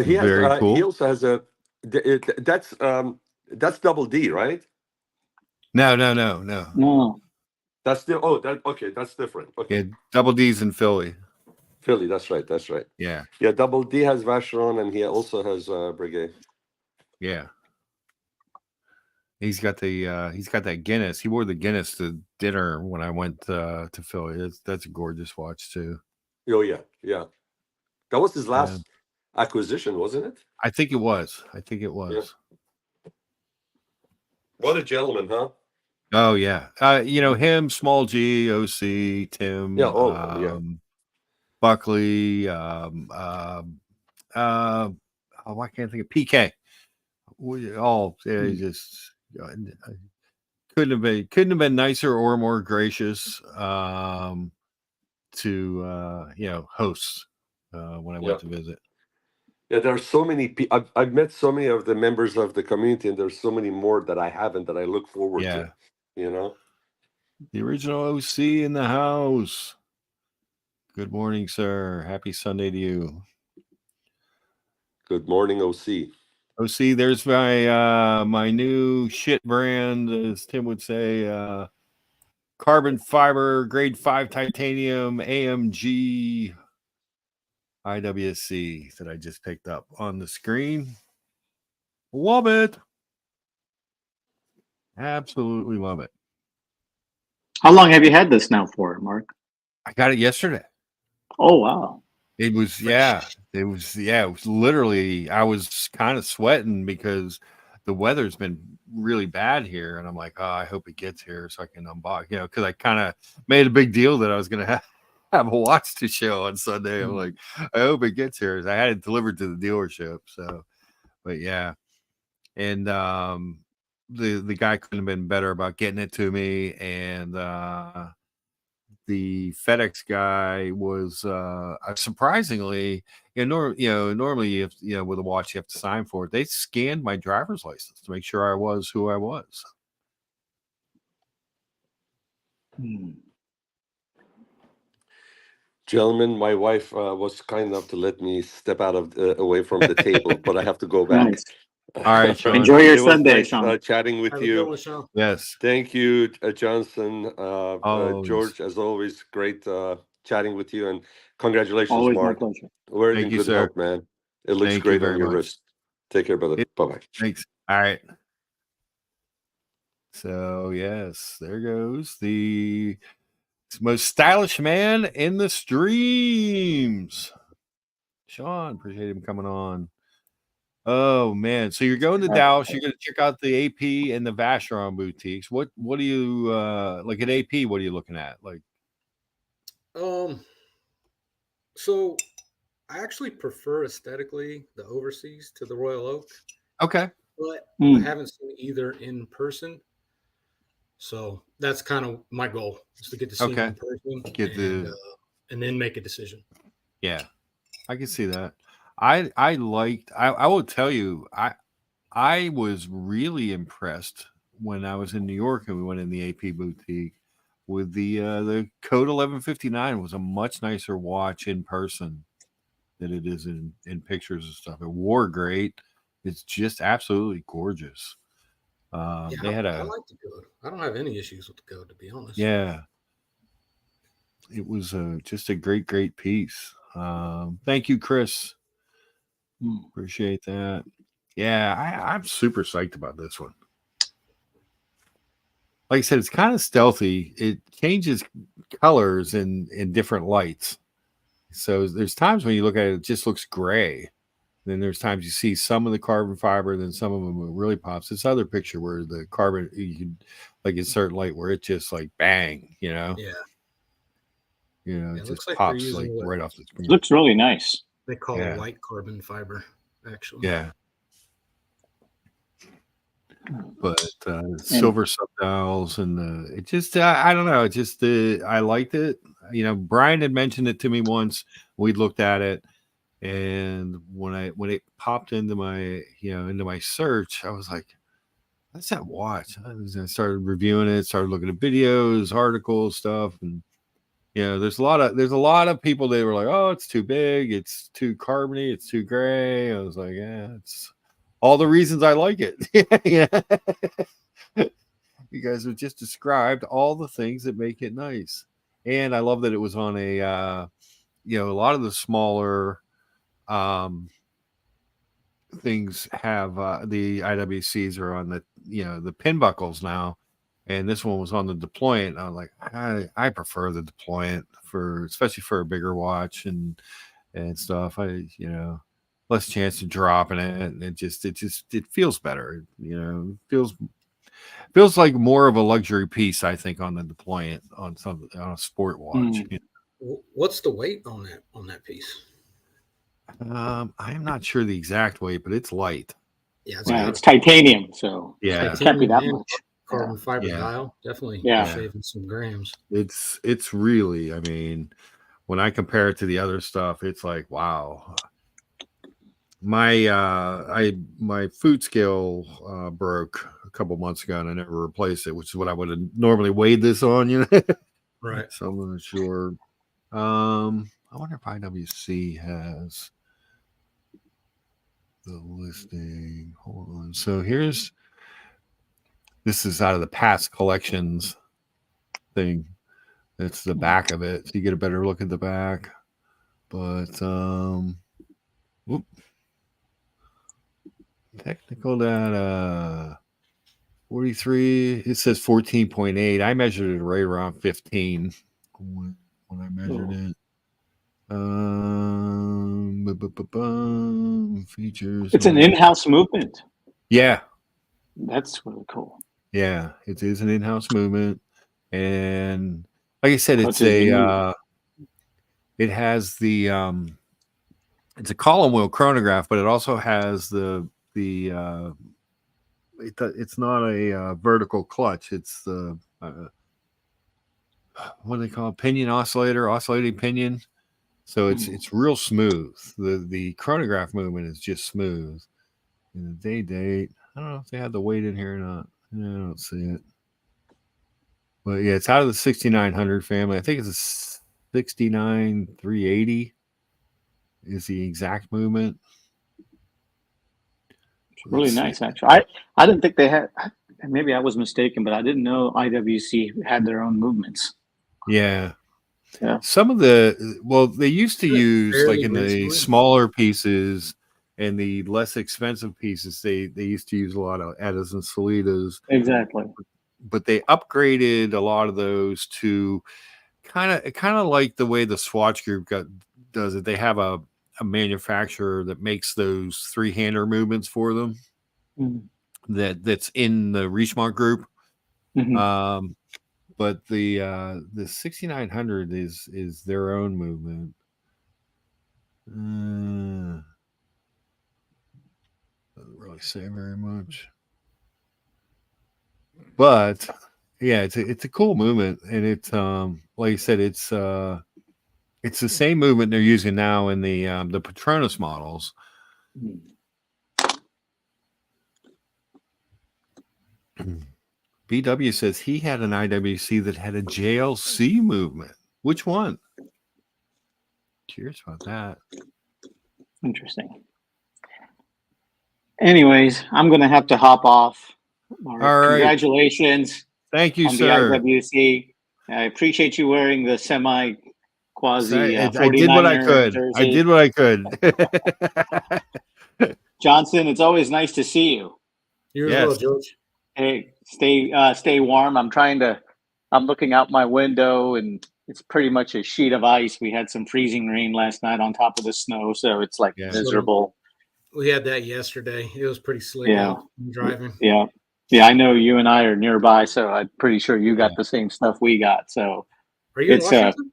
E: He has.
A: Very cool.
E: He also has a. That's double D, right?
A: No.
E: That's the. Oh, okay. That's different. Okay.
A: Yeah, double D's in Philly.
E: That's right.
A: Yeah.
E: Yeah, double D has Vacheron, and he also has Breguet.
A: Yeah. He's got that Guinness. He wore the Guinness to dinner when I went to Philly. That's a gorgeous watch too.
E: Oh yeah. That was his last. acquisition, wasn't it?
A: I think it was. Yeah.
E: What a gentleman, huh?
A: Oh yeah. Him, Small G, OC, Tim,
E: Yeah.
A: Buckley, why can't I think of PK? We all just couldn't have been nicer or more gracious to hosts when I went to visit.
E: Yeah, there are so many people. I've met so many of the members of the community, and there's so many more that I haven't that I look forward to.
A: The original OC in the house. Good morning, sir. Happy Sunday to you.
E: Good morning, OC.
A: OC, there's my new shit brand, as Tim would say, carbon fiber, grade 5 titanium AMG IWC that I just picked up on the screen. Love it. Absolutely love it.
C: How long have you had this now for, Mark?
A: I got it yesterday.
C: Oh, wow.
A: It was literally, I was kind of sweating because the weather's been really bad here. And I'm like, oh, I hope it gets here so I can unbox, because I kind of made a big deal that I was going to have a watch to show on Sunday. I'm like, I hope it gets here. I had it delivered to the dealership. So, but yeah. And the guy couldn't have been better about getting it to me. And the FedEx guy was surprisingly, normally if with a watch you have to sign for it. They scanned my driver's license to make sure I was who I was.
E: Gentlemen, my wife was kind enough to let me step out of away from the table, but I have to go back.
C: Nice.
A: All right, Sean.
C: Enjoy your
E: it was
C: Sunday,
E: nice,
C: Sean.
E: chatting with you.
A: Yes.
E: Thank you, Johnson. George, as always, great chatting with you, and congratulations,
C: always
E: Mark.
C: My pleasure.
E: We're in good health, man. It looks great on your wrist. Take care, brother. Bye-bye.
A: Thanks. All right. So, yes, there goes the most stylish man in the streams. Sean, appreciate him coming on. Oh man, so you're going to Dallas. You're going to check out the AP and the Vacheron boutiques. What do you like at AP? What are you looking at? Like,
F: so I actually prefer aesthetically the overseas to the Royal Oak.
A: Okay,
F: but I haven't seen either in person. So that's kind of my goal, is to get to see them in person, and then make a decision.
A: Yeah, I can see that. I will tell you, I was really impressed when I was in New York and we went in the AP boutique with the Code 1159 was a much nicer watch in person than it is in pictures and stuff. It wore great. It's just absolutely gorgeous. They had
F: I like the Code. I don't have any issues with the Code, to be honest.
A: Yeah. It was just a great piece. Thank you, Chris. Appreciate that. Yeah, I'm super psyched about this one. Like I said, it's kind of stealthy. It changes colors in different lights. So there's times when you look at it, it just looks gray. Then there's times you see some of the carbon fiber, then some of them really pops. This other picture where the carbon, you can like in certain light where it just like bang,
F: Yeah.
A: It just like pops like right off the screen.
C: Looks really nice.
F: They call it white carbon fiber, actually.
A: Yeah. But silver subdials and it just I don't know, it just I liked it. Brian had mentioned it to me once. We looked at it, and when it popped into my into my search, I was like, that's that watch. I started reviewing it, started looking at videos, articles, stuff, and there's a lot of people that were like, oh, it's too big, it's too carbony, it's too gray. I was like, yeah, it's all the reasons I like it. You guys have just described all the things that make it nice. And I love that it was on a a lot of the smaller things have the IWCs are on the the pin buckles now, and this one was on the deployant. I was like, I prefer the deployant especially for a bigger watch and stuff. less chance of dropping it, and it feels better. You know, feels like more of a luxury piece, I think, on the deployment on a sport watch.
C: Mm.
F: What's the weight on that piece?
A: I'm not sure the exact weight, but it's light.
F: Yeah,
C: it's titanium, so
A: yeah,
C: it can't be that much.
F: Carbon fiber
A: Yeah.
F: dial, definitely saving some grams.
A: It's really, I mean, when I compare it to the other stuff, it's like, wow. My food scale broke a couple months ago, and I never replaced it, which is what I would have normally weighed this on, you know.
F: Right.
A: So I'm not sure. I wonder if IWC has the listing. Hold on. So this is out of the past collections thing. It's the back of it. So you get a better look at the back. But whoop. Technical data 43. It says 14.8. I measured it right around 15 when I measured it. Features.
C: It's an in-house movement.
A: Yeah.
C: That's really cool.
A: Yeah, it is an in-house movement. And like I said, it's it has the it's a column wheel chronograph, but it also has it's not a vertical clutch. It's the what do they call it? Pinion oscillator, oscillating pinion. So it's real smooth. The chronograph movement is just smooth. And the date, I don't know if they had the weight in here or not. I don't see it. But yeah, it's out of the 6900 family. I think it's a 69380 is the exact movement.
C: It's really nice, actually. I didn't think they had. Maybe I was mistaken, but I didn't know IWC had their own movements.
A: Yeah.
C: Yeah.
A: Some of they used to use like in the smaller pieces and the less expensive pieces, they used to use a lot of Eddas and Solitas.
C: Exactly.
A: But they upgraded a lot of those to kind of like the way the Swatch Group does it. They have a manufacturer that makes those 3-hander movements for them. That's in the Richemont Group.
C: Mm-hmm.
A: But the 6900 is their own movement. Doesn't really say very much. But yeah, it's a cool movement, and it's like I said, it's the same movement they're using now in the Patronus models. BW says he had an IWC that had a JLC movement. Which one? Curious about that.
C: Interesting. Anyways, I'm going to have to hop off. Mark,
A: all right.
C: Congratulations.
A: Thank you,
C: on
A: sir.
C: The IWC. I appreciate you wearing the quasi.
A: I did what I could.
C: Jersey.
A: I did what I could.
C: Johnson, it's always nice to see you.
F: You as well, George.
C: Hey, stay warm. I'm looking out my window and it's pretty much a sheet of ice. We had some freezing rain last night on top of the snow, so it's like miserable.
F: We had that yesterday. It was pretty slick out driving.
C: Yeah. I know you and I are nearby, so I'm pretty sure you got the same stuff we got. So
F: are you in Washington?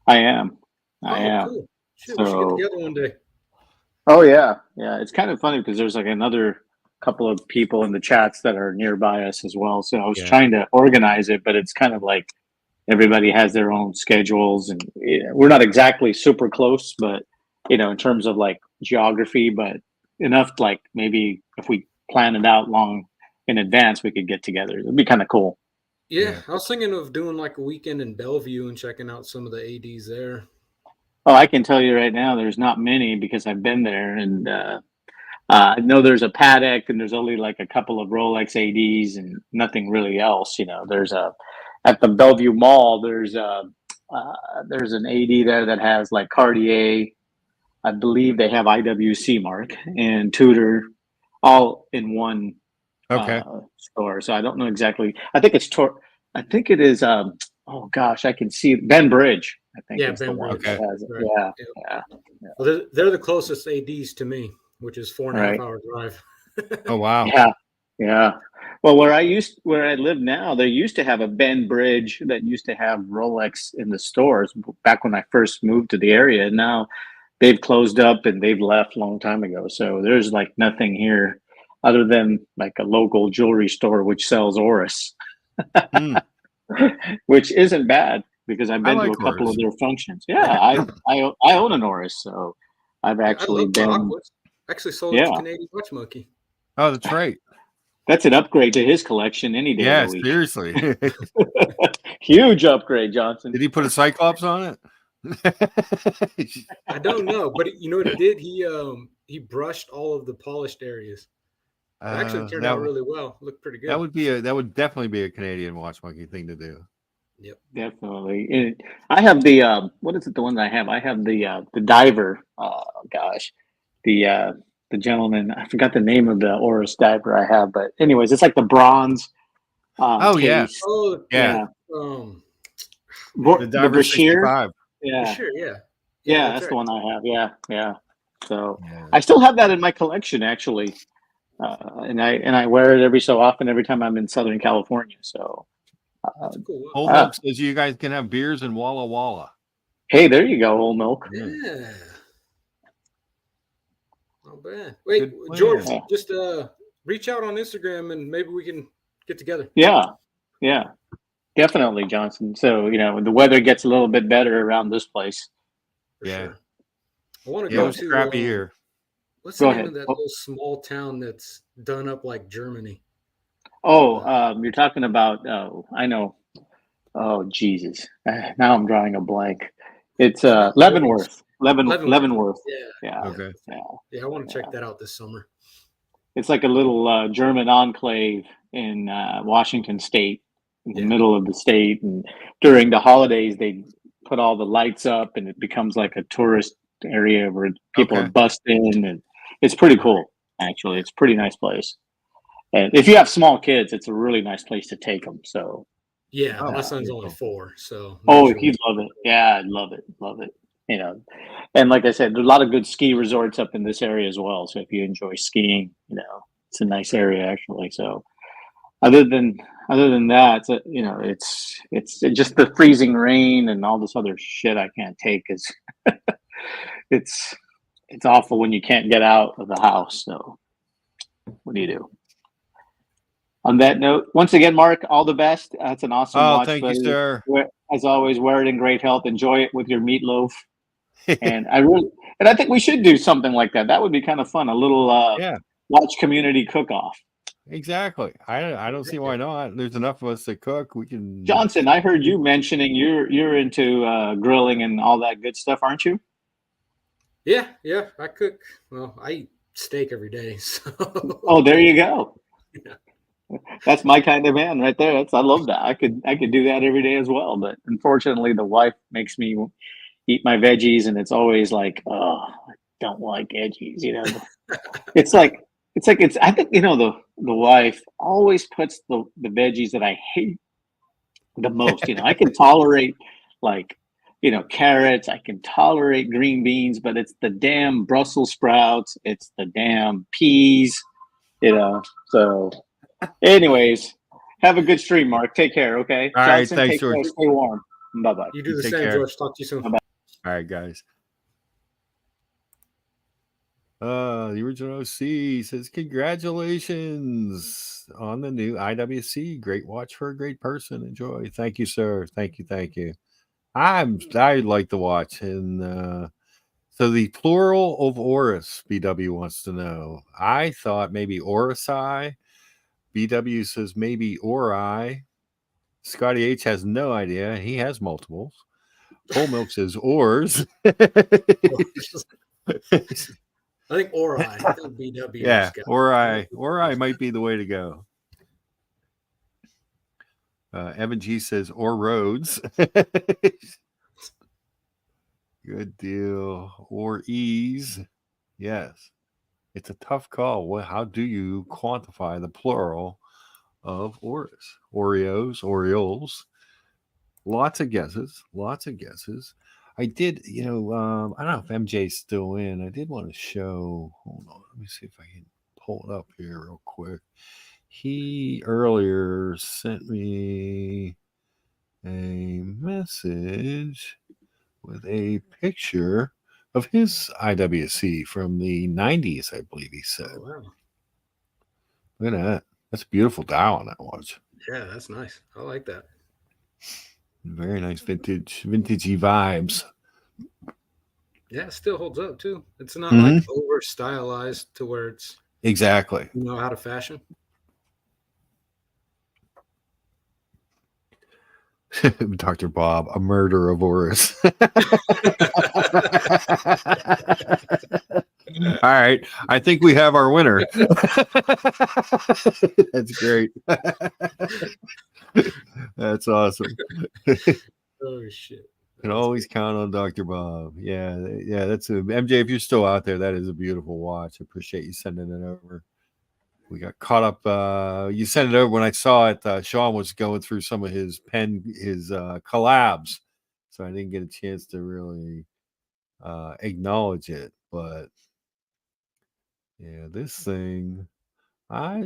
C: I am. I am.
F: Cool. Shit, we should get together one day.
C: Oh yeah. It's kind of funny because there's like another couple of people in the chats that are nearby us as well. So I was trying to organize it, but it's kind of like everybody has their own schedules, and we're not exactly super close, but in terms of like geography, but enough to like maybe if we plan it out long in advance, we could get together. It'd be kind of cool.
F: Yeah, I was thinking of doing like a weekend in Bellevue and checking out some of the ADs there.
C: Oh, I can tell you right now, there's not many because I've been there, and I know there's a Patek, and there's only like a couple of Rolex ADs and nothing really else. There's at the Bellevue Mall, there's an AD there that has like Cartier. I believe they have IWC Mark and Tudor all in one store. So I don't know exactly. I think it is. Oh gosh, I can see Ben Bridge. I think is the one that has it.
F: Right.
C: Yeah.
F: Well, they're the closest ADs to me, which is 4.5 hour drive.
A: Oh wow.
C: Yeah. Well, where I live now, they used to have a Bend Bridge that used to have Rolex in the stores back when I first moved to the area. And now they've closed up and they've left a long time ago. So there's like nothing here other than like a local jewelry store which sells Oris, which isn't bad because I've been to a couple
A: Oris.
C: of their functions. Yeah, I own an Oris, so I've actually been.
F: Actually sold it to Canadian Watch Monkey.
A: Oh, that's right.
C: That's an upgrade to his collection any day of the week.
A: Seriously.
C: Huge upgrade, Johnson.
A: Did he put a Cyclops on it?
F: I don't know, but you know what he did? He brushed all of the polished areas. It actually turned out really well. Looked pretty good.
A: That would definitely be a Canadian Watch Monkey thing to do.
F: Yep,
C: definitely. I have the what is it? The one that I have? I have the diver. The gentleman. I forgot the name of the Oris diver I have, but anyways, it's like the bronze. Case.
F: The
A: diver 65.
C: Yeah.
F: Sure,
C: yeah, that's the one I have. Yeah. So I still have that in my collection actually, and I wear it every so often. Every time I'm in Southern California. So.
F: That's cool.
A: Whole Milk says you guys can have beers in Walla Walla.
C: Hey, there you go, Whole Milk.
F: Yeah. Not bad. Wait, George, just reach out on Instagram and maybe we can get together.
C: Yeah, definitely, Johnson. So the weather gets a little bit better around this place.
F: Sure. I want to go to
A: crappy here.
F: What's the name of that little small town that's done up like Germany?
C: Oh, you're talking about? I know. Oh, Jesus! Now I'm drawing a blank. It's Leavenworth. Leavenworth. Yeah.
A: Okay.
F: Yeah, I want to check that out this summer.
C: It's like a little German enclave in Washington State, in the middle of the state, and during the holidays they put all the lights up, and it becomes like a tourist area where people bust in, and it's pretty cool. Actually, it's a pretty nice place. And if you have small kids, it's a really nice place to take them. So.
F: Yeah, my son's only 4, so.
C: He'd love it. Yeah, I'd love it. And like I said, there's a lot of good ski resorts up in this area as well. So if you enjoy skiing, it's a nice area actually. So other than that, it's just the freezing rain and all this other shit I can't take. Is it's awful when you can't get out of the house. So what do you do? On that note, once again, Mark, all the best. That's an awesome watch.
A: Thank you, sir.
C: As always, wear it in great health. Enjoy it with your meatloaf. And I think we should do something like that. That would be kind of fun. A little watch community cook-off.
A: Exactly. I don't see why not. There's enough of us to cook. We can.
C: Johnson, I heard you mentioning you're into grilling and all that good stuff, aren't you?
F: Yeah. I cook. Well, I eat steak every day. So.
C: Oh, there you go. Yeah. That's my kind of man right there. I love that. I could do that every day as well. But unfortunately, the wife makes me eat my veggies, and it's always like, oh, I don't like veggies. It's like I think the wife always puts the veggies that I hate the most. I can tolerate carrots. I can tolerate green beans, but it's the damn Brussels sprouts. It's the damn peas. So. Anyways, have a good stream, Mark. Take care, okay?
A: All right, thanks, George.
C: Care. Stay warm. Bye-bye.
F: You do the same, George. Talk to you soon.
C: Bye-bye.
A: All right, guys. The original OC says, congratulations on the new IWC. Great watch for a great person. Enjoy. Thank you, sir. Thank you. I like the watch. And so the plural of Oris, BW wants to know. I thought maybe Orisi. BW says maybe Ori. Scotty H has no idea. He has multiples. Whole Milk says Ors.
F: I think Ori. I think BW.
A: Yeah, Ori might be the way to go. Evan G says or roads. Good deal. Or ease. Yes. It's a tough call. How do you quantify the plural of Oris? Oreos, Orioles. Lots of guesses. I did, I don't know if MJ's still in. I did want to show. Hold on, let me see if I can pull it up here real quick. He earlier sent me a message with a picture of his IWC from the 90s, I believe he said.
F: Oh, wow.
A: Look at that. That's a beautiful dial on that watch.
F: Yeah, that's nice. I like that.
A: Very nice vintagey vibes.
F: Yeah, it still holds up too. It's not like over stylized to where it's
A: exactly
F: out of fashion.
A: Dr. Bob, a murder of Oris. All right, I think we have our winner. That's great. That's awesome.
F: Oh shit.
A: Can always count on Dr. Bob. Yeah, that's a MJ. If you're still out there, that is a beautiful watch. I appreciate you sending it over. We got caught up. You sent it over when I saw it. Sean was going through some of his collabs, so I didn't get a chance to really acknowledge it. But yeah, this thing, I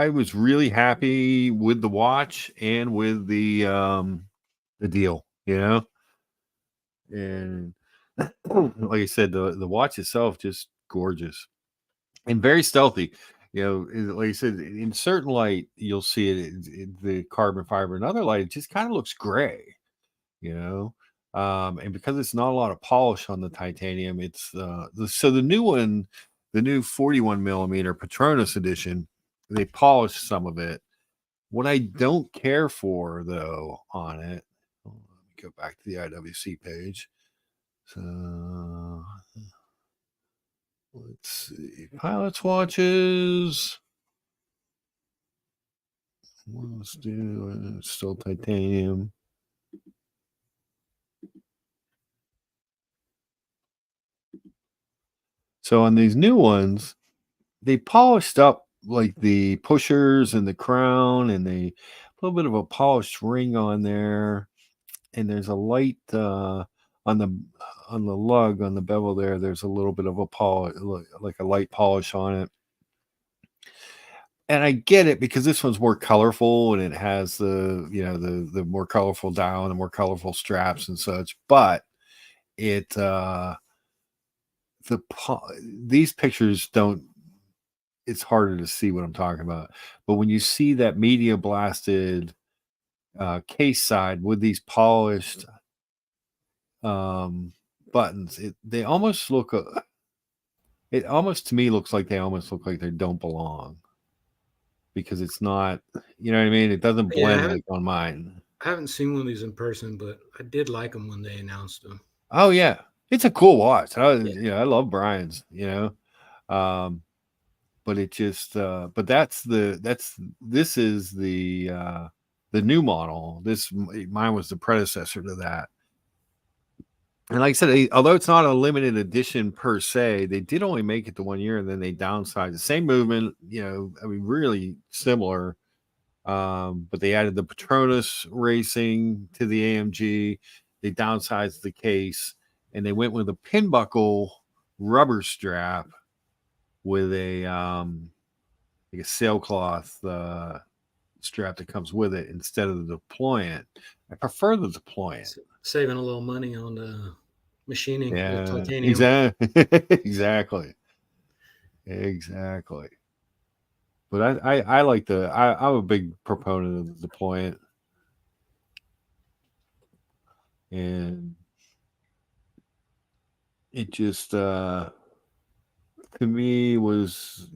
A: was really happy with the watch and with the deal, and like I said, the watch itself just gorgeous and very stealthy. Like I said, in certain light you'll see it, the carbon fiber. In other light, it just kind of looks gray. And because it's not a lot of polish on the titanium, it's so the new one, the new 41 millimeter Patronus edition, they polished some of it. What I don't care for though on it, let me go back to the IWC page. So let's see, pilots watches. Let's do still titanium. So on these new ones, they polished up like the pushers and the crown, and they a little bit of a polished ring on there, and there's a light on the lug on the bevel there. There's a little bit of a polish, like a light polish on it. And I get it because this one's more colorful and it has the the more colorful dial and the more colorful straps and such. But it these pictures don't. It's harder to see what I'm talking about. But when you see that media blasted case side with these polished buttons, they almost look. It almost to me looks like they almost look like they don't belong. Because it's not, you know what I mean? It doesn't blend like on mine.
F: I haven't seen one of these in person, but I did like them when they announced them.
A: Oh yeah, it's a cool watch. I love Brian's. But it just, but this is the new model. Mine was the predecessor to that. And like I said, although it's not a limited edition per se, they did only make it to 1 year and then they downsized. The same movement, really similar. But they added the Patronus racing to the AMG. They downsized the case and they went with a pin buckle rubber strap with a like a sailcloth strap that comes with it instead of the deployant. I prefer the deployant.
F: Saving a little money on the machining with titanium.
A: Exactly. But I like I'm a big proponent of the deployant. And it just to me was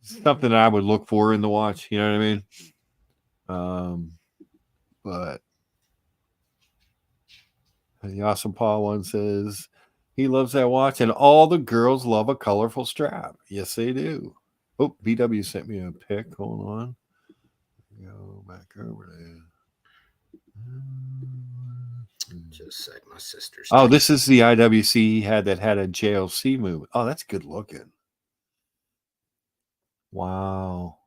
A: something I would look for in the watch, you know what I mean? But the Awesome Paul one says he loves that watch and all the girls love a colorful strap. Yes, they do. Oh, BW sent me a pic. Hold on. Go back over there.
F: Just a sec, my sister's.
A: Oh, this is the IWC he had that had a JLC movement. Oh, that's good looking. Wow.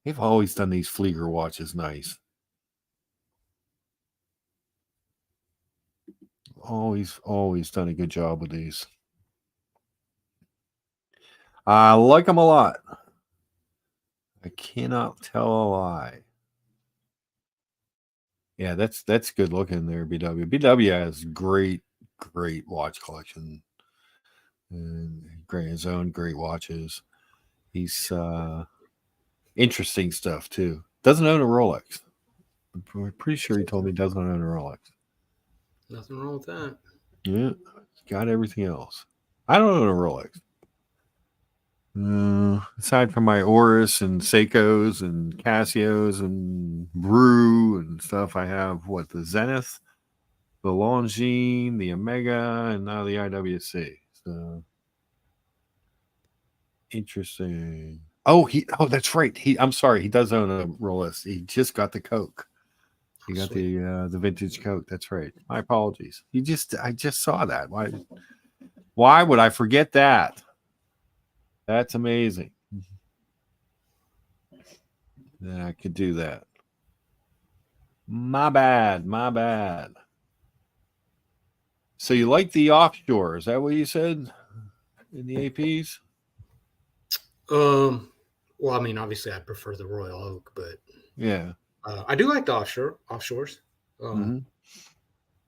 A: They've always done these Flieger watches nice. always done a good job with these. I like them a lot. I cannot tell a lie. Yeah, that's good looking there, BW. BW has great watch collection. And his own great watches. He's interesting stuff too. Doesn't own a Rolex. I'm pretty sure he told me he doesn't own a Rolex.
F: Nothing wrong with that.
A: Yeah, got everything else. I don't own a Rolex. Aside from my Oris and Seikos and Casios and Brew and stuff, I have the Zenith, the Longines, the Omega, and now the IWC. So interesting. Oh, that's right. I'm sorry. He does own a Rolex. He just got the Coke. He got the vintage Coke. That's right. My apologies. I just saw that. Why would I forget that? That's amazing. That I could do that. My bad. So you like the offshore? Is that what you said in the APs?
F: Well, I mean, obviously, I prefer the Royal Oak, but
A: yeah,
F: I do like the offshores.
A: And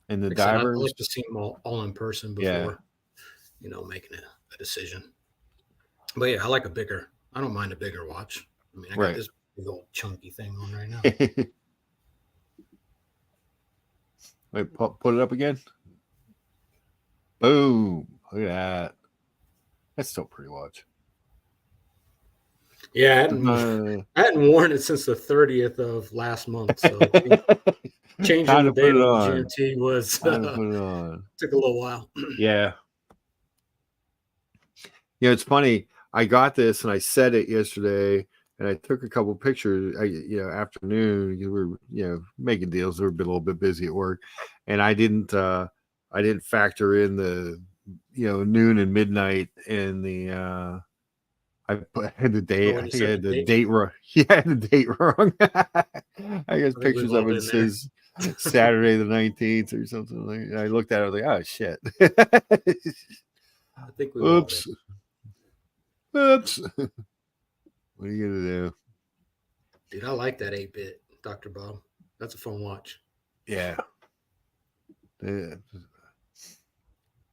A: the
F: like
A: divers.
F: I like to see them all in person before, making a decision. But yeah, I like a bigger. I don't mind a bigger watch. I mean, I got this big old chunky thing on right now.
A: Wait, put it up again. Boom! Look at that. That's still a pretty watch.
F: Yeah, I hadn't worn it since the 30th of last month. So changing the date on the GMT was
A: put it on.
F: Took a little while.
A: Yeah. It's funny. I got this and I set it yesterday, and I took a couple pictures. Afternoon, we were making deals. We were a little bit busy at work, and I didn't factor in the noon and midnight and the I had the date. I think I had the date wrong. Yeah, I had the date wrong. I guess pictures of it says Saturday the 19th or something like that. I looked at it, I was like, oh shit.
F: I think we
A: Oops. What are you gonna do?
F: Dude, I like that 8-bit, Dr. Bob. That's a fun watch.
A: Yeah. The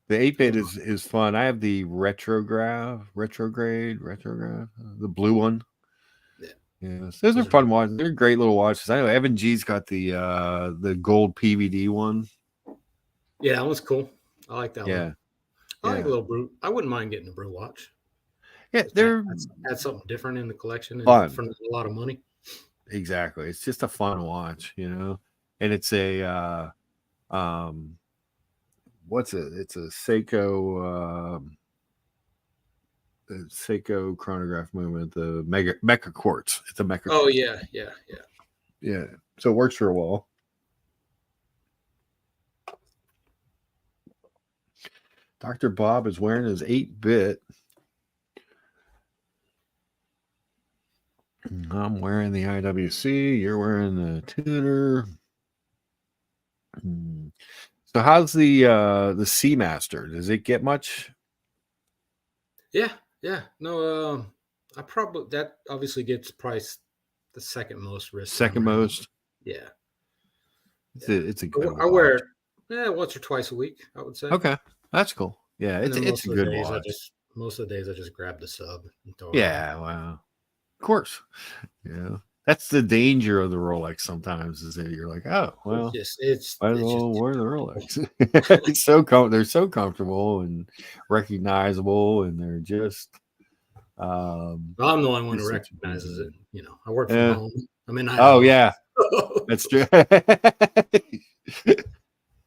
A: 8-bit is fun. I have the retrograde, the blue one. Yeah, those are fun watches. They're great little watches. I know Evan G's got the gold PVD one.
F: Yeah, that one's cool. I like that one. I like a
A: little
F: Brew. I wouldn't mind getting a Brew watch.
A: Yeah, they're
F: add something different in the collection
A: fun.
F: For a lot of money.
A: Exactly. It's just a fun watch, and it's a what's it? It's a Seiko chronograph movement, the Mecha Quartz. It's a Mecha.
F: Oh
A: Quartz.
F: Yeah.
A: So it works for a while. Dr. Bob is wearing his 8-bit. I'm wearing the IWC. You're wearing the tuner. So how's the Seamaster? Does it get much?
F: Yeah. No, that obviously gets priced the second most risk.
A: Second most.
F: Yeah.
A: It's a good one.
F: I wear it once or twice a week, I would say.
A: Okay, that's cool. Yeah, it's a good watch.
F: Most of the days I just grab the sub and throw
A: it on. Wow. Of course. That's the danger of the Rolex sometimes, is that you're like, oh, well, I don't wear the Rolex. They're so comfortable and recognizable, and they're just
F: I'm the only one who recognizes it. I work from home. I'm in Idaho.
A: Oh yeah. That's true.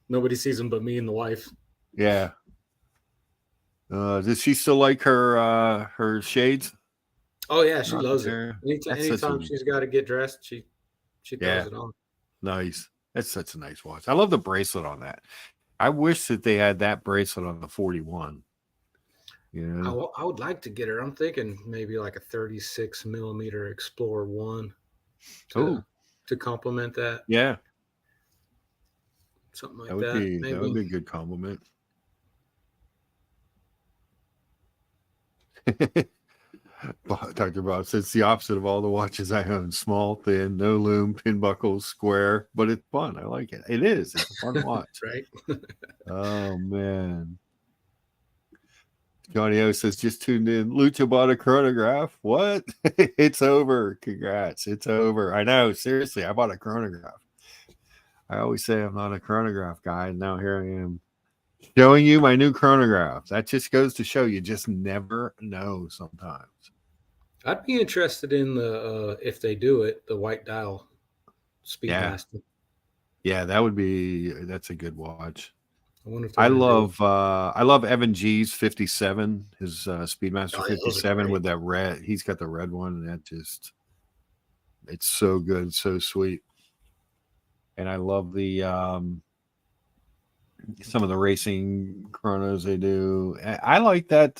F: Nobody sees them but me and the wife.
A: Yeah. Does she still like her shades?
F: Oh yeah, she loves it. Anytime she's got to get dressed, she throws it on.
A: Nice. That's such a nice watch. I love the bracelet on that. I wish that they had that bracelet on the 41.
F: I would like to get her. I'm thinking maybe like a 36 millimeter Explorer 1 to complement that.
A: Yeah.
F: something like
A: That would
F: that.
A: be
F: Maybe.
A: that would be a good compliment. Dr. Bob says it's the opposite of all the watches I own. Small, thin, no loom, pin buckles, square, but it's fun. I like it. It is. It's a fun watch.
F: Right?
A: Oh, man. Johnny O says, just tuned in. Lucha bought a chronograph. What? It's over. Congrats. It's over. I know. Seriously, I bought a chronograph. I always say I'm not a chronograph guy, and now here I am showing you my new chronograph. That just goes to show you just never know sometimes.
F: I'd be interested in the if they do it, the white dial Speedmaster.
A: Yeah, that's a good watch.
F: I wonder if
A: I love Evan G's 57, his Speedmaster 57 with that red. He's got the red one, and that just it's so good, so sweet. And I love the some of the racing chronos they do. I like that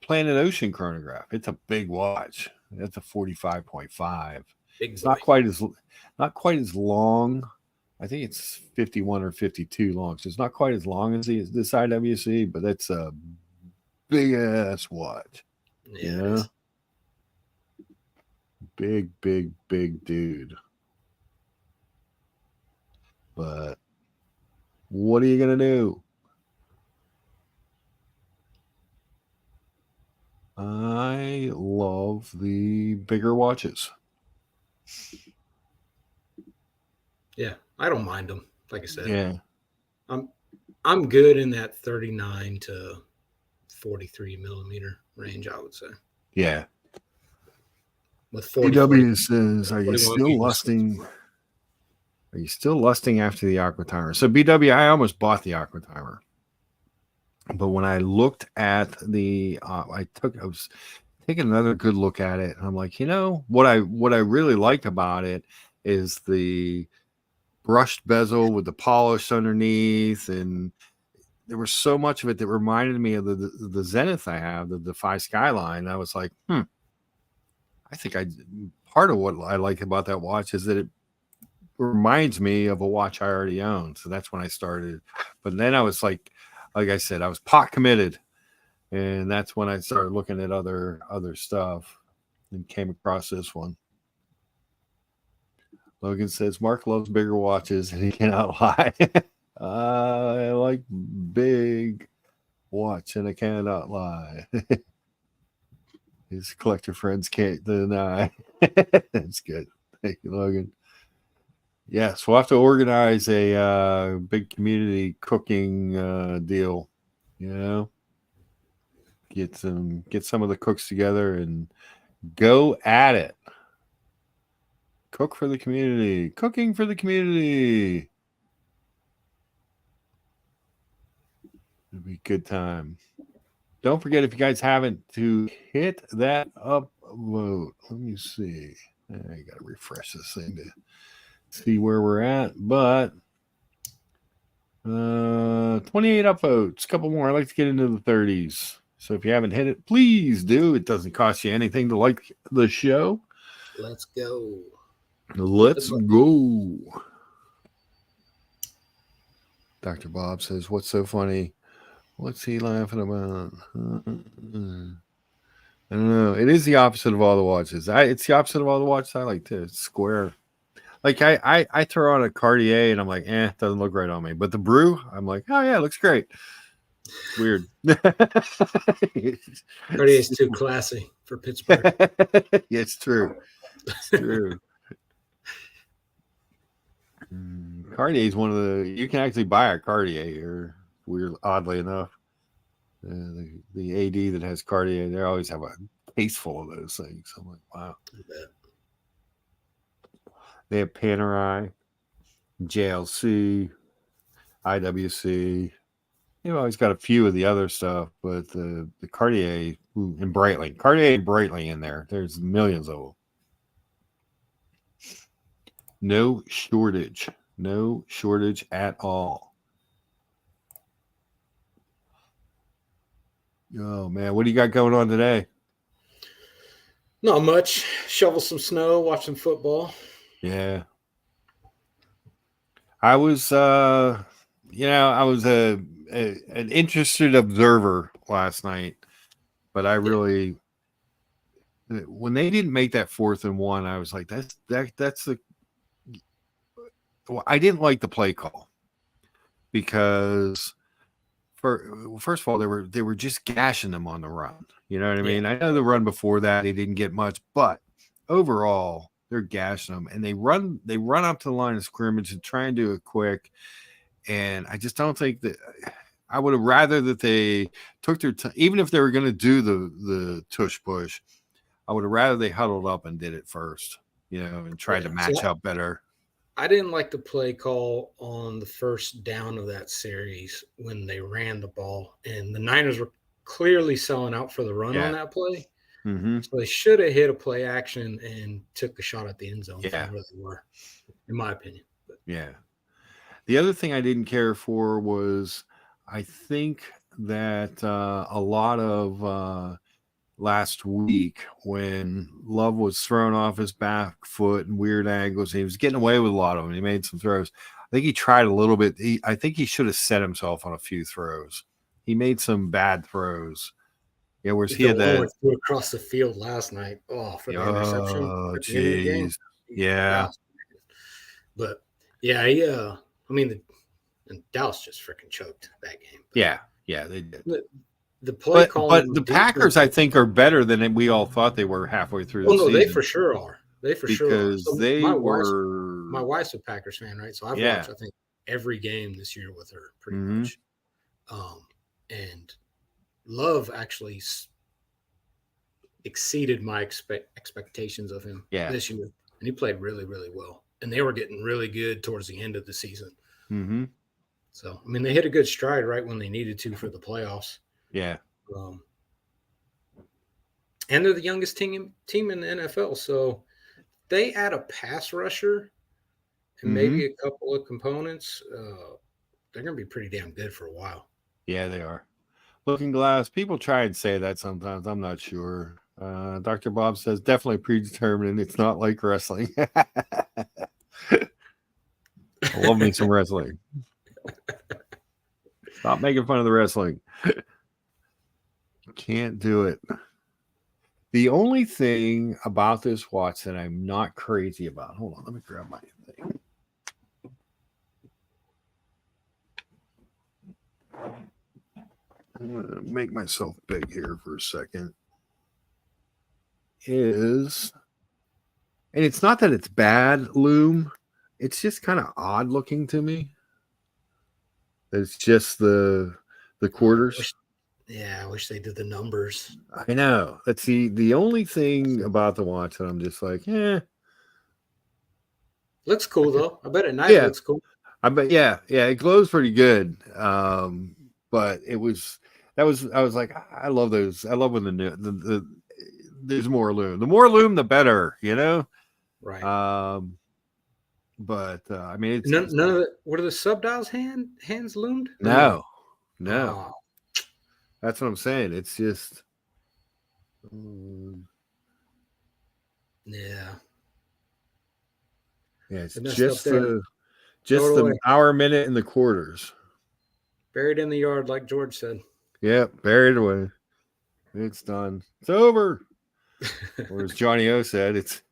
A: Planet Ocean chronograph. It's a big watch. That's a 45.5. It's not quite as long. I think it's 51 or 52 long. So it's not quite as long as this IWC, but that's a big ass watch. Yeah. Big dude. But what are you gonna do? I love the bigger watches.
F: Yeah, I don't mind them. Like I said,
A: yeah,
F: I'm good in that 39 to 43 millimeter range, I would say.
A: Yeah.
F: With
A: 40 says, "Are you still lusting? Are you still lusting after the Aqua Timer?" So BW, I almost bought the Aqua Timer, but when I looked at the, I was taking another good look at it, and I'm like, what I really like about it is the brushed bezel with the polish underneath, and there was so much of it that reminded me of the Zenith I have, the Defy Skyline. I was like, I think part of what I like about that watch is that it reminds me of a watch I already own. So that's when I started. But then I was like I said, I was pot committed, and that's when I started looking at other stuff and came across this one. Logan says Mark loves bigger watches and he cannot lie. I like big watch and I cannot lie. His collector friends can't deny. That's good. Thank you, Logan. Yes, we'll have to organize a big community cooking deal. Get some of the cooks together and go at it. Cook for the community. Cooking for the community. It'll be a good time. Don't forget, if you guys haven't, to hit that upvote. Let me see. I got to refresh this thing to see where we're at. But 28 upvotes. A couple more. I'd like to get into the 30s. So if you haven't hit it, please do. It doesn't cost you anything to like the show.
F: Let's go.
A: Let's go. Dr. Bob says, what's so funny? What's he laughing about? I don't know. It is the opposite of all the watches. It's the opposite of all the watches I like too. It's square. Like I throw on a Cartier and I'm like, it doesn't look right on me. But the Brew, I'm like, oh yeah, it looks great. It's weird.
F: Cartier is too classy for Pittsburgh.
A: Yeah, it's true. It's true. Cartier is one of you can actually buy a Cartier here. Weird, oddly enough. The AD that has Cartier, they always have a case full of those things. I'm like, wow. They have Panerai, JLC, IWC. You've always got a few of the other stuff, but the Cartier and Breitling. Cartier and Breitling in there. There's millions of them. No shortage. No shortage at all. Oh, man. What do you got going on today?
F: Not much. Shovel some snow, watch some football.
A: Yeah. I was, I was an interested observer last night, but I really, when they didn't make that 4th and 1, I was like, that's the. Well, I didn't like the play call because, first of all, they were just gashing them on the run. You know what I mean? I know the run before that they didn't get much, but overall they're gashing them, and they run up to the line of scrimmage and try and do it quick. And I just don't think that. I would have rather that they took their time, even if they were going to do the tush push. I would have rather they huddled up and did it first, and tried to match up better.
F: I didn't like the play call on the first down of that series when they ran the ball, and the Niners were clearly selling out for the run on that play.
A: Mm-hmm.
F: So they should have hit a play action and took the shot at the end zone.
A: Yeah,
F: where they were, in my opinion. But.
A: Yeah. The other thing I didn't care for was I think that a lot of last week when Love was thrown off his back foot and weird angles, he was getting away with a lot of them. He made some throws. I think he tried a little bit. I think he should have set himself on a few throws. He made some bad throws. Yeah, whereas he had that
F: threw across the field last night. Oh, for the interception.
A: Oh, jeez. Yeah.
F: But yeah, and Dallas just freaking choked that game.
A: Yeah, they did.
F: The play
A: but the Packers, I think, are better than we all thought they were halfway through the season.
F: They for sure are.
A: Because
F: my wife's a Packers fan, right? So I've watched, I think, every game this year with her, pretty much. And Love actually exceeded my expectations of him this year, and he played really, really well. And they were getting really good towards the end of the season.
A: Mm-hmm.
F: So, they hit a good stride right when they needed to for the playoffs.
A: Yeah.
F: And they're the youngest team in the NFL. So they add a pass rusher and maybe a couple of components. They're going to be pretty damn good for a while.
A: Yeah, they are. Looking Glass, people try and say that sometimes. I'm not sure. Dr. Bob says definitely predetermined. It's not like wrestling. I love me some wrestling. Stop making fun of the wrestling. Can't do it. The only thing about this watch that I'm not crazy about. Hold on, let me grab my thing. I'm going to make myself big here for a second. And it's not that it's bad, Loom. It's just kind of odd looking to me. It's just the quarters.
F: I wish they did the numbers.
A: I know. That's the only thing about the watch that I'm just like,
F: Looks cool though. I bet at night it looks cool.
A: I bet, it glows pretty good. But I was like, I love those. I love when the there's more loom. The more loom, the better,
F: Right.
A: But it's
F: none of the. What are the subdials hands loomed?
A: No. Oh. That's what I'm saying. It's just.
F: Yeah,
A: it's just the hour, minute, and the quarters.
F: Buried in the yard, like George said.
A: Yep, buried away. It's done. It's over. Or as Johnny O said, it's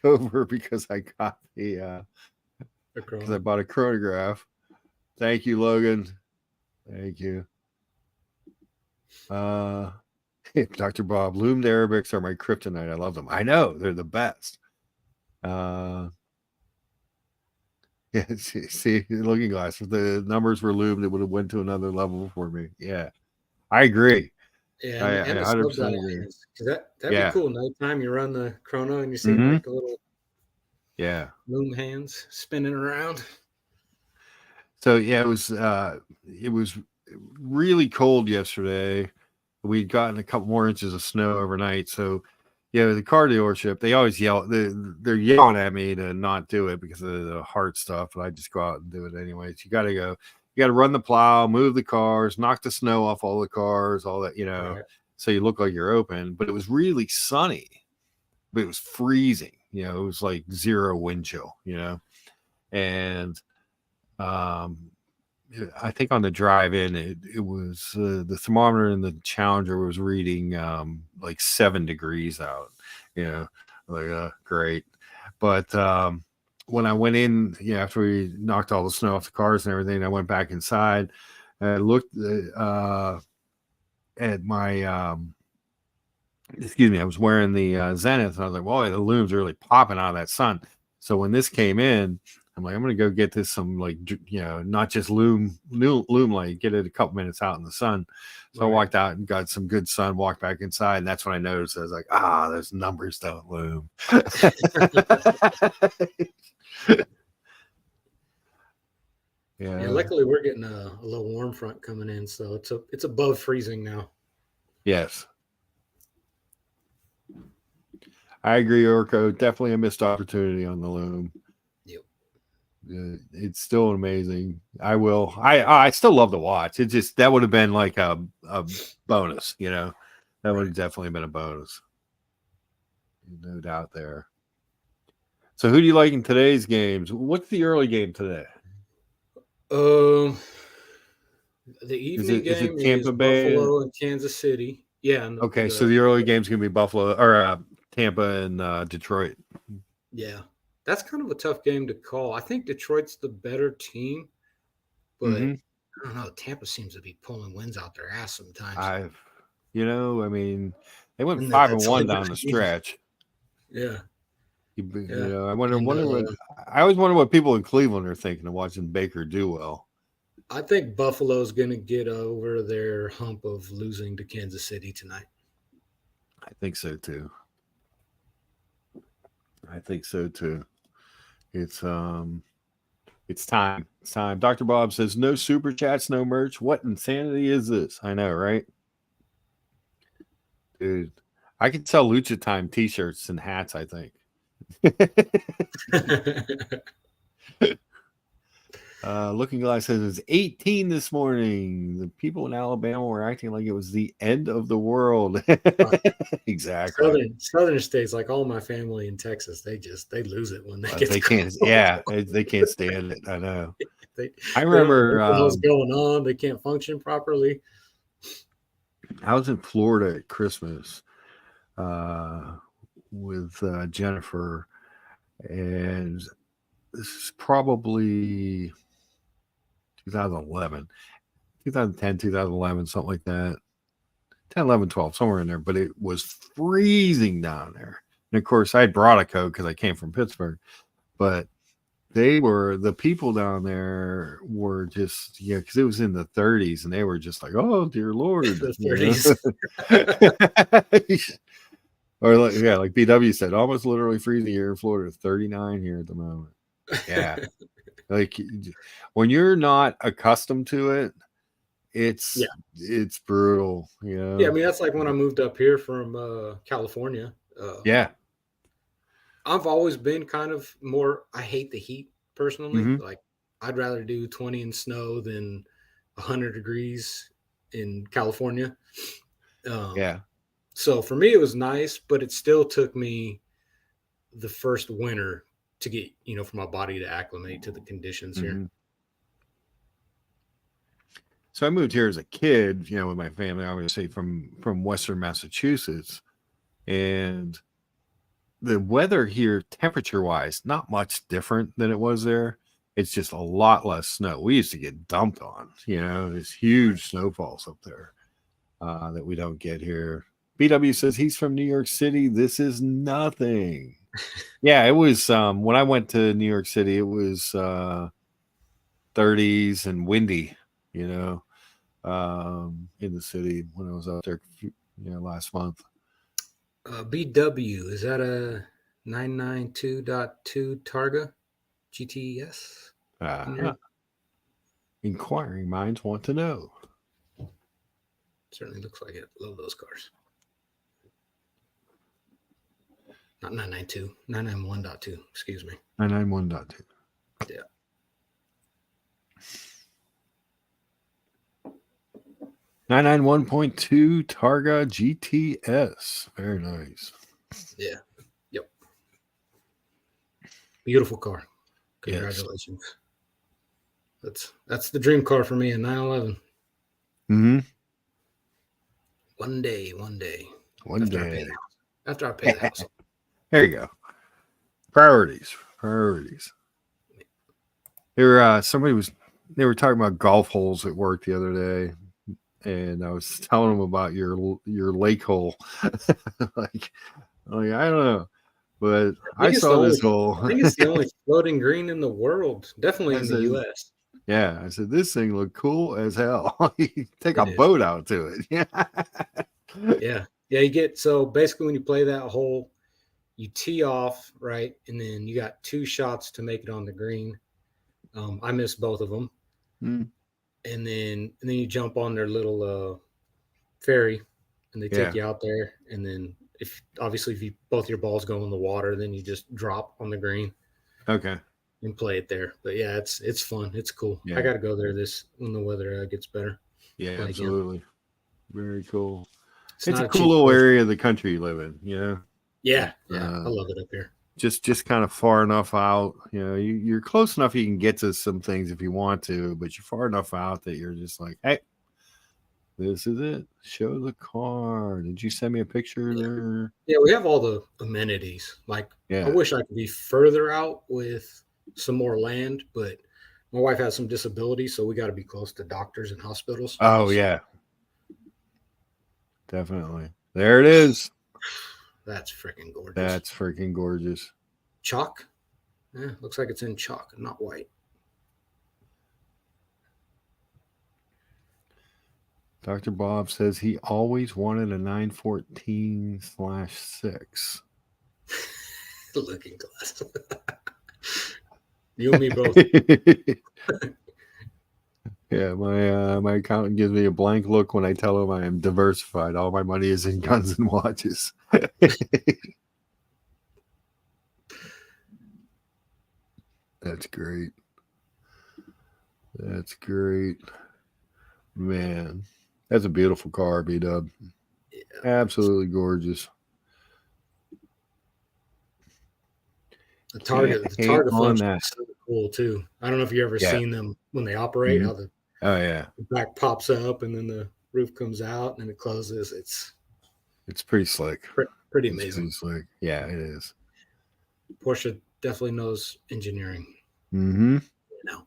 A: over because I got because I bought a chronograph. Thank you, Logan. Thank you. Dr. Bob, loomed Arabics are my kryptonite. I love them. I know they're the best. See, Looking Glass. If the numbers were loomed, it would have went to another level for me. Yeah, I agree.
F: Yeah, I 100% agree. That'd be cool. Nighttime, you run the chrono and you see like the little loom hands spinning around.
A: So it was really cold yesterday. We'd gotten a couple more inches of snow overnight. So the car dealership, they always yell. They're yelling at me to not do it because of the hard stuff, but I just go out and do it anyways. You got to go. You got to run the plow, move the cars, knock the snow off all the cars, all that, right. So you look like you're open. But it was really sunny, but it was freezing. It was like 0 wind chill, and I think on the drive in, it was the thermometer in the Challenger was reading like 7 degrees out. Like great. But when I went in, after we knocked all the snow off the cars and everything, I went back inside. I looked at my excuse me, I was wearing the Zenith, and I was like, "Whoa, the lume's really popping out of that sun." So when this came in, I'm like, "I'm gonna go get this some like not just lume light, get it a couple minutes out in the sun." So I walked out and got some good sun, walked back inside, and that's when I noticed I was like, those numbers don't loom.
F: Yeah, luckily we're getting a low warm front coming in, so it's above freezing now.
A: Yes. I agree, Orko. Definitely a missed opportunity on the loom.
F: Yep.
A: It's still amazing. I still love the watch. It just that would have been like a bonus, That would have definitely been a bonus. No doubt there. So who do you like in today's games? What's the early game today?
F: The evening game
A: is it Tampa Bay
F: Buffalo and Kansas City. Yeah.
A: Okay, so the early game's gonna be Buffalo or Tampa and Detroit.
F: Yeah, that's kind of a tough game to call. I think Detroit's the better team, but I don't know. Tampa seems to be pulling wins out their ass sometimes.
A: They went 5-1 down the stretch.
F: Yeah.
A: I wonder what I always wonder what people in Cleveland are thinking of watching Baker do well.
F: I think Buffalo's going to get over their hump of losing to Kansas City tonight.
A: I think so too. It's time. It's time. Dr. Bob says no super chats, no merch. What insanity is this? I know, right? Dude, I could sell Lucha Time t-shirts and hats, I think. Looking Glass says it's 18 this morning. The people in Alabama were acting like it was the end of the world. Exactly.
F: Southern states, like all my family in Texas, they lose it when
A: they can't. Yeah, they can't stand it. I know. I
F: remember what's going on. They can't function properly.
A: I was in Florida at Christmas with Jennifer, and this is probably 2010, 2011, something like that. 10, 11, 12, somewhere in there. But it was freezing down there. And of course, I had brought a coat because I came from Pittsburgh. But the people down there were just, because it was in the 30s, and they were just like, oh, dear Lord.
F: The 30s.
A: Or like BW said, almost literally freezing here in Florida. 39 here at the moment. Yeah. Like when you're not accustomed to it, it's brutal.
F: Yeah, I mean, that's like when I moved up here from California.
A: Yeah.
F: I've always been kind of more, I hate the heat personally. Like I'd rather do 20 in snow than 100 degrees in California.
A: Yeah.
F: So for me, it was nice, but it still took me the first winter to get, for my body to acclimate to the conditions here.
A: So I moved here as a kid, with my family, obviously from Western Massachusetts, and the weather here, temperature-wise, not much different than it was there. It's just a lot less snow. We used to get dumped on, there's huge snowfalls up there that we don't get here. BW says he's from New York City. This is nothing. Yeah, it was when I went to New York City, it was 30s and windy, in the city when I was out there, last month.
F: BW, is that a 992.2 Targa GTS?
A: Inquiring minds want to know.
F: Certainly looks like it. Love those cars. Not 992, 991.2, excuse me.
A: 991.2.
F: Yeah.
A: .2 Targa GTS. Very nice.
F: Yeah. Yep. Beautiful car. Congratulations. That's the dream car for me in 911.
A: Mm-hmm.
F: One day. After I pay the house.
A: There you go. Priorities. They were talking about golf holes at work the other day, and I was telling them about your lake hole. like I don't know, but I saw this hole.
F: I think it's the only floating green in the world, definitely in the U.S.
A: Yeah, I said this thing looked cool as hell. You take a boat out to it.
F: Yeah. You get, so basically when you play that hole, you tee off, right, and then you got 2 shots to make it on the green. I missed both of them.
A: Mm.
F: And then you jump on their little ferry, and they take you out there. And then if both your balls go in the water, then you just drop on the green.
A: Okay.
F: And play it there. But yeah, it's fun. It's cool.
A: Yeah.
F: I got to go there when the weather gets better.
A: Yeah, absolutely. Very cool. It's a
F: cool
A: little area of the country you live in, you know?
F: Yeah. I love it up here.
A: Just kind of far enough out, you know, you're close enough you can get to some things if you want to, but you're far enough out that you're just like, hey, this is it. Show the car. Did you send me a picture there?
F: Yeah, we have all the amenities. Like, I wish I could be further out with some more land, but my wife has some disabilities, so we got to be close to doctors and hospitals.
A: Oh, yeah. Definitely. There it is.
F: That's freaking gorgeous. Chalk? Yeah, looks like it's in chalk, not white.
A: Dr. Bob says he always wanted a 914/6.
F: Looking glass. You and me both.
A: Yeah, my accountant gives me a blank look when I tell him I am diversified. All my money is in guns and watches. That's great. Man, that's a beautiful car, B-Dub. Yeah. Absolutely gorgeous.
F: The Target flames are so cool too. I don't know if you ever seen them when they operate. How the back pops up and then the roof comes out and it closes.
A: It's pretty slick.
F: Pretty amazing.
A: Pretty slick. Yeah, it is.
F: Porsche definitely knows engineering.
A: Mm-hmm.
F: You know.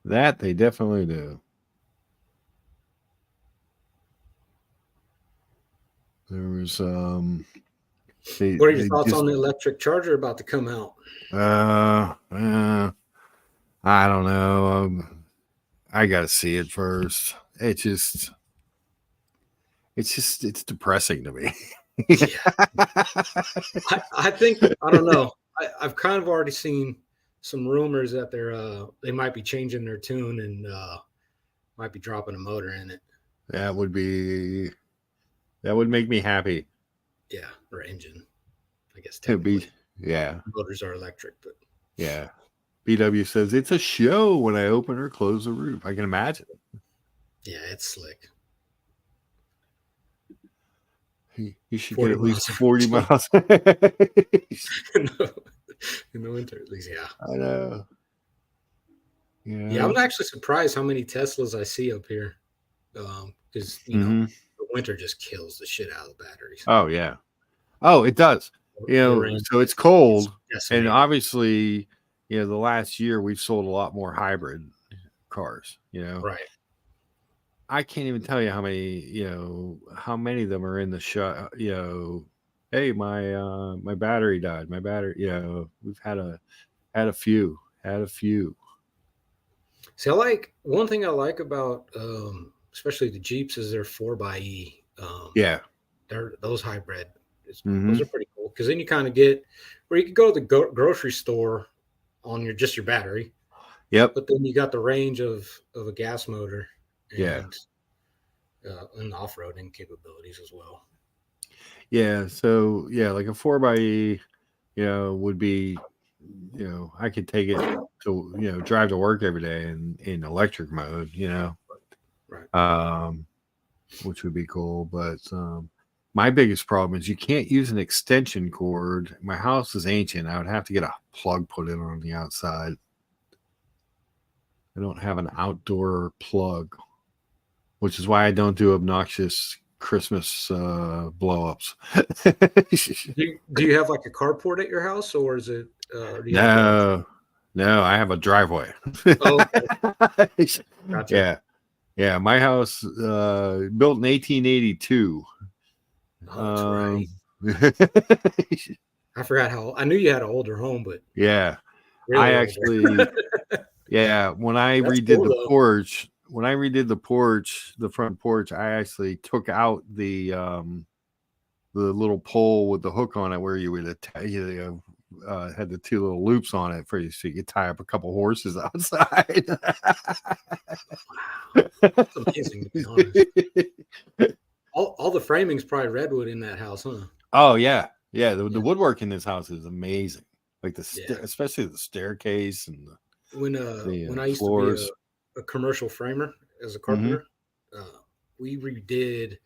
A: That they definitely do. There was
F: what are your thoughts on the electric Charger about to come out?
A: I don't know. I gotta see it first. It's depressing to me.
F: I think, I don't know. I've kind of already seen some rumors that they might be changing their tune and might be dropping a motor in it.
A: That would make me happy.
F: Yeah, or engine. I guess motors are electric, but
A: yeah. BW says it's a show when I open or close the roof. I can imagine.
F: Yeah, it's slick.
A: You should get at least 40 miles.
F: In the winter, at least, yeah.
A: I know.
F: Yeah, I'm actually surprised how many Teslas I see up here. Because, you know, the winter just kills the shit out of the batteries.
A: Oh, yeah. Oh, it does. So it's cold. And obviously, the last year we've sold a lot more hybrid cars,
F: Right.
A: I can't even tell you how many of them are in the shot. Hey, my battery died. My battery, we've had a few.
F: See, one thing I like about, especially the Jeeps, is their 4xe. Those hybrid. Those are pretty cool because then you kind of get where you could go to the grocery store on your battery.
A: Yep.
F: But then you got the range of a gas motor. And off-roading capabilities as well.
A: Yeah, so like a 4xe, would be, I could take it to, drive to work every day in electric mode,
F: right.
A: Which would be cool. But my biggest problem is you can't use an extension cord. My house is ancient. I would have to get a plug put in on the outside. I don't have an outdoor plug, which is why I don't do obnoxious Christmas blow-ups.
F: Do you have like a carport at your house, or is it?
A: No, I have a driveway.
F: Oh, okay. Gotcha.
A: Yeah. My house built in 1882.
F: Oh, that's right. I forgot how. I knew you had an older home, but
A: yeah,
F: really
A: I
F: older.
A: actually, yeah. When I
F: That's
A: redid
F: cool,
A: the
F: though.
A: porch, the front porch, I actually took out the little pole with the hook on it where you would had the two little loops on it for you, so you could tie up a couple horses outside.
F: Wow, that's amazing, to be honest. All the framing's probably redwood in that house, huh?
A: Oh yeah. The woodwork in this house is amazing. Like especially the staircase and
F: when I used
A: floors.
F: to be a commercial framer as a carpenter, we redid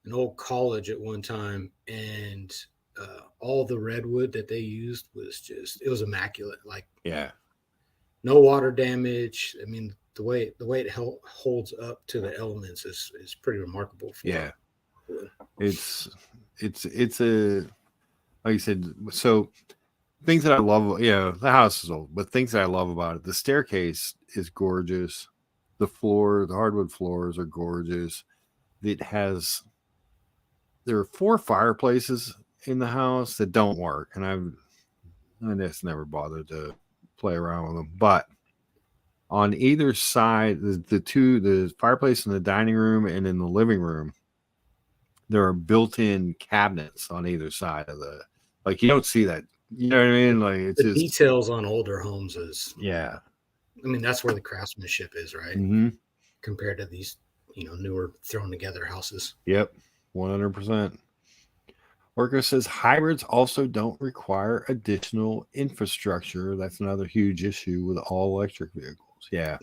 F: an old college at one time, and all the redwood that they used was it was immaculate. Like, no water damage. I mean, the way it holds up to the elements is pretty remarkable. Wood.
A: It's a, like you said, so things that I love, the house is old, but things that I love about it, the staircase is gorgeous. The hardwood floors are gorgeous. There are 4 fireplaces in the house that don't work, and I just never bothered to play around with them. But on either side, the fireplace in the dining room and in the living room, there are built-in cabinets on either side of like you don't see that. You know what I mean? Like it's
F: the details on older homes is
A: I
F: mean, that's where the craftsmanship is, right?
A: Mm-hmm.
F: Compared to these, newer thrown together houses.
A: Yep, 100%. Worker says hybrids also don't require additional infrastructure. That's another huge issue with all electric vehicles. Yeah.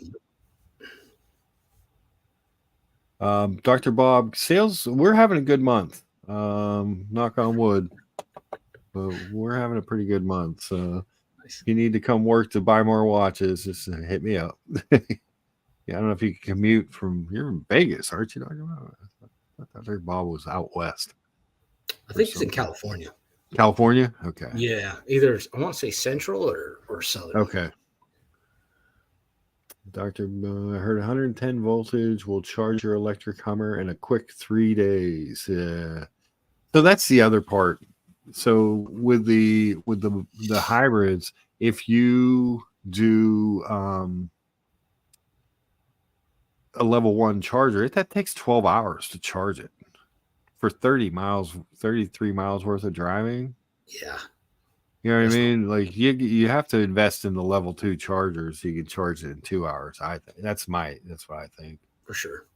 A: Dr. Bob, sales, we're having a good month. Knock on wood. But we're having a pretty good month. So if you need to come work to buy more watches, just hit me up. I don't know if you can commute you're in Vegas, aren't you talking about? I thought Bob was out west.
F: I think he's in California.
A: California? Okay.
F: Yeah. Either, I want to say central or southern.
A: Okay. Doctor, I heard 110 voltage will charge your electric Hummer in a quick 3 days. Yeah. So that's the other part. So with the hybrids, if you do a level 1 charger, that takes 12 hours to charge it for 33 miles worth of driving.
F: Yeah.
A: You know what I mean? Like you have to invest in the level 2 chargers so you can charge it in 2 hours. I think that's what I think.
F: For sure.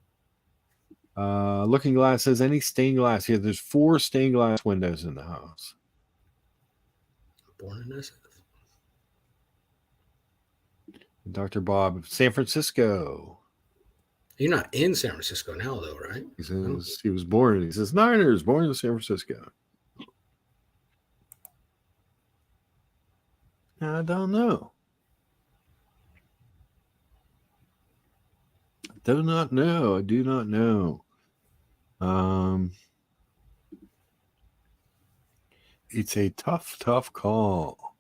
A: Looking Glass says any stained glass. Yeah, there's 4 stained glass windows in the house.
F: Born in SF.
A: Dr. Bob, San Francisco.
F: You're not in San Francisco now, though, right?
A: He says he was born. He says Niners, born in San Francisco. I don't know. I do not know. It's a tough call.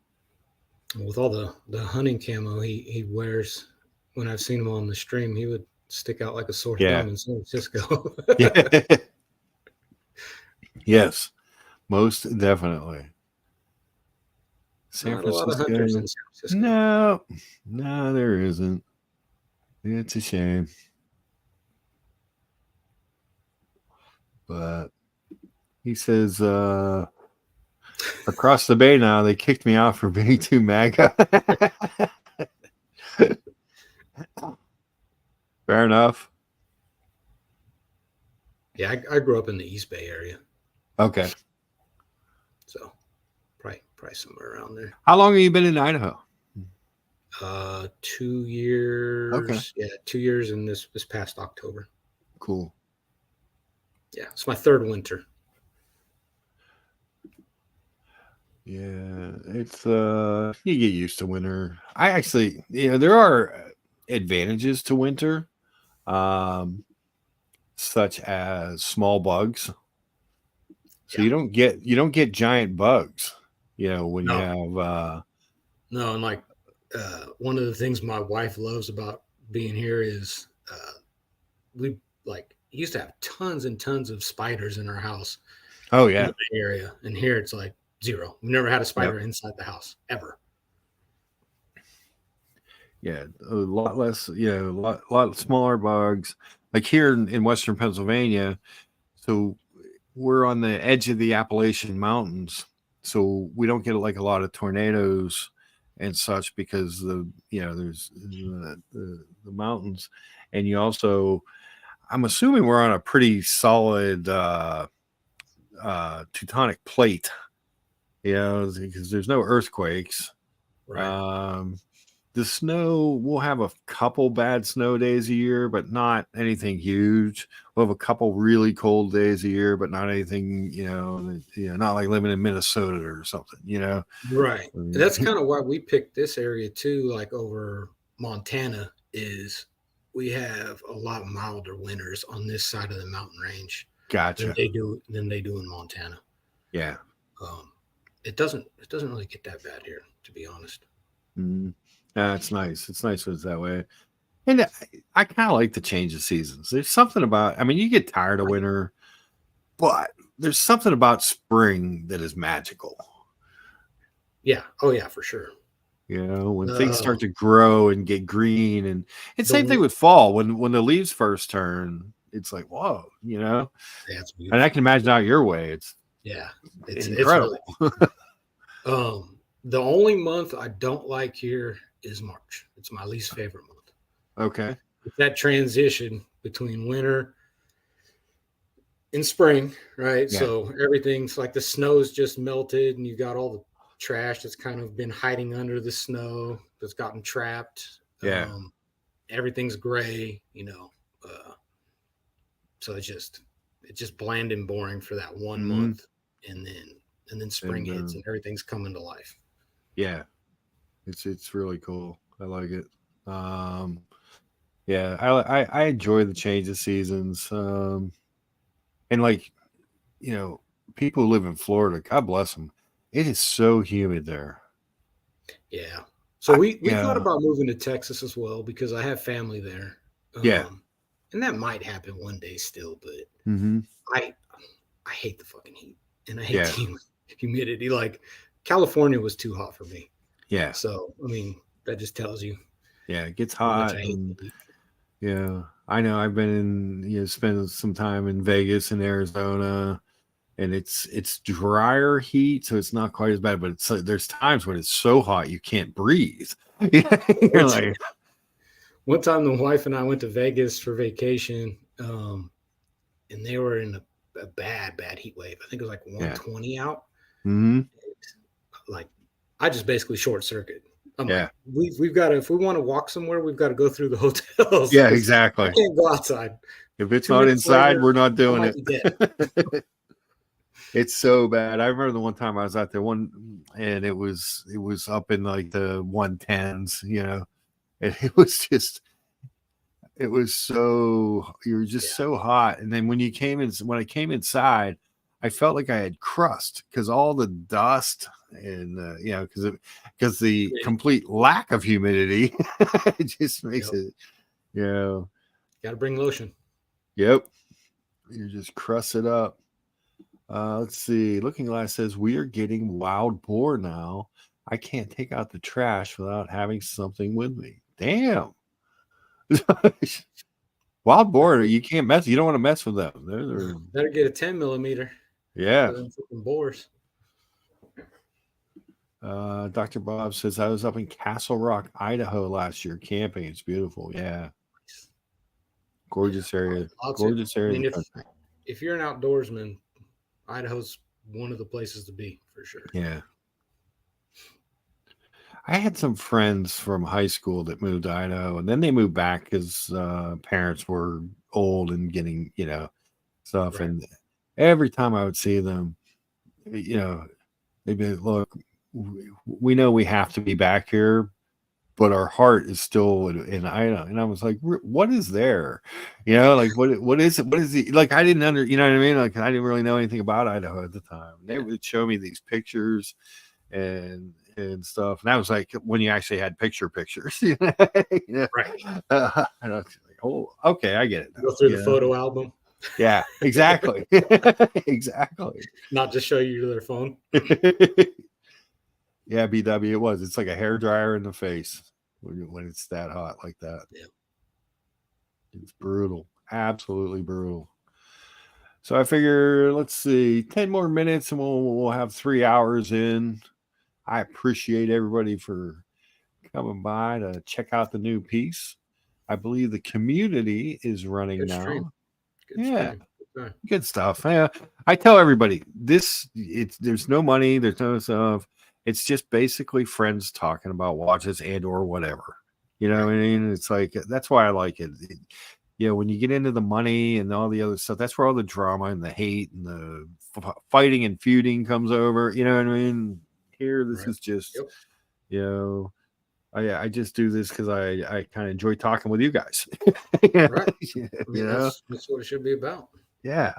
F: With all the hunting camo he wears, when I've seen him on the stream, he would stick out like a sore thumb in San Francisco.
A: Yes, most definitely.
F: Not a lot of hunters in San Francisco.
A: No, there isn't. It's a shame. But he says across the bay now they kicked me out for being too MAGA. Fair enough.
F: Yeah, I grew up in the East Bay area.
A: Okay.
F: So probably somewhere around there.
A: How long have you been in Idaho?
F: 2 years.
A: Okay.
F: Yeah, 2 years in this past October.
A: Cool.
F: Yeah, it's my 3rd winter.
A: Yeah, it's you get used to winter. I actually, there are advantages to winter, such as small bugs. So you don't get giant bugs, when you have
F: no, and like one of the things my wife loves about being here is we used to have tons and tons of spiders in our house.
A: Oh yeah,
F: in the area, and here it's like zero. We've never had a spider inside the house ever.
A: Yeah, a lot less. A lot smaller bugs. Like here in Western Pennsylvania, so we're on the edge of the Appalachian Mountains, so we don't get like a lot of tornadoes and such because there's the mountains, and you also, I'm assuming we're on a pretty solid tectonic plate, because there's no earthquakes.
F: Right.
A: The snow, we'll have a couple bad snow days a year, but not anything huge. We'll have a couple really cold days a year, but not anything, not like living in Minnesota or something,
F: Right. And that's kind of why we picked this area too, like over Montana, is we have a lot milder winters on this side of the mountain range.
A: Gotcha.
F: Than they do in Montana.
A: Yeah.
F: It doesn't really get that bad here, to be honest.
A: Mm-hmm. It's nice. It's nice when it's that way. And I kind of like the change of seasons. There's something about, you get tired of winter, but there's something about spring that is magical.
F: Yeah. Oh yeah, for sure.
A: When things start to grow and get green, and same thing with fall. When the leaves first turn, it's like, whoa,
F: Yeah, it's beautiful.
A: And I can imagine out your way. It's incredible.
F: It's really, the only month I don't like here is March. It's my least favorite month.
A: Okay.
F: It's that transition between winter and spring, right? Yeah. So everything's like the snow's just melted, and you got all the trash that's kind of been hiding under the snow that's gotten trapped.
A: Yeah.
F: Everything's gray, so it's just bland and boring for that one month, and then spring hits and everything's coming to life.
A: Yeah, it's really cool. I like it. Yeah, I enjoy the change of seasons. And people who live in Florida, God bless them. It is so humid there.
F: Yeah. So we thought about moving to Texas as well because I have family there. And that might happen one day still, but I hate the fucking heat, and I hate the humidity. Like California was too hot for me.
A: Yeah.
F: So that just tells you.
A: Yeah, it gets hot. Yeah, I know. I've been in, spent some time in Vegas and Arizona, and it's drier heat, so it's not quite as bad. But there's times when it's so hot you can't breathe. You're like.
F: One time, the wife and I went to Vegas for vacation, and they were in a bad heat wave. I think it was like 120 out.
A: Mm-hmm.
F: Like, I just basically short circuit. We've got to, if we want to walk somewhere, we've got to go through the hotels.
A: Yeah, exactly.
F: I can't go outside.
A: If it's not inside, we're not doing it. It's so bad. I remember the one time I was out there and it was up in like the 110s, and it was so, you were just so hot. And then when I came inside, I felt like I had crust because all the dust and because the complete lack of humidity, it just makes it,
F: got to bring lotion.
A: Yep. You just crust it up. Let's see. Looking Glass says we are getting wild boar now. I can't take out the trash without having something with me. Damn. Wild boar, you can't mess. You don't want to mess with them. They're...
F: Better get a 10 millimeter.
A: Yeah.
F: Boars.
A: Dr. Bob says I was up in Castle Rock, Idaho last year camping. It's beautiful. Yeah. Gorgeous area. Gorgeous area.
F: If you're an outdoorsman, Idaho's one of the places to be for sure.
A: Yeah. I had some friends from high school that moved to Idaho, and then they moved back because parents were old and getting, stuff. Right. And every time I would see them, they'd be like, look, we know we have to be back here, but our heart is still in Ida. And I was like, what is there? You know, like what is it? What is it? Like I didn't you know what I mean? Like I didn't really know anything about Idaho at the time. They would show me these pictures and stuff. And that was like when you actually had pictures. You know?
F: Right.
A: And I was like, oh, okay, I get it now.
F: Go through the photo album.
A: Yeah, exactly. Exactly.
F: Not just show you their phone.
A: Yeah, BW, it was. It's like a hair dryer in the face when it's that hot like that.
F: Yeah.
A: It's brutal. Absolutely brutal. So I figure, let's see, 10 more minutes and we'll have 3 hours in. I appreciate everybody for coming by to check out the new piece. I believe the community is running
F: Good
A: now.
F: Stream. Good
A: yeah.
F: Stream.
A: Good stuff. Yeah. I tell everybody there's no money, there's no stuff. It's just basically friends talking about watches and or whatever. You know what I mean? It's like that's why I like it. You know, when you get into the money and all the other stuff, that's where all the drama and the hate and the fighting and feuding comes over. You know what I mean? Here, this is just, you know, I just do this because I kind of enjoy talking with you guys.
F: Right.
A: You know,
F: that's what it should be about.
A: Yeah.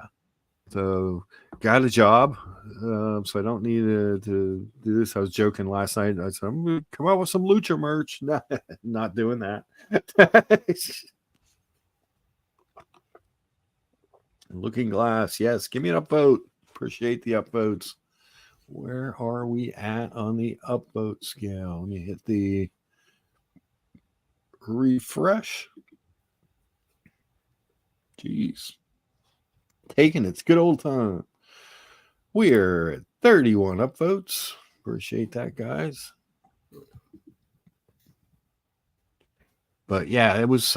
A: So got a job, so I don't need to do this. I was joking last night. I said I'm gonna come out with some Lucha merch. Not doing that. Looking Glass, yes. Give me an upvote. Appreciate the upvotes. Where are we at on the upvote scale? Let me hit the refresh. Jeez. Taking its good old time. We're at 31 upvotes. Appreciate that, guys. But yeah, it's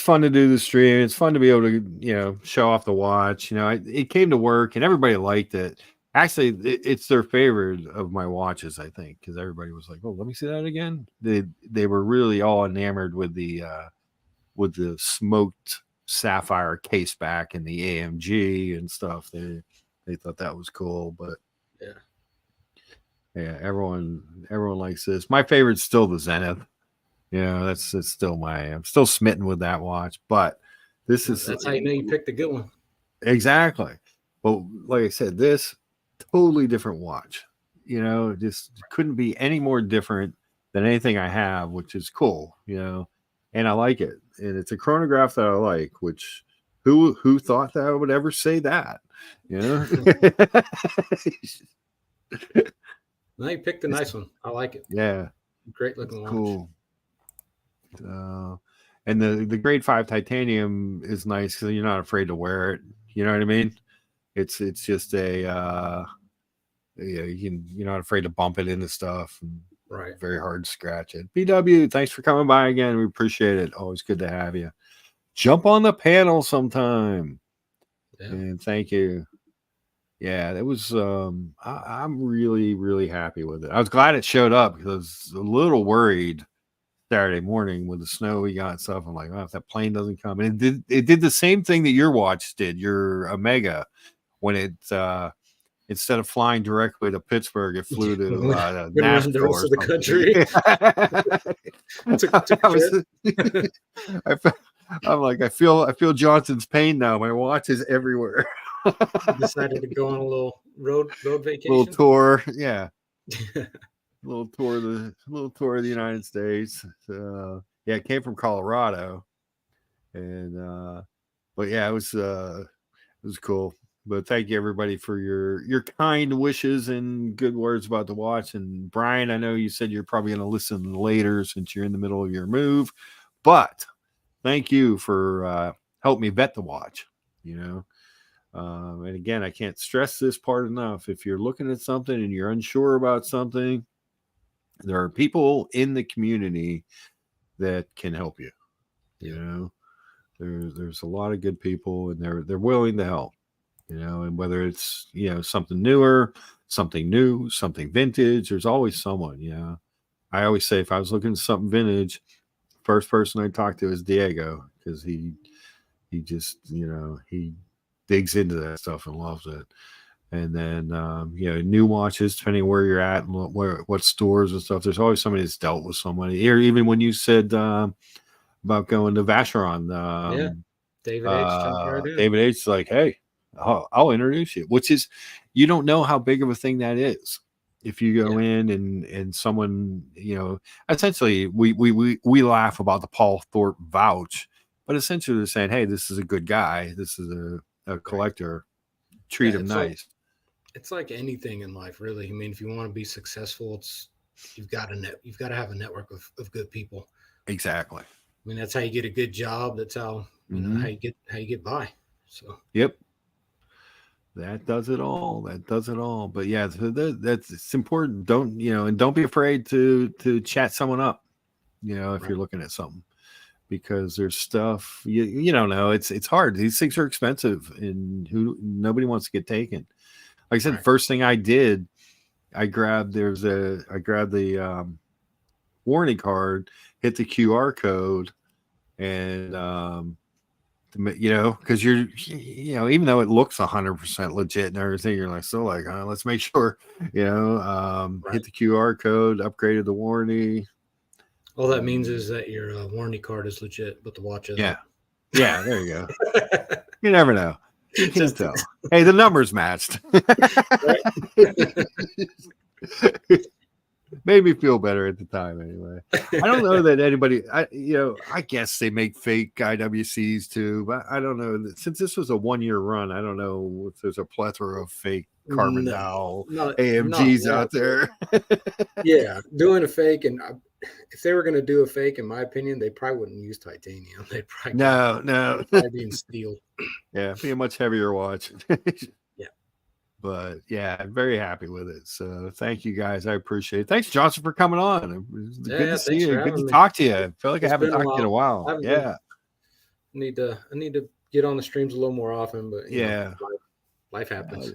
A: fun to do the stream. It's fun to be able to, you know, show off the watch. You know, it came to work and everybody liked it. Actually, it's their favorite of my watches, I think, because everybody was like, "Oh, let me see that again." They were really all enamored with the smoked sapphire case back and the AMG and stuff. They thought that was cool, but yeah, everyone likes this. My favorite's still the Zenith. You know, that's still I'm still smitten with that watch, but that's
F: how you know you picked a good one.
A: Exactly. But like I said, this totally different watch. You know, just couldn't be any more different than anything I have, which is cool, you know. And I like it. And it's a chronograph that I like, which who thought that I would ever say that? You know?
F: No, you picked a nice one. I like it.
A: Yeah.
F: Great looking watch.
A: Cool. And the grade 5 titanium is nice because you're not afraid to wear it. You know what I mean? It's just a you're not afraid to bump it into stuff. And
F: right.
A: Very hard to scratch it. BW, thanks for coming by again. We appreciate it. Always good to have you. Jump on the panel sometime. Yeah. And thank you. Yeah, it was I'm really, really happy with it. I was glad it showed up because I was a little worried Saturday morning with the snow we got and stuff. I'm like, oh, if that plane doesn't come. And it did the same thing that your watch did, your Omega, when it instead of flying directly to Pittsburgh, it flew to Nashville the rest of the country. I'm like, I feel Johnson's pain now. My watch is everywhere.
F: Decided to go on a little road vacation.
A: Little tour, yeah. little tour of the United States. So, yeah, it came from Colorado, and but yeah, it was cool. But thank you everybody for your kind wishes and good words about the watch. And Brian, I know you said you're probably going to listen later since you're in the middle of your move, but thank you for helping me vet the watch. You know. And again, I can't stress this part enough. If you're looking at something and you're unsure about something, there are people in the community that can help you. You know, there's a lot of good people, and they're willing to help. You know, and whether it's something newer, something new, something vintage, there's always someone. You know, I always say if I was looking at something vintage, first person I talk to is Diego, because he just he digs into that stuff and loves it. And then new watches, depending where you're at and what stores and stuff. There's always somebody that's dealt with somebody. Here, even when you said about going to Vacheron, David H. is like, hey, I'll introduce you. Which is, you don't know how big of a thing that is. If you go in and someone, essentially we laugh about the Paul Thorpe vouch, but essentially they're saying, hey, this is a good guy. This is a collector. Treat him nice.
F: It's like anything in life, really. I mean, if you want to be successful, you've got to have a network of good people.
A: Exactly.
F: I mean, that's how you get a good job. That's how how you get by. So
A: yep. That does it all. But yeah, it's important. Don't be afraid to chat someone up, if you're looking at something, because there's stuff you don't know. It's hard. These things are expensive, and nobody wants to get taken. Like I said, first thing I did, I grabbed the warranty card, hit the QR code, and because you're, even though it looks 100% legit and everything, you're like, let's make sure, hit the QR code, upgraded the warranty.
F: All that means is that your warranty card is legit, but the watch isn't.
A: Yeah, there you go. You never know. You can't tell. Hey, the numbers matched. Made me feel better at the time anyway. I don't know that anybody, I guess they make fake IWCs too, but I don't know. Since this was a 1-year run, I don't know if there's a plethora of fake Carbon Dow AMGs out there.
F: Yeah, doing a fake, and if they were going to do a fake, in my opinion, they probably wouldn't use titanium. They'd probably probably be in steel.
A: Yeah, be a much heavier watch.
F: Yeah.
A: But yeah, I'm very happy with it. So thank you guys. I appreciate it. Thanks, Johnson, for coming on. It was good to see you. Good to talk to you. I feel like I haven't talked to you in a while. I
F: need to get on the streams a little more often, but life happens.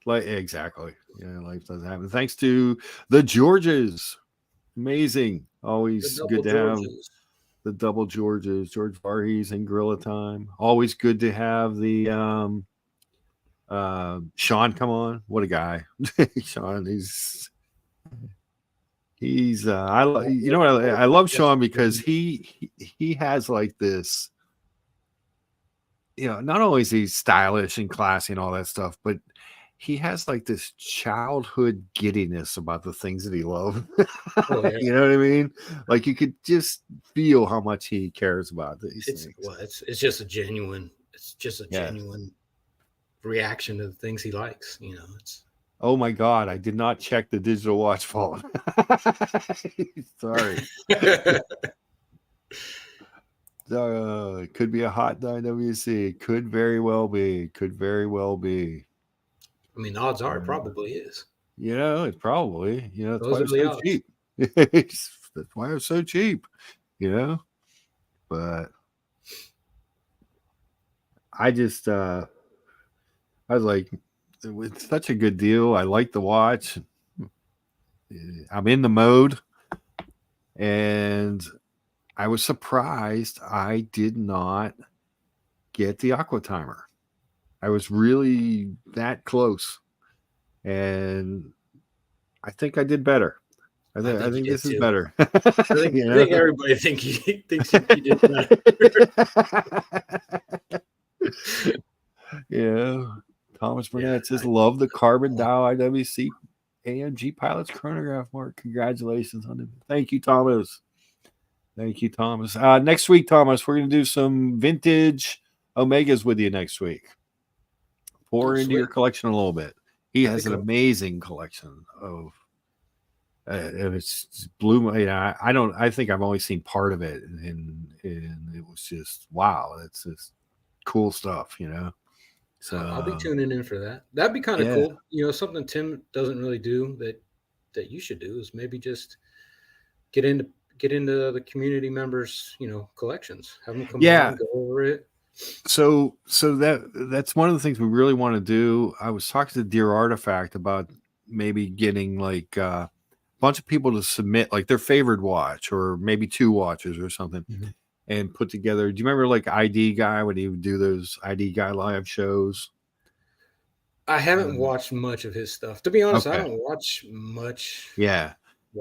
A: Exactly. Yeah, life doesn't happen. Thanks to the Georges. Amazing. Always good to have the double Georges, George Varghese and Gorilla Time. Always good to have the Sean come on. What a guy. Sean, he's I love Sean because he has like this, not only is he stylish and classy and all that stuff, but he has like this childhood giddiness about the things that he loves.
F: Oh, yeah.
A: You know what I mean? Like you could just feel how much he cares about these things.
F: Well, it's just a genuine reaction to the things he likes. It's.
A: Oh my God! I did not check the digital watch phone. Sorry. It could be a hot IWC. Could very well be.
F: I mean, the odds are it probably is.
A: It's probably, that's why it's so cheap. That's why it's so cheap, but I just, I was like, it's such a good deal. I like the watch. I'm in the mode, and I was surprised I did not get the Aqua Timer. I was really that close, and I think I did better. I think this is better.
F: I think everybody thinks you did better.
A: Thomas Burnett says, love the Carbon Dow IWC AMG Pilot's chronograph, Mark. Congratulations on it. Thank you, Thomas. Next week, Thomas, we're going to do some vintage Omegas with you next week. Pour into your collection a little bit. He has an amazing collection of. It's blew my. I think I've only seen part of it, and it was just wow. It's just cool stuff, So
F: I'll be tuning in for that. That'd be kind of cool. Something Tim doesn't really do that you should do is maybe just get into the community members, collections. Have them come on, go over it.
A: So that's one of the things we really want to do. I was talking to Dear Artifact about maybe getting like a bunch of people to submit like their favorite watch or maybe 2 watches or something, and put together. Do you remember like ID Guy when he would do those ID Guy live shows?
F: I haven't watched much of his stuff. To be honest,
A: Okay.
F: I don't watch much.
A: Yeah.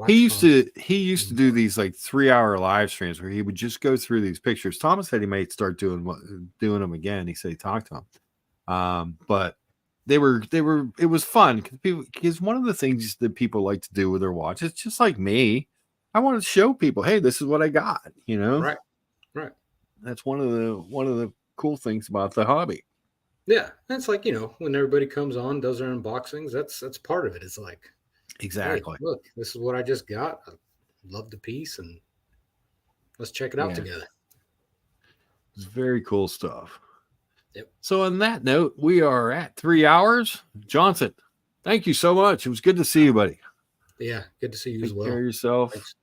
A: He used to do these like 3-hour live streams where he would just go through these pictures. Thomas said he might start doing them again. He said he talked to him. But it was fun because one of the things that people like to do with their watch, it's just like me. I want to show people, hey, this is what I got, you know?
F: Right.
A: That's one of the cool things about the hobby.
F: Yeah. It's like, when everybody comes on, does their unboxings, that's part of it. It's like,
A: exactly.
F: Hey, look, this is what I just got. I love the piece and let's check it out together.
A: It's very cool stuff.
F: Yep.
A: So on that note, we are at 3 hours. Johnson, thank you so much. It was good to see you, buddy.
F: Yeah, good to see you as well.
A: Take care of yourself.
F: Thanks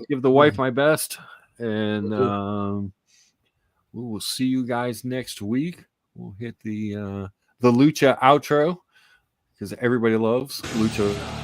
A: Give the wife my best, and we will see you guys next week. We'll hit the Lucha outro because everybody loves Lucha.